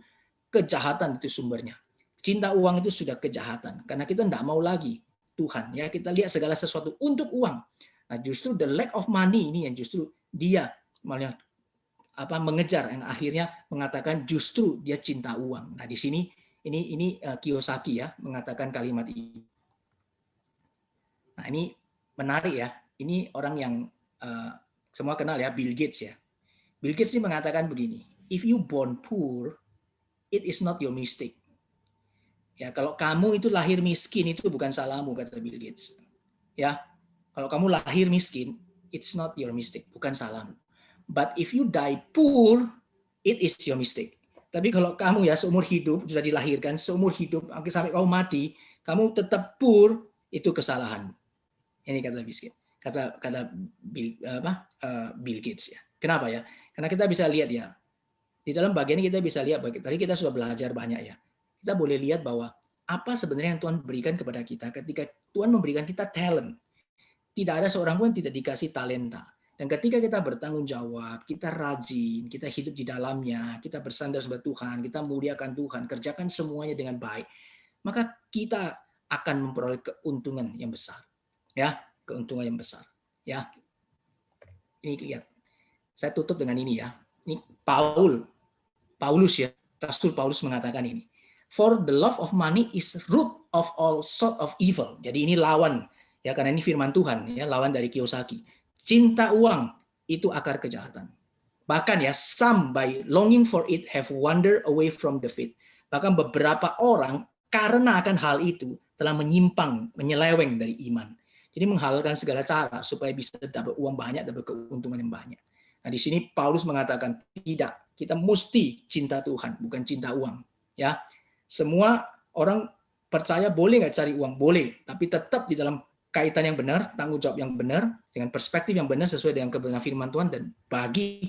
kejahatan itu sumbernya. Cinta uang itu sudah kejahatan karena kita enggak mau lagi Tuhan, ya. Kita lihat segala sesuatu untuk uang. Nah, justru the lack of money ini yang justru dia malah mengejar, yang akhirnya mengatakan justru dia cinta uang. Nah, di sini ini Kiyosaki ya mengatakan kalimat ini. Nah, ini menarik ya. Ini orang yang semua kenal ya, Bill Gates ya. Bill Gates ini mengatakan begini, if you born poor, it is not your mistake. Ya, kalau kamu itu lahir miskin itu bukan salahmu, kata Bill Gates. Ya, kalau kamu lahir miskin, it's not your mistake, bukan salahmu. But if you die poor, it is your mistake. Tapi kalau kamu ya seumur hidup sudah dilahirkan, seumur hidup sampai kamu mati, kamu tetap poor, itu kesalahan. Ini kata miskin. Kata Bill Gates ya. Kenapa ya? Karena kita bisa lihat ya. Di dalam bagian ini kita bisa lihat, tadi kita sudah belajar banyak ya. Kita boleh lihat bahwa apa sebenarnya yang Tuhan berikan kepada kita ketika Tuhan memberikan kita talent. Tidak ada seorang pun tidak dikasih talenta. Dan ketika kita bertanggung jawab, kita rajin, kita hidup di dalamnya, kita bersandar kepada Tuhan, kita muliakan Tuhan, kerjakan semuanya dengan baik, maka kita akan memperoleh keuntungan yang besar. Ya, keuntungan yang besar. Ya. Ini lihat. Saya tutup dengan ini ya. Ini Paulus ya. Rasul Paulus mengatakan ini. For the love of money is root of all sort of evil. Jadi ini lawan. Ya, karena ini firman Tuhan, ya, lawan dari Kiyosaki. Cinta uang itu akar kejahatan. Bahkan ya, some by longing for it have wandered away from the faith. Bahkan beberapa orang karena akan hal itu telah menyimpang, menyeleweng dari iman. Jadi menghalalkan segala cara supaya bisa dapat uang banyak, dapat keuntungan yang banyak. Nah, di sini Paulus mengatakan tidak, kita mesti cinta Tuhan, bukan cinta uang. Ya, semua orang percaya boleh nggak cari uang, boleh, tapi tetap di dalam kaitan yang benar, tanggung jawab yang benar, dengan perspektif yang benar sesuai dengan kebenaran firman Tuhan, dan bagi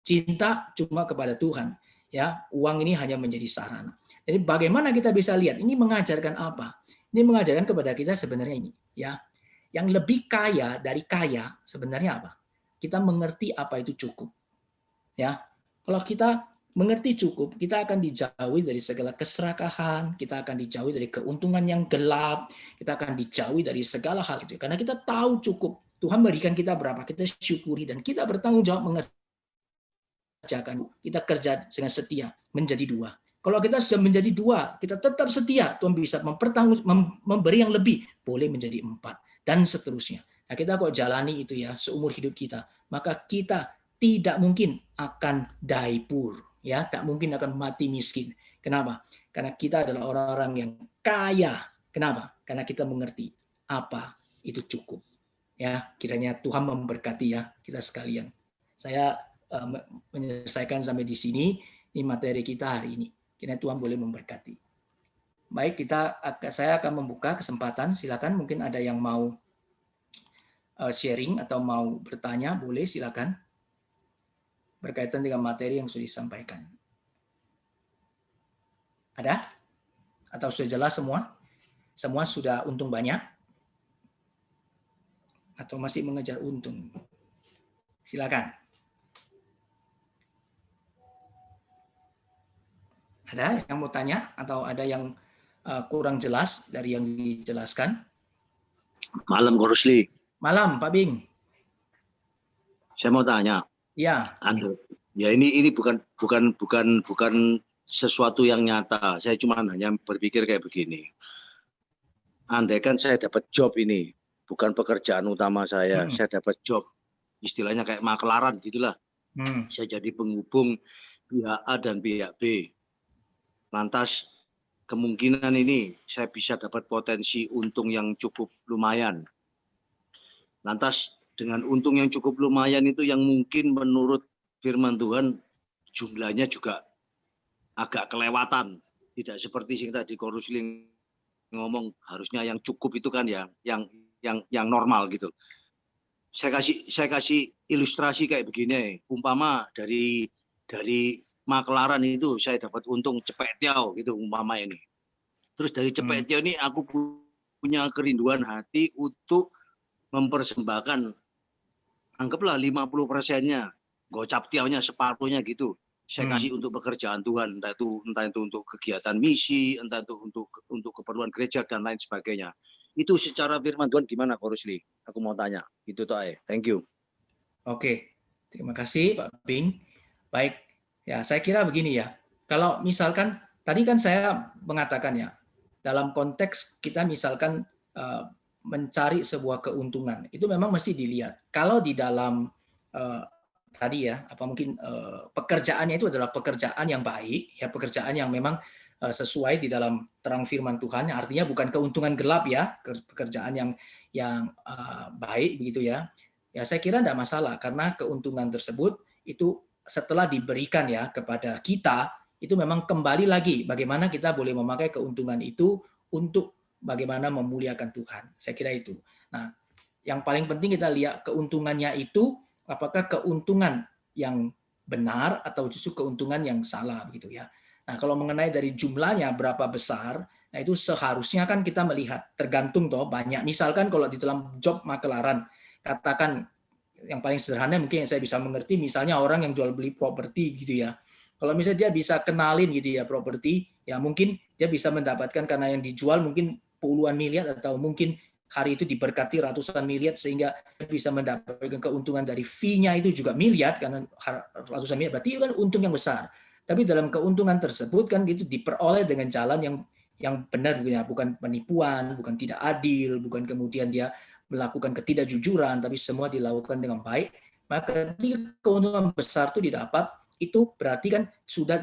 cinta cuma kepada Tuhan. Ya, uang ini hanya menjadi sarana. Jadi bagaimana kita bisa lihat ini mengajarkan apa? Ini mengajarkan kepada kita sebenarnya ini, ya. Yang lebih kaya dari kaya sebenarnya apa? Kita mengerti apa itu cukup. Ya. Kalau kita mengerti cukup, kita akan dijauhi dari segala keserakahan, kita akan dijauhi dari keuntungan yang gelap, kita akan dijauhi dari segala hal itu. Karena kita tahu cukup, Tuhan berikan kita berapa, kita syukuri, dan kita bertanggung jawab mengerjakan. Kita kerja dengan setia, menjadi dua. Kalau kita sudah menjadi dua, kita tetap setia, Tuhan bisa memberi yang lebih, boleh menjadi 4, dan seterusnya. Nah, kita kok jalani itu ya, seumur hidup kita, maka kita tidak mungkin akan die poor. Ya, tak mungkin akan mati miskin. Kenapa? Karena kita adalah orang-orang yang kaya. Kenapa? Karena kita mengerti apa itu cukup. Ya, kiranya Tuhan memberkati ya kita sekalian. Saya menyelesaikan sampai di sini. Ini materi kita hari ini. Kiranya Tuhan boleh memberkati. Baik, saya akan membuka kesempatan. Silakan, mungkin ada yang mau sharing atau mau bertanya, boleh silakan. Berkaitan dengan materi yang sudah disampaikan. Ada? Atau sudah jelas semua? Semua sudah untung banyak? Atau masih mengejar untung? Silakan. Ada yang mau tanya? Atau ada yang kurang jelas dari yang dijelaskan? Malam, Ko Rusli. Malam, Pak Bing. Saya mau tanya. Ya. Ya, ini bukan sesuatu yang nyata. Saya cuma hanya berpikir kayak begini. andaikan saya dapat job ini, bukan pekerjaan utama saya dapat job, istilahnya kayak makelaran gitulah. Saya jadi penghubung pihak A dan pihak B. Lantas kemungkinan ini saya bisa dapat potensi untung yang cukup lumayan. Lantas dengan untung yang cukup lumayan itu yang mungkin menurut firman Tuhan jumlahnya juga agak kelewatan. Tidak seperti yang tadi Ko Rusli ngomong harusnya yang cukup itu kan ya, yang normal gitu. Saya kasih ilustrasi kayak begini, umpama dari makelaran itu saya dapat untung cepet tiaw gitu umpama ini. Terus dari cepet tiaw ini aku punya kerinduan hati untuk mempersembahkan anggaplah 50%-nya, gocap tiawnya separuhnya gitu. Saya kasih untuk pekerjaan Tuhan, entah itu untuk kegiatan misi, entah itu untuk keperluan gereja dan lain sebagainya. Itu secara firman Tuhan gimana, Ko Rusli? Aku mau tanya. Itu toh. Thank you. Oke, terima kasih Pak Bing. Baik, ya saya kira begini ya. Kalau misalkan tadi kan saya mengatakan ya, dalam konteks kita misalkan mencari sebuah keuntungan, itu memang mesti dilihat. Kalau di dalam tadi ya, apa mungkin pekerjaannya itu adalah pekerjaan yang baik, ya pekerjaan yang memang sesuai di dalam terang firman Tuhan, artinya bukan keuntungan gelap ya, pekerjaan yang baik begitu ya. Ya saya kira tidak masalah karena keuntungan tersebut itu setelah diberikan ya kepada kita, itu memang kembali lagi bagaimana kita boleh memakai keuntungan itu untuk bagaimana memuliakan Tuhan. Saya kira itu. Nah, yang paling penting kita lihat keuntungannya itu apakah keuntungan yang benar atau justru keuntungan yang salah begitu ya. Nah, kalau mengenai dari jumlahnya berapa besar, nah itu seharusnya kan kita melihat tergantung toh banyak. Misalkan kalau di dalam job makelaran, katakan yang paling sederhana mungkin yang saya bisa mengerti, misalnya orang yang jual beli properti gitu ya. Kalau misalnya dia bisa kenalin gitu ya properti, ya mungkin dia bisa mendapatkan karena yang dijual mungkin puluhan miliar atau mungkin hari itu diberkati ratusan miliar sehingga bisa mendapatkan keuntungan dari fee-nya itu juga miliar karena ratusan miliar, berarti itu kan untung yang besar. Tapi dalam keuntungan tersebut kan itu diperoleh dengan jalan yang benar, bukan penipuan, bukan tidak adil, bukan kemudian dia melakukan ketidakjujuran, tapi semua dilakukan dengan baik. Maka keuntungan besar itu didapat, itu berarti kan sudah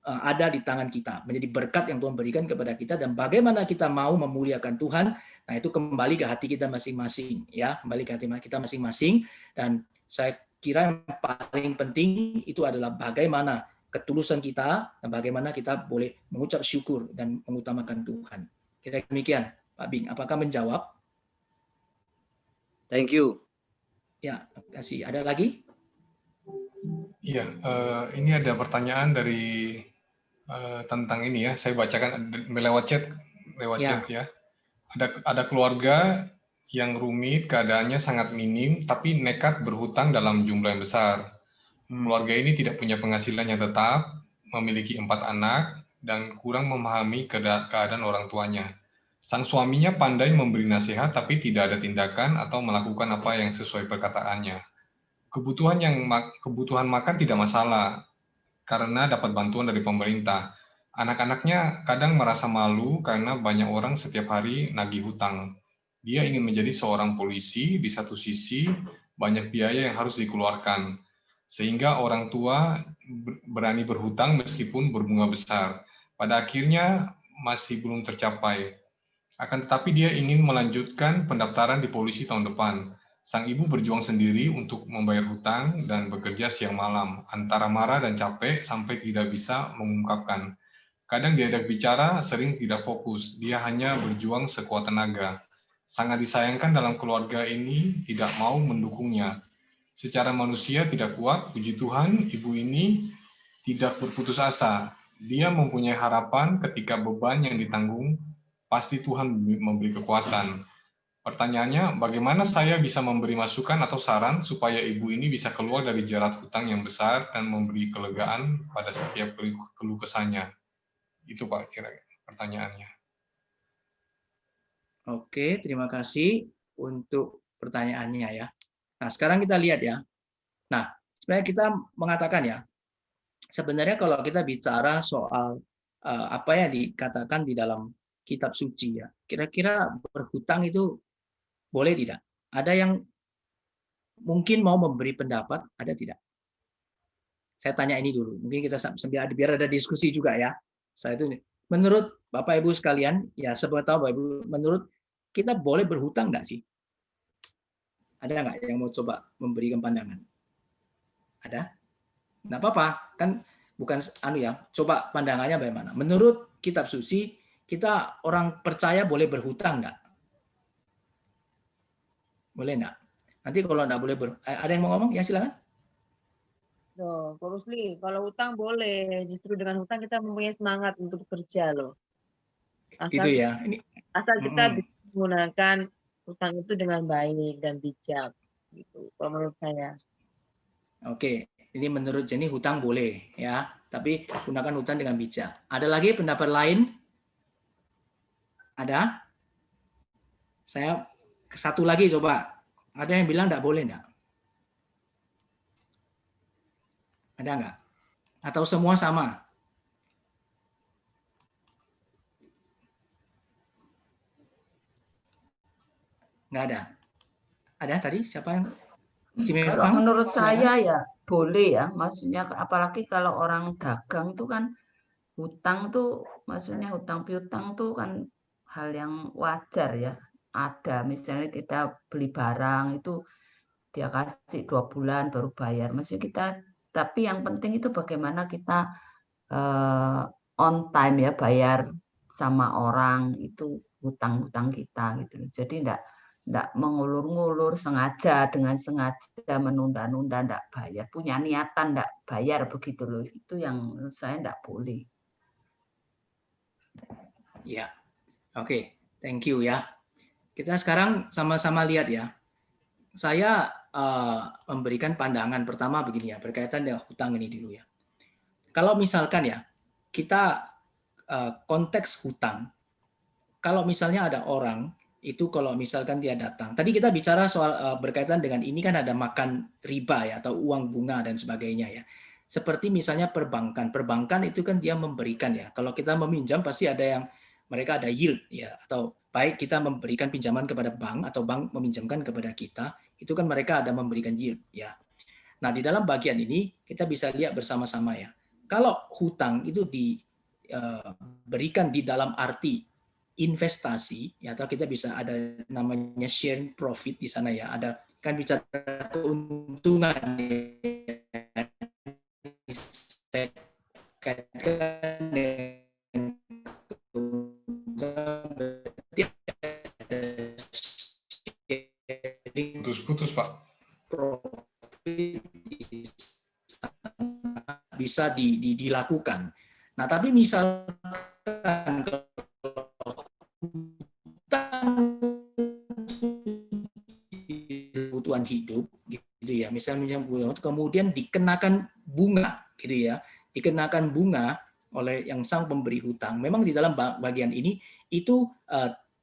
ada di tangan kita, menjadi berkat yang Tuhan berikan kepada kita, dan bagaimana kita mau memuliakan Tuhan, nah itu kembali ke hati kita masing-masing, ya, kembali ke hati kita masing-masing. Dan saya kira yang paling penting itu adalah bagaimana ketulusan kita dan bagaimana kita boleh mengucap syukur dan mengutamakan Tuhan. Kira demikian, Pak Bing. Apakah menjawab? Thank you. Ya, terima kasih. Ada lagi? Iya, ini ada pertanyaan dari tentang ini ya. Saya bacakan lewat chat ya. Ada keluarga yang rumit, keadaannya sangat minim, tapi nekat berhutang dalam jumlah yang besar. Keluarga ini tidak punya penghasilan yang tetap, memiliki 4 anak, dan kurang memahami keadaan orang tuanya. Sang suaminya pandai memberi nasihat, tapi tidak ada tindakan atau melakukan apa yang sesuai perkataannya. Kebutuhan makan tidak masalah, karena dapat bantuan dari pemerintah. Anak-anaknya kadang merasa malu karena banyak orang setiap hari nagih hutang. Dia ingin menjadi seorang polisi, di satu sisi banyak biaya yang harus dikeluarkan, sehingga orang tua berani berhutang meskipun berbunga besar. Pada akhirnya masih belum tercapai. Akan tetapi dia ingin melanjutkan pendaftaran di polisi tahun depan. Sang ibu berjuang sendiri untuk membayar hutang dan bekerja siang malam, antara marah dan capek sampai tidak bisa mengungkapkan. Kadang diajak bicara, sering tidak fokus, dia hanya berjuang sekuat tenaga. Sangat disayangkan dalam keluarga ini tidak mau mendukungnya. Secara manusia tidak kuat, puji Tuhan, ibu ini tidak berputus asa. Dia mempunyai harapan ketika beban yang ditanggung, pasti Tuhan memberi kekuatan. Pertanyaannya, bagaimana saya bisa memberi masukan atau saran supaya ibu ini bisa keluar dari jerat hutang yang besar dan memberi kelegaan pada setiap keluh kesahnya? Itu Pak, kira pertanyaannya. Oke, terima kasih untuk pertanyaannya ya. Nah, sekarang kita lihat ya. Nah, sebenarnya kita mengatakan ya, sebenarnya kalau kita bicara soal apa yang dikatakan di dalam kitab suci ya. Kira-kira berhutang itu boleh tidak? Ada yang mungkin mau memberi pendapat, ada tidak? Saya tanya ini dulu. Mungkin kita sambil biar ada diskusi juga ya. Saya itu menurut Bapak Ibu sekalian, ya sebab tahu Bapak Ibu, menurut kita boleh berhutang nggak sih? Ada nggak yang mau coba memberikan pandangan? Ada? Nggak apa-apa, kan bukan anu ya. Coba pandangannya bagaimana? Menurut kitab suci, kita orang percaya boleh berhutang nggak? Boleh nggak? Nanti kalau nggak boleh ada yang mau ngomong? Ya silakan. Loh, Ko Rusli, kalau hutang boleh. Justru dengan hutang kita mempunyai semangat untuk bekerja loh. Itu ya. Ini Asal kita bisa menggunakan hutang itu dengan baik dan bijak. Gitu, kalau menurut saya. Oke, ini menurut Jenny hutang boleh ya, tapi gunakan hutang dengan bijak. Ada lagi pendapat lain? Ada? Saya satu lagi coba. Ada yang bilang enggak boleh enggak? Ada enggak? Atau semua sama? Enggak ada. Ada tadi siapa yang? Kalau menurut saya ya boleh ya, maksudnya apalagi kalau orang dagang tuh kan hutang tuh, maksudnya hutang piutang tuh kan hal yang wajar ya. Ada misalnya kita beli barang itu dia kasih 2 bulan baru bayar, maksudnya kita, tapi yang penting itu bagaimana kita on time ya bayar sama orang itu hutang-hutang kita gitu. Jadi enggak mengulur-ngulur sengaja, dengan sengaja menunda-nunda enggak bayar, punya niatan enggak bayar begitu loh. Itu yang menurut saya enggak boleh. Ya. Oke, thank you ya. Kita sekarang sama-sama lihat ya. Saya memberikan pandangan pertama begini ya, berkaitan dengan hutang ini dulu ya. Kalau misalkan ya, kita konteks hutang, kalau misalnya ada orang itu kalau misalkan dia datang. Tadi kita bicara soal berkaitan dengan ini kan ada makan riba ya atau uang bunga dan sebagainya ya. Seperti misalnya perbankan. Perbankan itu kan dia memberikan ya. Kalau kita meminjam pasti ada yang mereka ada yield ya, atau baik kita memberikan pinjaman kepada bank atau bank meminjamkan kepada kita, itu kan mereka ada memberikan yield ya. Nah, di dalam bagian ini kita bisa lihat bersama-sama ya. Kalau hutang itu diberikan di dalam arti investasi ya, atau kita bisa ada namanya sharing profit di sana ya, ada kan bicara keuntungan putus-putus Pak. Profit bisa dilakukan. Nah, tapi misalkan kebutuhan hidup gitu ya, misalnya kemudian dikenakan bunga gitu ya, dikenakan bunga oleh yang sang pemberi hutang. Memang di dalam bagian ini itu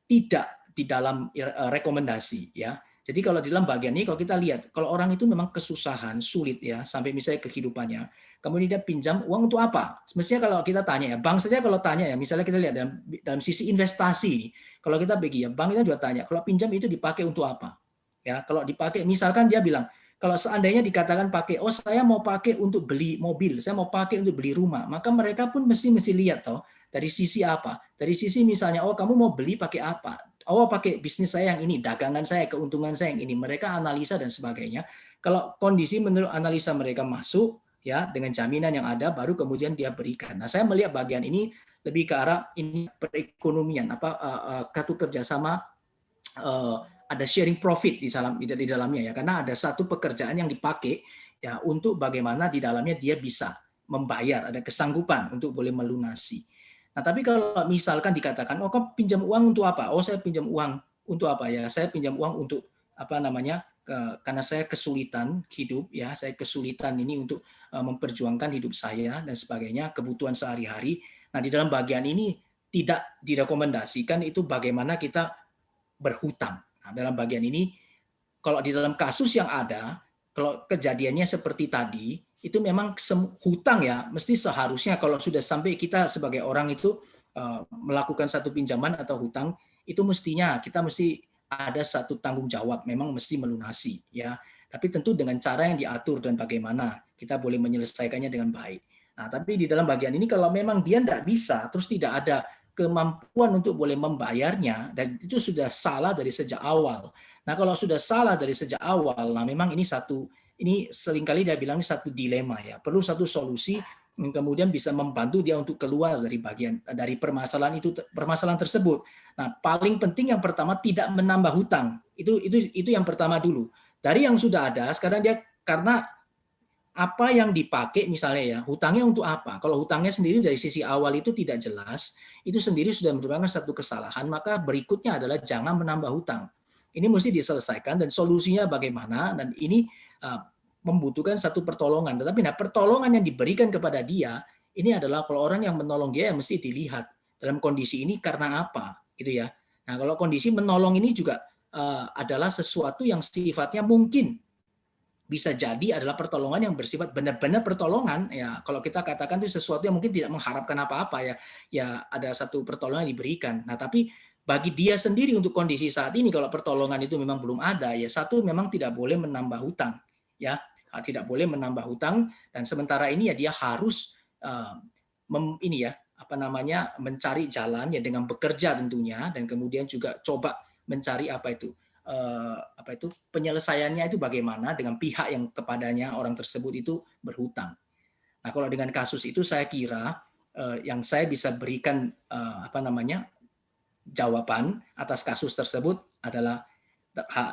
tidak di dalam rekomendasi ya. Jadi kalau di dalam bagian ini kalau kita lihat, kalau orang itu memang kesusahan, sulit ya, sampai misalnya kehidupannya, kemudian dia pinjam uang untuk apa? Mestinya kalau kita tanya ya, bank saja kalau tanya ya, misalnya kita lihat dalam sisi investasi, kalau kita bagi ya, bank itu juga tanya, kalau pinjam itu dipakai untuk apa? Ya, kalau dipakai, misalkan dia bilang, kalau seandainya dikatakan pakai, oh saya mau pakai untuk beli mobil, saya mau pakai untuk beli rumah, maka mereka pun mesti lihat toh dari sisi apa? Dari sisi misalnya, oh kamu mau beli pakai apa? Oh pakai bisnis saya yang ini, dagangan saya, keuntungan saya yang ini. Mereka analisa dan sebagainya. Kalau kondisi menurut analisa mereka masuk ya dengan jaminan yang ada, baru kemudian dia berikan. Nah saya melihat bagian ini lebih ke arah ini perekonomian, kartu kerjasama, ada sharing profit di dalamnya ya, karena ada satu pekerjaan yang dipakai ya untuk bagaimana di dalamnya dia bisa membayar, ada kesanggupan untuk boleh melunasi. Nah, tapi kalau misalkan dikatakan, oh kau pinjam uang untuk apa? Oh saya pinjam uang untuk apa ya? Saya pinjam uang untuk apa namanya? Karena saya kesulitan hidup ya, saya kesulitan ini untuk memperjuangkan hidup saya dan sebagainya, kebutuhan sehari-hari. Nah, di dalam bagian ini tidak direkomendasikan itu bagaimana kita berhutang. Nah, dalam bagian ini, kalau di dalam kasus yang ada, kalau kejadiannya seperti tadi, itu memang hutang ya, mesti seharusnya kalau sudah sampai kita sebagai orang itu melakukan satu pinjaman atau hutang, itu mestinya kita mesti ada satu tanggung jawab, memang mesti melunasi, ya. Tapi tentu dengan cara yang diatur dan bagaimana kita boleh menyelesaikannya dengan baik. Nah, tapi di dalam bagian ini kalau memang dia tidak bisa, terus tidak ada kemampuan untuk boleh membayarnya, dan itu sudah salah dari sejak awal. Nah, kalau sudah salah dari sejak awal, nah memang ini seringkali dia bilang ini satu dilema, ya. Perlu satu solusi yang kemudian bisa membantu dia untuk keluar dari permasalahan tersebut. Nah, paling penting yang pertama tidak menambah hutang. Itu yang pertama dulu. Dari yang sudah ada, sekarang dia karena apa yang dipakai misalnya ya, hutangnya untuk apa? Kalau hutangnya sendiri dari sisi awal itu tidak jelas, itu sendiri sudah merupakan satu kesalahan, maka berikutnya adalah jangan menambah hutang. Ini mesti diselesaikan dan solusinya bagaimana, dan ini membutuhkan satu pertolongan. Tetapi pertolongan yang diberikan kepada dia, ini adalah kalau orang yang menolong dia yang mesti dilihat dalam kondisi ini karena apa, gitu ya. Nah, kalau kondisi menolong ini juga adalah sesuatu yang sifatnya mungkin bisa jadi adalah pertolongan yang bersifat benar-benar pertolongan, ya. Kalau kita katakan itu sesuatu yang mungkin tidak mengharapkan apa-apa, ya ada satu pertolongan yang diberikan. Nah, tapi bagi dia sendiri untuk kondisi saat ini, kalau pertolongan itu memang belum ada, ya satu memang tidak boleh menambah hutang, ya tidak boleh menambah hutang, dan sementara ini ya dia harus mencari jalan ya dengan bekerja tentunya, dan kemudian juga coba mencari penyelesaiannya itu bagaimana dengan pihak yang kepadanya orang tersebut itu berhutang. Nah, kalau dengan kasus itu saya kira yang saya bisa berikan jawaban atas kasus tersebut adalah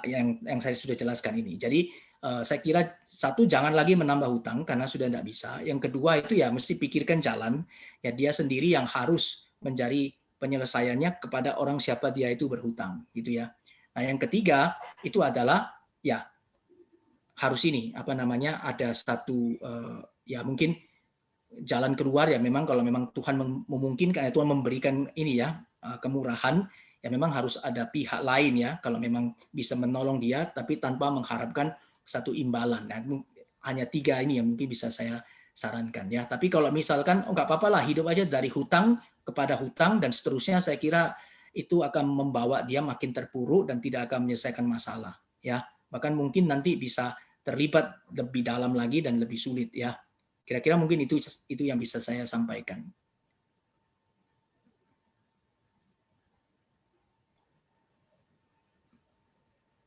yang saya sudah jelaskan ini. Jadi saya kira satu, jangan lagi menambah hutang karena sudah tidak bisa. Yang kedua itu ya mesti pikirkan jalan, ya dia sendiri yang harus mencari penyelesaiannya kepada orang siapa dia itu berhutang, gitu ya. Nah, yang ketiga itu adalah ya harus ada satu ya mungkin jalan keluar, ya memang kalau memang Tuhan memungkinkan, Tuhan memberikan ini ya kemurahan, ya memang harus ada pihak lain ya kalau memang bisa menolong dia, tapi tanpa mengharapkan satu imbalan. Nah, hanya 3 ini yang mungkin bisa saya sarankan ya. Tapi kalau misalkan nggak apa-apa lah, hidup aja dari hutang kepada hutang dan seterusnya, saya kira itu akan membawa dia makin terpuruk dan tidak akan menyelesaikan masalah, ya. Bahkan mungkin nanti bisa terlibat lebih dalam lagi dan lebih sulit, ya. Kira-kira mungkin itu yang bisa saya sampaikan.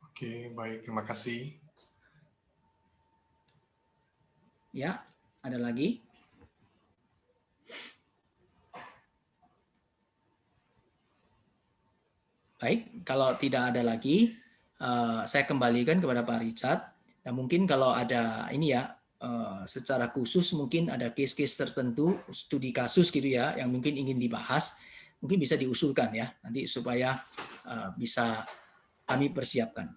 Oke, baik, terima kasih. Ya, ada lagi? Baik, kalau tidak ada lagi, saya kembalikan kepada Pak Richard. Dan mungkin kalau ada ini ya, secara khusus mungkin ada case-case tertentu, studi kasus gitu ya, yang mungkin ingin dibahas, mungkin bisa diusulkan ya, nanti supaya bisa kami persiapkan.